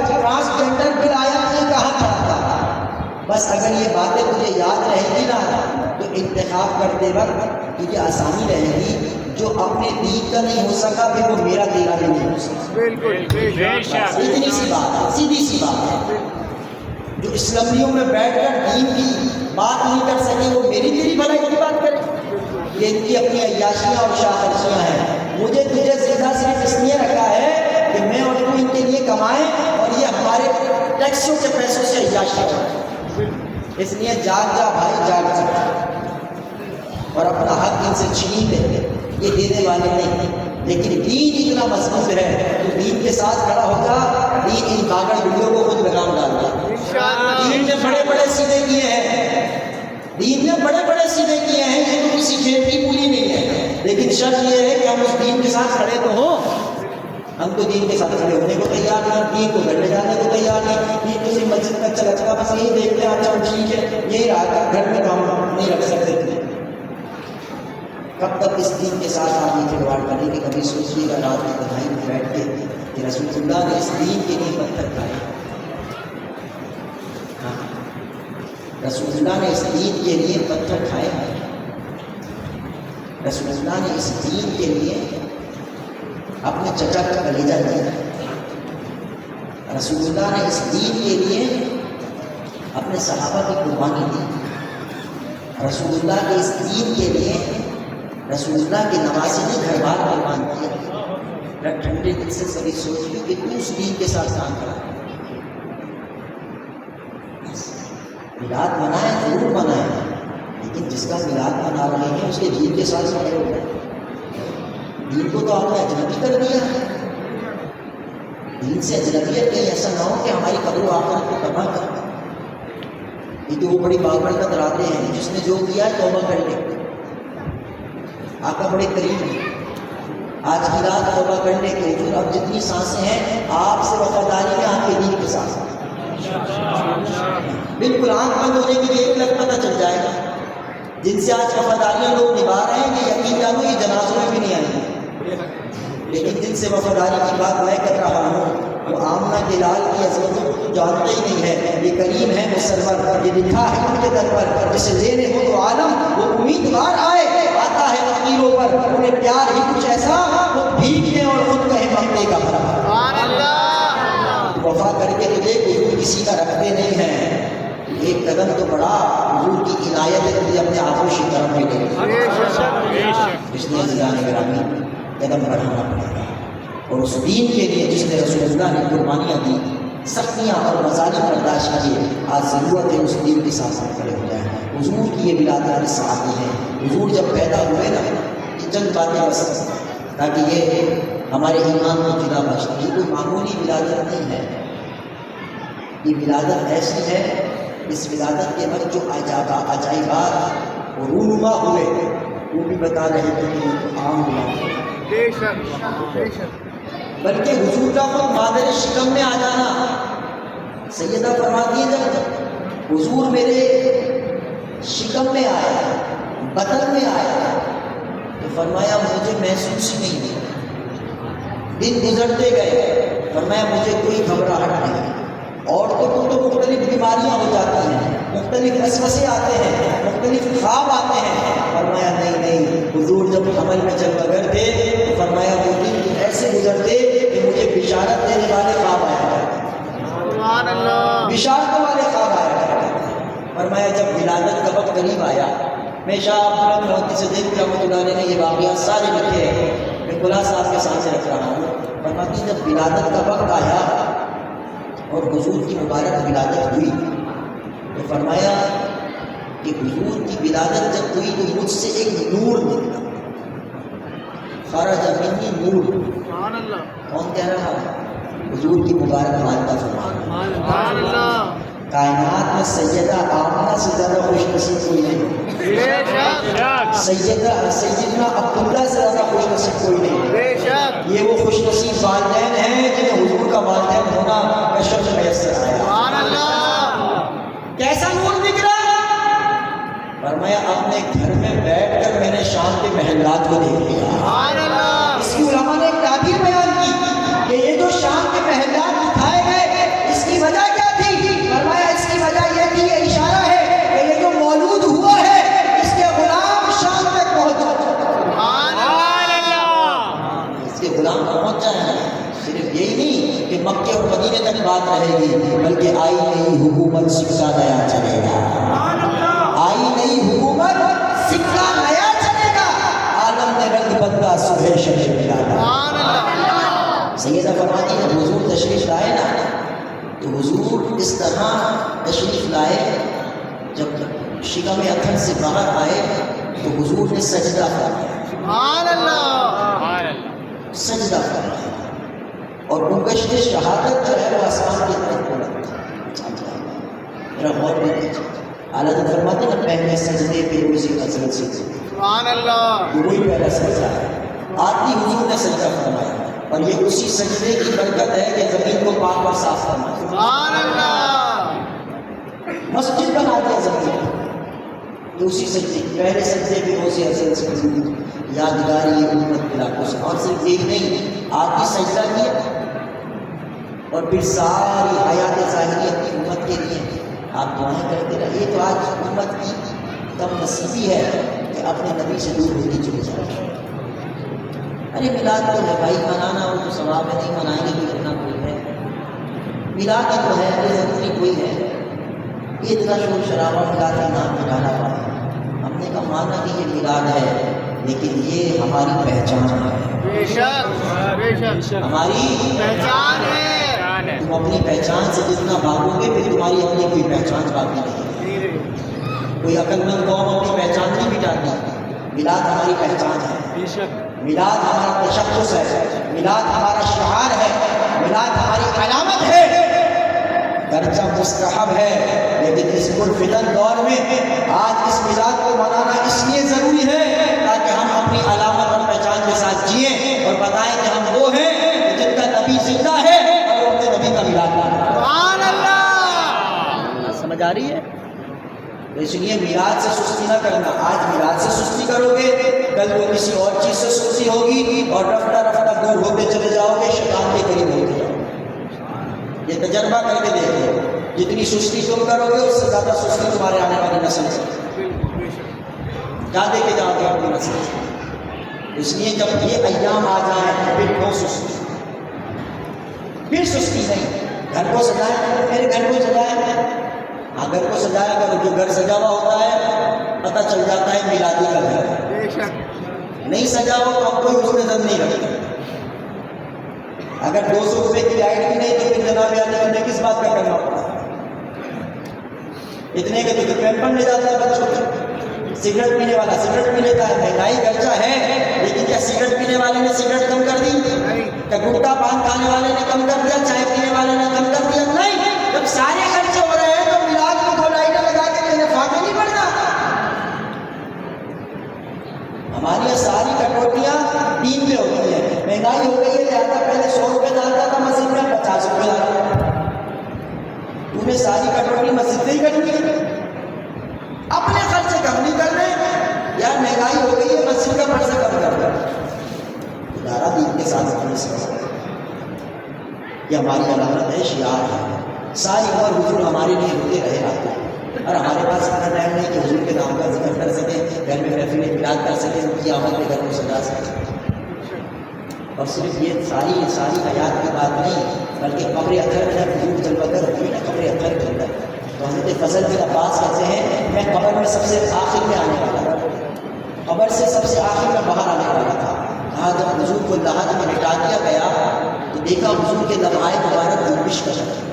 ٹرانسجینڈر بل آیا تو یہ کہاں کھڑا تھا؟ بس اگر یہ باتیں تجھے یاد رہیں گی نا تو انتخاب کرتے وقت تجھے آسانی رہے گی. جو اپنے دین کا نہیں ہو سکا پھر وہ میرا تیرا بھی نہیں ہو سکا. بالکل بے شک اتنی سی بات ہے, سیدھی سی بات ہے. جو اسمبلیوں میں بیٹھ کر دین کی بات نہیں کر سکے وہ میری تیری بھلائی کی بات کرے. یہ ان کی اپنی عیاشیاں اور شاخرچیاں ہیں. مجھے تجھے زندہ صرف اس لیے رکھا ہے کہ میں اور تو ان کے لیے کمائیں اور یہ ہمارے ٹیکسوں کے پیسوں سے عیاشی کریں. اس لیے جاگ جا بھائی جاگ جا اور اپنا حق ان سے چھین لے. یہ دینے والے نہیں, لیکن دین اتنا مضبوط ہے تو دین کے ساتھ کھڑا ہوگا. دین ان باغڑ بڑھیوں کو خود لگام ڈال گا. دین نے بڑے بڑے سیدھے کیے ہیں, دین نے بڑے بڑے سیدھے کیے ہیں. یہ تو کسی کھیت کی پولی نہیں ہے, لیکن شرط یہ ہے کہ ہم اس دین کے ساتھ کھڑے تو ہوں. ہم تو دین کے ساتھ کھڑے ہونے کو تیار نہیں, دین کو گھر لے جانے کو تیار نہیں. دین تو صرف مسجد میں چلا چلا بس یہی دیکھتے ہیں اچھا ٹھیک ہے یہی رہا, گھر میں کام نہیں رکھ سکتے. کب تک اس دین کے ساتھ آپ یہ کھلواڑ کریں گے؟ کبھی سوچیے گا رات کی بدھائی میں بیٹھ کے کہ رسول اللہ نے اس دین کے لیے پتھر کھائے. رسول اللہ نے اس دین کے لیے پتھر کھائے. رسول اللہ نے اس دین کے لیے اپنے چچا کا کلیجہ دیا. رسول اللہ نے اس دین کے لیے اپنے صحابہ کی قربانی دی. رسول اللہ نے اس دین کے لیے رسول اللہ کے نوازے نے گھر بار قربان کیا. ٹھنڈے دل سے سبھی سوچ لی کہ تو اس دین کے ساتھ کام کرا. میلاد منائے ضرور منائے, لیکن جس کا میلاد منا رہے ہیں اس کے دین کے ساتھ کھڑے ہو گئے. دین کو تو آپ نے اجنبی کر دیا. دین سے اجنبیت کہیں ایسا نہ ہو کہ ہماری قبر و آخرت کو تباہ کر دیں. یہ تو وہ بڑی باغڑ کا دراتے ہیں جس نے جو کیا توبہ کر لے. آقا بڑے قریب ہیں. آج کی رات توبہ کرنے کے حضور اب جتنی سانسیں ہیں آپ سے وفاداری میں آپ کے دین کے ساتھ بالکل آنکھ بند ہونے کے لیے ایک لفظ پتہ چل جائے گا. جن سے آج وفاداریاں لوگ نبھا رہے ہیں کہ یقین جانو یہ جنازوں میں بھی نہیں آئیں گے, لیکن جن سے وفاداری کی بات میں کر رہا ہوں وہ آمنہ کے لال کی عظمتوں کو تو جانتے ہی نہیں ہے. یہ کریم ہے مسلمان, یہ لکھا ہے ان کے در پر جسے لینے ہو تو عالم وہ امیدوار آئے. آتا ہے فقیروں پر انہیں پیار ہی کچھ ایسا وہ بھیک لیں اور خود کہیں مانگنے کا بھرا. وفا کر کے تو دیکھ حضور کسی کا رکھتے نہیں ہیں. ایک قدم تو بڑا حضور کی عنایت ہے کہ اپنے آغوش کرم میں لے اس لیے عزیزان گرامی قدم بڑھانا پڑے گا. اور اس دین کے لیے جس نے رسول اللہ نے قربانیاں دی, سختیاں اور مظالم برداشت کیے, آج ضرورت ہے اس دین کے ساتھ کھڑے ہو جائیں. حضور کی یہ ولادت صحابی ہے. حضور جب پیدا ہوئے نا یہ چند باتیں بس تاکہ یہ ہمارے ایمان کو جدا بچے. یہ کوئی معمولی ولادت نہیں ہے. یہ ولادت ایسی ہے, اس ولادت کے وقت جو عجائبات اور رونما ہوئے وہ بھی بتا رہے تھے کہ یہ تو عام ہوا, بلکہ حضور کا خود مادر شکم میں آ جانا. سیدہ فرماتی ہے جب حضور میرے شکم میں آیا, بطن میں آیا, تو فرمایا مجھے محسوس ہی نہیں ہوا. دن گزرتے گئے, فرمایا مجھے کوئی گھبراہٹ نہیں. عورتوں کو تو مختلف بیماریاں ہو جاتی ہیں, مختلف وسوسے آتے ہیں, مختلف خواب آتے ہیں. فرمایا نہیں, حضور جب حمل میں جب بغیر تھے تو فرمایا وہ دن ایسے گزرتے کہ مجھے بشارت دینے والے خواب آیا کرتے, بشارتوں والے خواب آیا کرتے. فرمایا جب ولادت کا وقت قریب آیا, میں شاہ عبدالرحمن محدث صدیق رحمۃ اللہ علیہ نے یہ واقعات سارے لکھے ہیں, میں خلاصہ آپ کے سامنے رکھ رہا ہوں. فرماتی جب ولادت کا وقت آیا اور حضور کی مبارک ولادت ہوئی تو فرمایا کہ حضور کی ولادت جب ہوئی تو مجھ سے ایک نور نکلا. خرج منی نور. کون کہہ رہا ہے؟ حضور کی مبارک والدہ فرمایا کائنات میں سیدہ آمنہ سے زیادہ خوش نصیب کوئی نہیں. سیدنا عبداللہ سے زیادہ خوش نصیب کوئی نہیں. یہ وہ خوش نصیب والدین ہیں جنہیں حضور کا والدین ہونا کا شرف میسر آیا. کیسا نور دکھ رہا؟ فرمایا اپنے گھر میں بیٹھ کر میں نے شام کے محلات کو دیکھ لیا. اس کی علماء نے ایک تعبیر بیان کی کہ یہ جو شام کے محلات دکھائے گئے اس کی وجہ کیا تھی؟ فرمایا اس کی وجہ یہ تھی, یہ اشارہ بات رہے گی، بلکہ آئی نئی حکومت سکہ نیا چلے گا، آئی نئی حکومت سکہ نیا چلے گا، عالم نے رنگ بدلا صبح شمع ملا۔ سیدہ فرماتی جب حضور تشریف لائے نا تو حضور اس طرح تشریف لائے، جب شکم اتھن سے باہر آئے تو حضور نے سجدہ فرمایا، سبحان اللہ، سجدہ فرمایا، اور گنبشت شہادت جو ہے وہ آسمان کی طرف بلند تھا۔ میرا غور بھی کیجیے، حالت فرماتے نا پہلے سجدے پہ روزی حضرت سے سبحان اللہ، وہی پہلا سجدہ ہے، آتی حضور نے سجدہ فرمایا، اور یہ اسی سجدے کی برکت ہے کہ زمین کو پاک اور صاف فرمایا، سبحان اللہ، مسجد بنا دیا زمین، یہ اسی سجدے پہلے سجدے پہ روزی حضرت سے یادگاری امت علاقوں سے، اور صرف ایک نہیں، آتی سجدہ کیا اور پھر ساری حیات ظاہری اپنی امت کے لیے آپ دعائیں کرتے رہے۔ یہ تو آج امت کی کم نصیبی ہے کہ اپنے نبی سے دور ہوتی چلی جائے۔ ارے میلاد تو ہے بھائی، منانا ہو تو ثواب ہے، نہیں منائیں گے بھی کرنا کوئی ہے، میلاد ہی تو ہے، یہ ضروری کوئی ہے، یہ اتنا شور شرابہ میلاد کا نام ملانا پڑا، ہم نے کہا مانا کہ یہ میلاد ہے لیکن یہ ہماری پہچان ہے، بے شک بے شک ہماری پہچان ہے، تم اپنی پہچان سے جتنا بھاگو گے پھر تمہاری اپنی کوئی پہچان باقی نہیں ہے۔ کوئی عقل مند قوم اپنی پہچان نہیں مٹاتی، میلاد ہماری پہچان ہے، بے شک میلاد ہمارا تشخص ہے، میلاد ہمارا شعار ہے، میلاد ہماری علامت ہے، گرچہ مستحب ہے لیکن اس پرفتن دور میں آج اس میلاد کو منانا اس لیے ضروری ہے تاکہ ہم اپنی علامت اور پہچان کے ساتھ جئیں اور بتائیں کہ ہم وہ ہیں کہ جن کا نبی زندہ ہے اور وہ اپنے نبی کا میلاد منانا۔ سبحان اللہ، سمجھ آ رہی ہے؟ تو اس لیے میلاد سے سستی نہ کرنا، آج میلاد سے سستی کرو گے کل وہ کسی اور چیز سے سستی ہوگی اور رفتہ رفتہ دور ہوتے چلے جاؤ گے، شیطان کے قریب ہوتے جاؤ گے۔ یہ تجربہ کر کے دیکھو، جتنی سستی تم کرو گے اس سے زیادہ سستی تمہارے آنے والی نسل سے کیا دے کے جاؤ گے اپنی نسل سے۔ اس لیے جب یہ ایام آ جائیں پھر کیوں سستی، پھر سستی نہیں، گھر کو سجائیں، میرے گھر کو سجائیں، ہاں گھر کو سجایا کرو، جو گھر سجا ہوا ہوتا ہے پتہ چل جاتا ہے میلادی کا گھر ہے، بے شک نہیں سجا ہو تو اب کوئی اس میں دم نہیں رکھتا۔ اگر 200 روپے کی لائٹ بھی نہیں تو پھر جناب یاد ہے کس بات کا کرنا پڑتا ہے، اتنے کے تو پیمپن لے جاتا ہے بچوں کو، سگریٹ پینے والا سگریٹ پی لیتا ہے، مہنگائی گرچہ ہے لیکن کیا سگریٹ پینے والے نے سگریٹ کم کر دی؟ کیا گٹکا پان کھانے والے نے کم کر دیا؟ چائے پینے والے نے کم کر دیا؟ نہیں، جب سارے خرچے ہو رہے ہیں تو میلاد کو 2 لائٹیں لگا کے تیرے فاقے نہیں پڑنا۔ ہماری یہ ساری کٹوتیاں 3 پہ ہوتی ہیں، مہنگائی ہو گئی ہے لہٰذا پہلے 100 روپے ڈالتا تھا مسجد میں 50 روپے ڈالتا، تو نے ساری کٹوتی مسجد سے ہی کرنی ہے، اپنے خرچے کم نہیں کر رہے یار، مہنگائی ہو گئی ہے مسجد کا خرچہ کم کر رہے، ادارہ دین کے ساتھ اپنے سے یہ ہماری علامت ہے، شعار ہے، ساری عمر حضور ہمارے لیے ہوتے رہے آتے ہیں، اور ہمارے پاس اتنا ٹائم نہیں کہ حضور کے نام کا ذکر کر سکیں، گھر میں محفل میلاد کر سکیں، ان کی آمد میں گھر کو سجا سکیں۔ اور صرف یہ ساری حیات کی بات نہیں بلکہ قبر اطہر میں جب حضور جلوہ گر ہوئی نا قبر اطہر کے اندر، تو حضرت فضل بن عباس کہتے ہیں میں قبر میں سب سے آخر میں آنے والا تھا، قبر سے سب سے آخر میں باہر آنے والا تھا، کہا جب حضور کو لحد میں لٹا دیا گیا تو دیکھا حضور کے لمحائے مبارک جنبش کا شکل،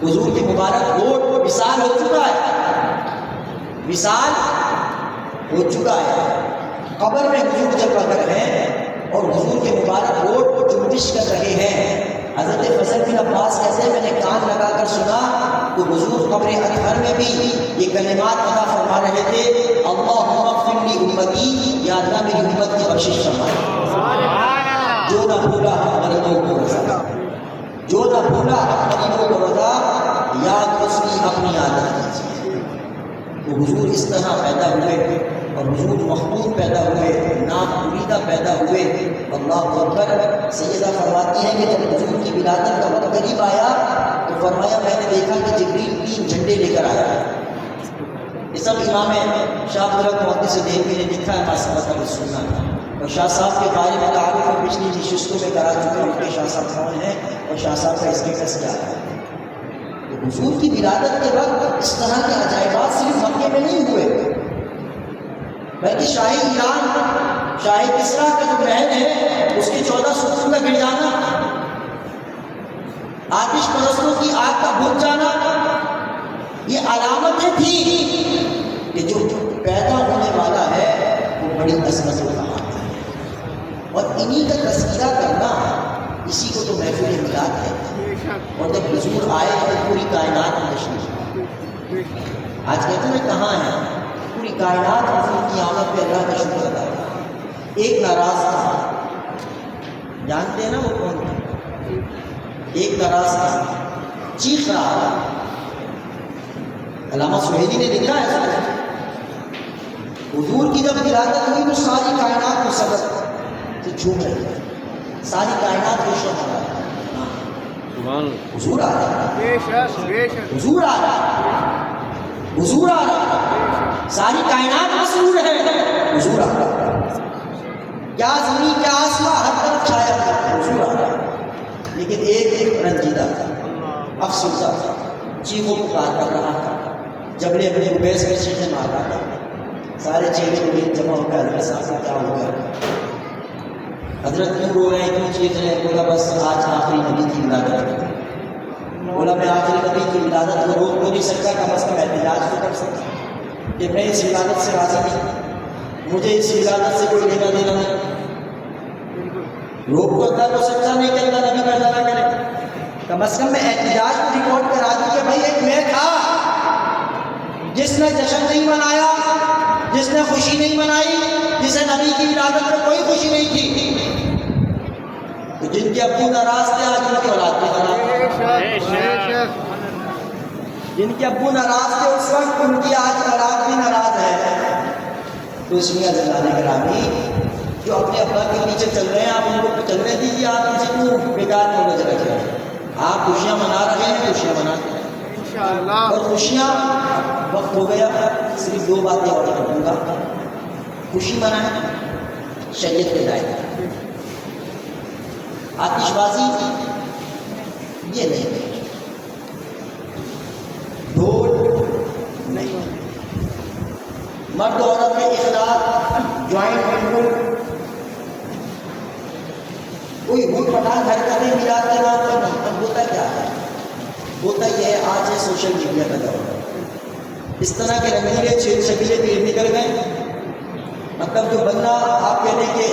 حضور کی مبارک ہوٹ وصال ہو چکا ہے، وصال ہو چکا ہے، قبر میں حضور جلوہ گر ہیں اور حضور کے مبارک ہوٹ جنبش کر رہے ہیں۔ حضرت فضل بن عباس کہتے ہیں میں نے کان لگا کر سنا تو حضور قبر اطہر میں بھی یہ کلمات ادا فرما رہے تھے، اللہم اغفر لی امتی، یا اللہ میری امت کی بخشش فرما، جو نہ بھولا حق غریبوں کو رضا، جو نہ بھولا حق غریبوں کو رضا، یاد اس کی اپنی عادت کیجیے۔ تو حضور اس طرح پیدا ہوئے اور حضور مخدوم پیدا ہوئے، نام بریدہ پیدا ہوئے، اللہ اکبر۔ سیدہ فرماتی ہیں کہ جب حضور کی ولادت کا وقت قریب آیا تو فرمایا میں نے دیکھا کہ جبریل 3 جھنڈے لے کر آیا ہے، یہ سب امام شاہ عبدالحق محدث دہلوی نے لکھا ہے، ماسبت السنہ۔ اور شاہ صاحب کے بارے میں تعارف میں پچھلی نشستوں میں کرا چکا ہوں کہ شاہ صاحب کون ہیں اور شاہ صاحب کا اسٹیٹس کیا ہے۔ تو حضور کی ولادت کے وقت اس طرح کے عجائبات صرف مکے میں نہیں ہوئے، بلکہ شاہی ایران، شاہی کسریٰ کا جو محل ہے اس کے 14 ستون کا گر جانا، آتش پرستوں کی آگ کا بجھ جانا، یہ علامتیں تھیں کہ جو پیدا ہونے والا ہے وہ بڑی عظمت و کمال ہے، اور انہی کا تذکرہ کرنا اسی کو تو محفل میلاد ہے۔ اور جب حضور آئے تو پوری کائنات میں تشریف، آج کہتے ہیں کہاں ہے، پوری کائنات حضور کی آمد پہ اللہ کا شکر ادا کرتا۔ ایک ناراض تھا، جانتے ہیں نا وہ کون تھا؟ ایک ناراض تھا، چیخ رہا تھا۔ علامہ سہیلی نے لکھا ہے حضور کی جب ولادت ہوئی تو ساری کائنات مسرت سے جھوم رہی ہے، ساری کائنات خوش ہو رہا ہے، حضور آ رہا ہے، بے شک بے شک حضور آ رہا ہے، حضور آ رہا ہے، ساری کائنات مسرور ہے، حضور آ رہا ہے، کیا زمین کیا آسمان ہر طرف چھایا ہوا ہے، حضور آ رہا ہے۔ لیکن ایک رنجیدہ تھا، افسردہ تھا، چیخو پکار کر رہا تھا، جبلے اپنے بیس میں چیخیں مار رہا تھا، سارے چہرے کو جمع ہو کر حضرت صاحب کو کیا ہو گیا، حضرت کیوں رو رہے ہیں، کیوں چیخ رہے ہیں؟ بولا بس آج آخری نبی کی ولادت ہے۔ بولا میں آخری نبی کی ولادت کو روک تو نہیں سکتا، کم از کم احتجاج تو کر سکتا کہ میں اس ولادت سے راضی نہیں، مجھے اس ولادت سے کوئی لینا دینا نہیں۔ روک تو کر سکتا نہیں کہ اللہ نبی پیدا نہ کرے، کم از کم میں احتجاج کو ریکارڈ کرا دوں کہ بھائی ایک میں تھا جس نے جشن نہیں منایا، جس نے خوشی نہیں منائی، جسے نبی کی ولادت میں کوئی خوشی نہیں تھی۔ تو جن کے ابو ناراض تھے آج ان کی اولاد بھی ناراض، بے شک جن کے ابو ناراض تھے اس وقت ان کی آج اولاد بھی ناراض ہے۔ تو اس میں عزیزان گرامی جو اپنے ابا کے پیچھے چل رہے ہیں آپ ان کو چلنے دیجیے، آپ ان سے کیوں بیکار نالج رکھ رہے ہیں؟ آپ خوشیاں منا رہے ہیں، خوشیاں مناتے ہیں، انشاءاللہ۔ اور خوشیاں وقت ہو گیا، صرف 2 باتیں اور کروں گا۔ خوشی منائیں شریعت کے دائرے، آتش بازی یہ نہیں، ڈھول نہیں، مرد عورت میں اخلاق، جوائنٹ بالکل کوئی بھول پٹان حرکتیں میلاد کے نام پر نہیں۔ اب ہوتا کیا ہے، ہوتا یہ ہے آج ہے سوشل میڈیا کا دور، اس طرح کے رنگیلے شکیلے پیر نکل گئے، مطلب جو بندہ آپ کہنے کے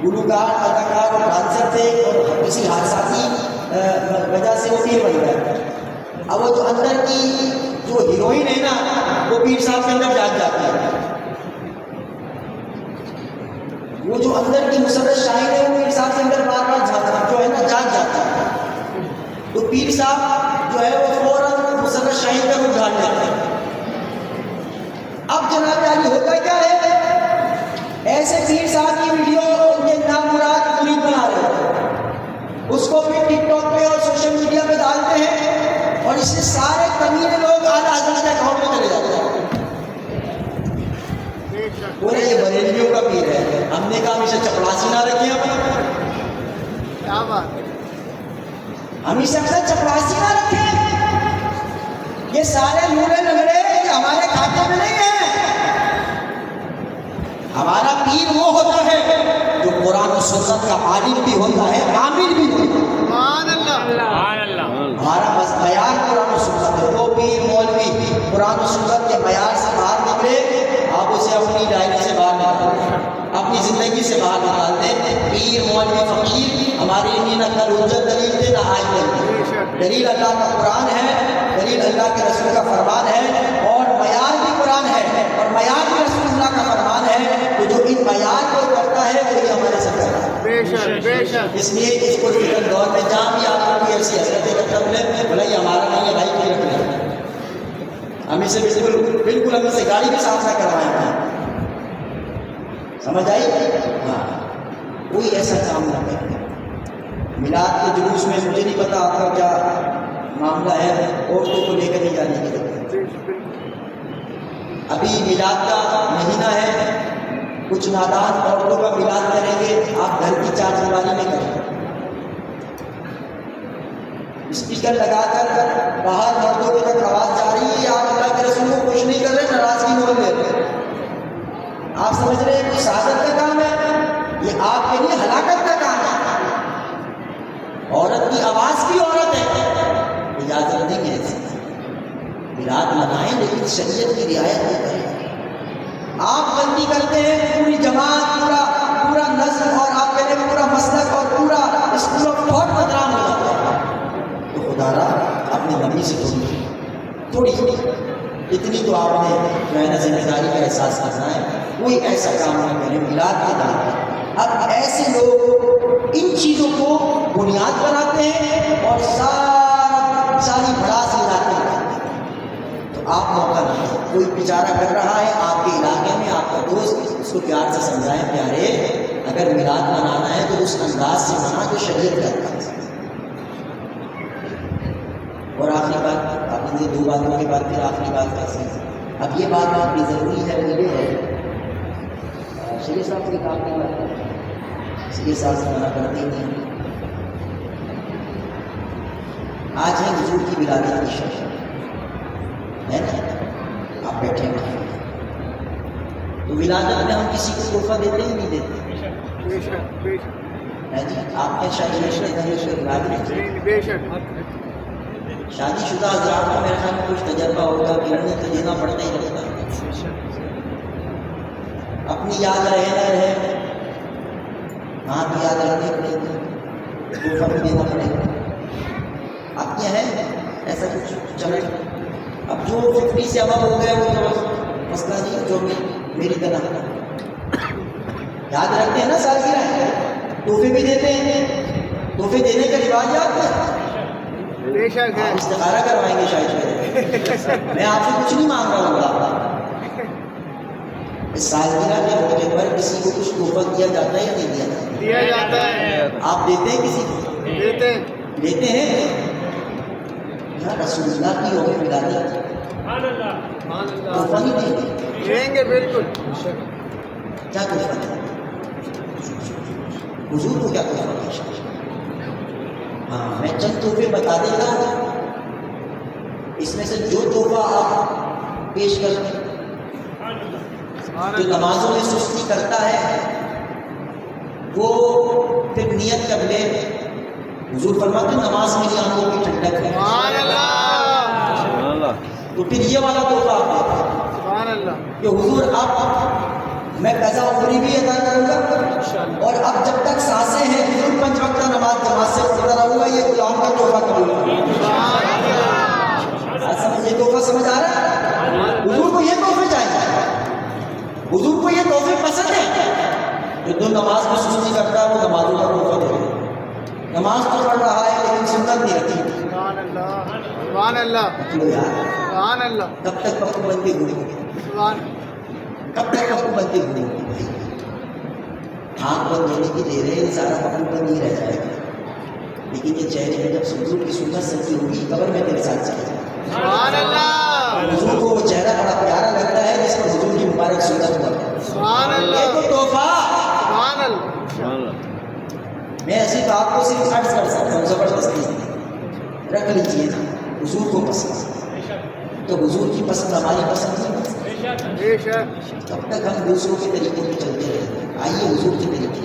گلوکار، اداکار اور ڈانسر تھے اور کسی حادثاتی وجہ سے وہ پیر بن گئے، اب وہ جو اندر کی جو ہیروئن ہے نا وہ پیر صاحب کے اندر جاگ جاتی ہے، وہ جو اندر کی مسرت شاعر ہے وہ پیر صاحب کے اندر بار بار جو ہے نا جاگ جاتا ہے، تو پیر صاحب جو ہے وہ فوراً مسرت شاعر کا روپ ڈھال لیتے ہیں۔ اب جناب عالی ہوتا کیا ہے، ایسے پیر صاحب کی ویڈیو ان کے نامراد مرید بنا رہے ہیں، اس کو پھر ٹک ٹاک پہ اور سوشل میڈیا پہ ڈالتے ہیں، اور اس سے سارے کمینے لوگ اعلیٰ حضرت کے اکاؤنٹ میں چلے جاتے ہیں، بولے یہ بریلویوں کا پیر ہے، ہم نے کہا ہم اسے چپڑاسی نہ رکھیں، کیا بات ہے، ہم اسے اکثر چپڑاسی نہ رکھیں، یہ سارے لوڑے لنگڑے یہ ہمارے کھاتے میں نہیں ہیں۔ ہمارا پیر وہ ہوتا ہے جو قرآن و سنت کا عالم بھی ہوتا ہے، عامل بھی ہوتا ہے، سبحان اللہ، سبحان اللہ، ہمارا بس معیار قرآن و سنت ہے۔ وہ پیر مولوی قرآن و سنت کے معیار سے باہر نکلے، آپ اسے اپنی ڈائری سے باہر نکال دیں، اپنی زندگی سے باہر نکال دیں۔ پیر مولوی فقیر ہمارے لیے نہ کل حجت دلیل تھے نہ آج دلیل، دلیل اللہ کا قرآن ہے، دلیل اللہ کے رسول کا فرمان ہے، اور معیار بھی قرآن ہے اور معیار بھی رسول اللہ کا فرمان ہے، تو جو ان معیار کو کرتا ہے وہی ہمارے سے کرتا ہے۔ بے شک بے شک، اس لیے اس کو فکر دور میں جہاں بھی آپ کو کوئی ایسی حرکتیں کرتا ملے، بھلا یہ ہمارا نہیں ہے بھائی، کوئی رکھ لیں، ہم اسے بالکل ہم اسے گاڑی بھی صاف نہ کروائیں گے، سمجھ آئی؟ ہاں، کوئی ایسا کام نہ کریں۔ میلاد کے جلوس میں مجھے نہیں پتا آپ کا کیا معاملہ ہے، عورتوں کو لے کر نہیں جانے کی ضرورت۔ ابھی میلاد کا مہینہ ہے، کچھ نادان عورتوں کا میلاد کریں گے، آپ گھر کی چار دیواری میں کریں، اسپیکر لگا کر باہر مردوں کی طرف آواز جا رہی ہے، آپ اللہ کے رسول کو خوش نہیں کر رہے، ناراضگی مول لے رہے ہیں۔ آپ سمجھ رہے ہیں کہ سعادت کا کام ہے، یہ آپ کے لیے ہلاکت کا کام ہے۔ عورت کی آواز بھی عورت ہے، اجازت نہیں ہے ایسی، میلاد منائیں لیکن شریعت کی رعایت نہیں کریں۔ آپ غلطی کرتے ہیں، پوری جماعت، پورا نسل اور آپ کہتے ہیں پورا مسلک اور پورا اسکول آف تھاٹ بدنام ہو جاتا ہے، تو خدا را اپنی نبی سے تھوڑی اتنی تو آپ نے جو ہے نا ذمہ داری کا احساس کرنا ہے، کوئی ایسا کام نہ کریں میلاد کے دن پر۔ اب ایسے لوگ ان چیزوں کو بنیاد بناتے ہیں اور ساری بڑاس ملاتے ہیں، تو آپ موقع نہ دیں۔ کوئی بیچارہ کر رہا ہے آپ کے علاقے میں، آپ کا دوست، اس کو پیار سے سمجھائیں، پیارے اگر میلاد منانا ہے تو اس انداز سے منا جو شریعت کا انداز ہے۔ اور آخری بات، آپ نے 2 باتوں کے بعد پھر آخری بات کا سلسلہ، اب یہ بات بھی ضروری ہے، وہ یہ ہے شریع صاحب کی کام نہیں کرتا، شریع صاحب سے منع کرتے ہی نہیں۔ آج ہے حضور کی ولادت کی شب ہے نا، آپ بیٹھے ہیں تو ولادت میں ہم کسی کو تحفہ دیتے ہی نہیں دیتے ہے جی۔ آپ کے شادی شدہ حضرات کو میرے خیال میں کچھ تجربہ ہوگا کہ انہیں تو دینا پڑتا ہی رہتا ہے، اپنی یاد رہے نہ رہے وہاں بھی یاد رکھنے پڑے گی، تحفہ بھی دینا پڑے گا۔ اب کیا ہے ایسا کچھ چلے، اب جو فکری سے اب ہو گئے وہ تو مسئلہ نہیں، جو میری طرح یاد رکھتے ہیں نا، سالگرہ تحفے بھی دیتے ہیں، تحفے دینے کا رواج یاد ہے، آپ استخارہ کروائیں گے شاید، میں آپ سے کچھ نہیں مانگ رہا ہوں، اس سالگرہ کے موقع پر کسی کو کچھ تحفہ دیا جاتا ہے یا نہیں دیا جاتا ہے؟ آپ دیتے ہیں کسی کو؟ دیتے ہیں یا رسول اللہ کی یوم ولادت تحفہ نہیں دیں گے؟ بالکل کیا تحفہ دیں؟ حضور کو کیا تحفہ پیش ہے؟ ہاں میں چند تحفے بتا دیتا ہوں، اس میں سے جو تحفہ آپ پیش کرتے ہیں، جو نمازوں میں سستی کرتا ہے وہ پھر نیت کر لے، حضور فرماتے ہیں نماز میری آنکھوں کی ٹھنڈک ہے، تو پھر یہ والا تحفہ آپ دیتے ہیں کہ حضور آپ میں قضا عمری بھی ادا کروں گا، اور اب جب تک سانسیں ہیں حضور 5 وقتہ نماز جماعت سے پڑھتا رہوں گا، یہ غلام کا تحفہ قبول کروں۔ یہ تحفہ سمجھ آ رہا ہے؟ حضور کو یہ تحفے چاہیے، حضور کو یہ تحفے پسند ہے۔ جو نماز میں سستی کرتا ہے وہ نمازوں کا تحفہ دے گا، نماز تو پڑھ رہا ہے لیکن سنت نہیں رکھی، کب تک پکو بنتے گھومیں گے، کب تک پکو بنتے گھومیں گے؟ آنکھ بند ہونے کی دے رہے ہیں، سارا پکو بند نہیں رہ جائے گا، لیکن یہ چہرے میں جب حضور کی سنت سچی ہوگی قبر میں تیرے ساتھ چلے جائے، حضور کو وہ چہرہ بڑا پیارا لگتا ہے جس پر حضور کی مبارک سنت ہوا ہے، یہ تو تحفہ۔ میں ایسی بات کو صرف عرض کر سکتا ہوں، زبردستی رکھ لیجیے نا، حضور کو پسند تو حضور کی پسند ہماری پسند نہیں بن سکتی، تب تک ہم دوسروں کے طریقوں پہ چلتے رہتے ہیں۔ آئیے حضور کے طریقے،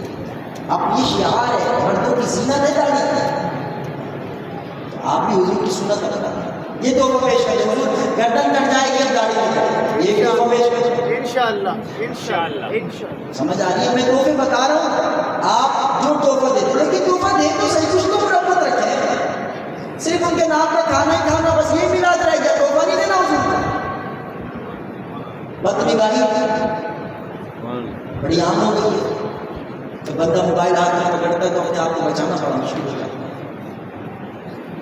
اب یہ شعار ہے، مردوں کی زینت ہے داڑھی کی، آپ بھی حضور کی سنت اپنا یہ تحفہ پیش کریں، حضور گردن کٹ جائے گی اب داڑھی میں، یہ تحفہ پیش کریں انشاءاللہ۔ سمجھ آ رہی ہے؟ میں تحفے بتا رہا ہوں، آپ جو تحفہ دیتے، لیکن تحفہ دے تو صحیح، کچھ تو مربت رکھیں، صرف ان کے نام کا کھانا ہی کھانا، بس یہ میلاد رہ گیا، تحفہ نہیں دینا حضور کو۔ بدنگاہی بڑی عام ہو گئی ہے، تو بندہ موبائل ہاتھ میں پکڑتا ہے تو اپنے آپ کو بچانا بڑا مشکل ہو جاتا ہے۔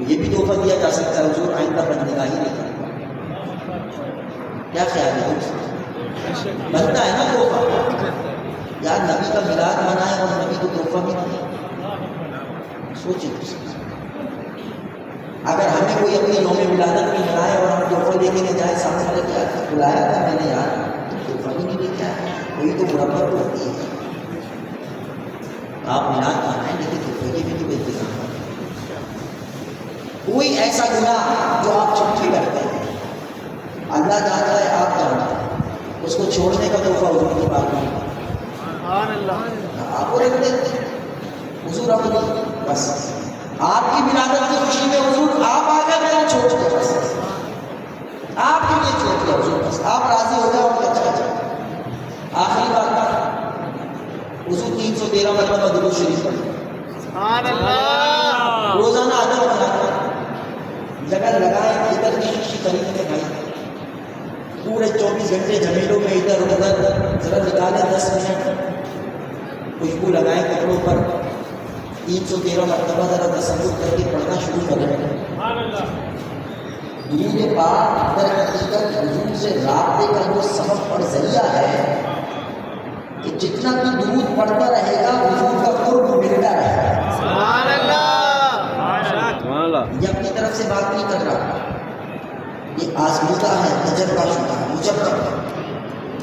یہ بھی تحفہ دیا جا سکتا ہے، حضور آئندہ بدنگاہی نہیں کرتا، کیا خیال ہے؟ بنتا ہے نا تحفہ، یار نبی کا میلاد منائے اور نبی کو تحفہ بھی دے، سوچیں اگر ہمیں کوئی اپنی یوم ولادت میں منائے اور ہم تحفہ لے کے لے جائے، سامنے والے کیا بلایا تھا میں نے، یار تحفہ بھی نہیں لے کے آیا، کوئی تو مربت ہوتی ہے. آپ میلاد منائیں لیکن تحفے کی بھی تو انتظام کریں. کوئی ایسا گناہ جو آپ چھپ کے کرتے ہیں اللہ جانتا ہے آپ جانتے ہیں, اس کو چھوڑنے کا تحفہ حضور کی بات نہیں. سبحان اللہ. آپ کو رکھ دیتے ہیں حضور آپ کو بس آپ کی ولادت کی خوشی میں حضور آپ آ گئے میرا چھوڑ دو بس آپ کے لیے چھوڑ دیا حضور بس آپ راضی ہو جاؤ کہ اچھا اچھا. آخری بات حضور 313 مرتبہ درود شریف پڑھیں. سبحان اللہ. روزانہ عادت بنا کر جگہ لگائیں ادھر کی شیشی خرید کے بھائی پورے 24 گھنٹے جمیلوں میں ادھر ادھر ذرا نکالیں 10 منٹ خوشبو لگائیں کپڑوں پر 313 مرتبہ ذرا تصور کر کے پڑھنا شروع کریں. درود پاک در حقیقت حضور سے رابطے کا جو سبب اور ذریعہ ہے کہ جتنا تو درود پڑھتا رہے گا حضور کا قرب ملتا رہے گا. سبحان اللہ. یہ اپنی طرف سے بات نہیں کر رہا, یہ آزمودہ ہے, تجربہ شدہ ہے, مجرب ہے.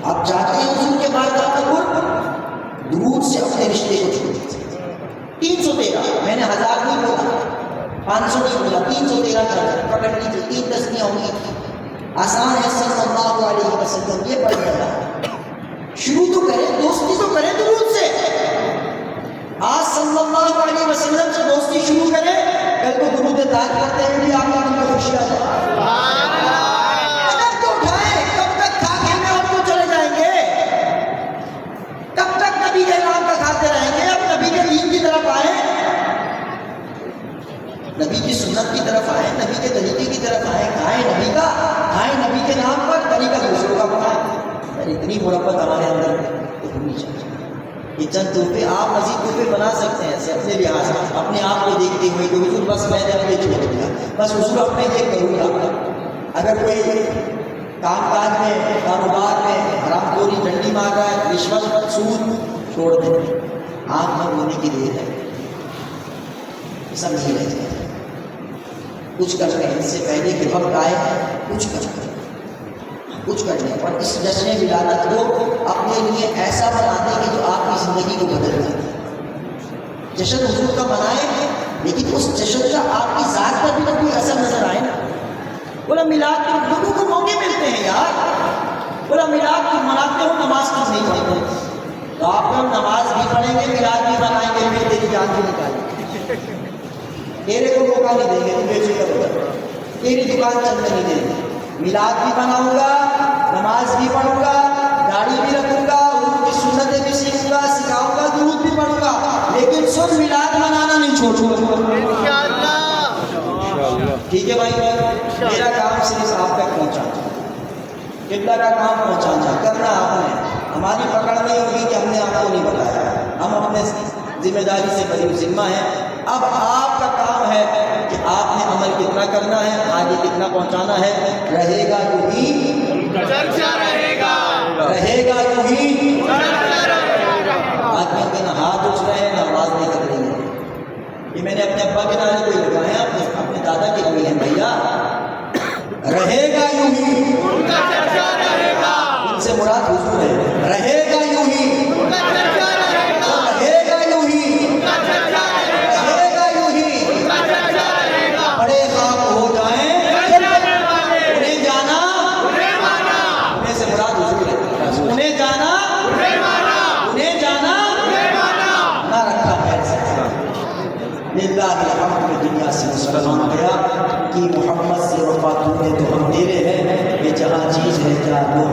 آپ چاہتے ہیں حضور کے بعد آپ کا قرب, درود سے اپنے رشتے کو چھوڑ دیجیے. 313 میں نے 1000 نہیں بولا, 500 نہیں بولا, 313 کر پکڑ لیجیے. 3 تسمیاں ہوں گی, آسان ہے. صلی اللہ علیہ وسلم یہ پڑھ رہا ہے. شروع تو کریں, دوستی تو کریں درود سے. آج صلی اللہ علیہ وسلم سے دوستی شروع کریں, کل کو درود تاج کرتے ہیں بھی آپ کی خوشی آ جائے. قدم تو اٹھائیں, کب تک کھا کے میں آپ کو چلے جائیں گے, کب تک نبی کے نام کا کھاتے رہیں گے. اب نبی کے دین کی طرف آئیں, نبی کی سنت کی طرف آئیں, نبی کے طریقے کی طرف آئیں. کھائیں نبی کا, کھائیں نبی کے نام پر, طریقہ دوسروں کا کھائیں. اتنی مربت ہمارے اندر تو ہونی چاہیے. یہ چند تحفے آپ مزید تحفے بنا سکتے ہیں ایسے اپنے لحاظ سے, اپنے آپ کو دیکھتے ہوئے کہ حضور بس میں نے اپنے چھوڑ دیا, بس حضور اپنے یہ کروں گا. اگر کوئی کام کاج میں, کاروبار میں حرام خوری ڈنڈی مار رہا ہے, رشوت سود چھوڑ دیں. آنکھ بند ہونے کی دیر ہے, سب نہیں رہ جائے. کچھ کر لیں اس سے پہلے کہ وقت آئے, کچھ کر لیں, کچھ کر لیں. اور اس جشن ولادت کو اپنے لیے ایسا بنا دیں کہ جو آپ کی زندگی کو بدل دے. جشن حضور کا منائیں, لیکن اس جشن کا آپ کی ذات پر بھی نہ کوئی اثر نظر آئے نا. بولا میلاد کے لوگوں کو موقع ملتے ہیں یار, بولا میلاد کو مناتے ہو, نماز کیوں نہیں پڑھتے؟ تو آپ ہم نماز بھی پڑھیں گے, میلاد بھی منائیں گے, پھر تیری جان بھی نکالیں گے. تیرے کو موقع نہیں دیں گے, تم بے فکر ہو جائے, تیری دکان چلنے نہیں دیں گے. میلاد بھی بناؤں گا, نماز بھی پڑھوں گا, داڑھی بھی رکھوں گا, ان کی سنتیں بھی سیکھوں گا, سکھاؤں گا, درود بھی پڑھوں گا, لیکن صرف میلاد منانا نہیں چھوڑوں گا. انشاءاللہ. ٹھیک ہے بھائی, میرا کام صرف آپ تک پہنچانا, قبلہ کا کام پہنچانا کرنا آپ نے. ہماری پکڑ نہیں ہوگی کہ ہم نے آپ کو نہیں بتایا, ہم اپنے ذمہ داری سے بری ذمہ ہیں. اب آپ کا کام ہے کہ آپ نے عمل کتنا کرنا ہے, آگے کتنا پہنچانا ہے. رہے گا یوں ہی, چرچا رہے گا, رہے گا یوں ہی. چرچا رہے گا. آدمی کے نہ ہاتھ اٹھ رہے ہیں نہ آواز نکل رہی ہے. یہ میں نے اپنے ابا کے نام کوئی لگائے ہیں, اپنے دادا کے کوئی ہیں بھیا. رہے گا یوں ہی, ان کا چرچا رہے گا, ان سے مراد حضور ہے. رہے گا یوں ہی, ان کا چرچا رہے گا, رہے گا یوں ہی, ان کا چرچا رہے گا, رہے گا یوں ہی. ان کا چرچا رہے گا. بڑے خواب ہو جائیں, انہیں جانا, انہیں مانا, انہیں سے مراد حضور ہے. انہیں جانا, انہیں مانا, انہیں جانا, انہیں مانا. نہ رکھا ہے. للہ الحمد, دنیا سے مسلمان گیا کہ محمد سے وفا تم نے تو ہم تیرے ہیں. یہ جہاں چیز ہے کیا وہ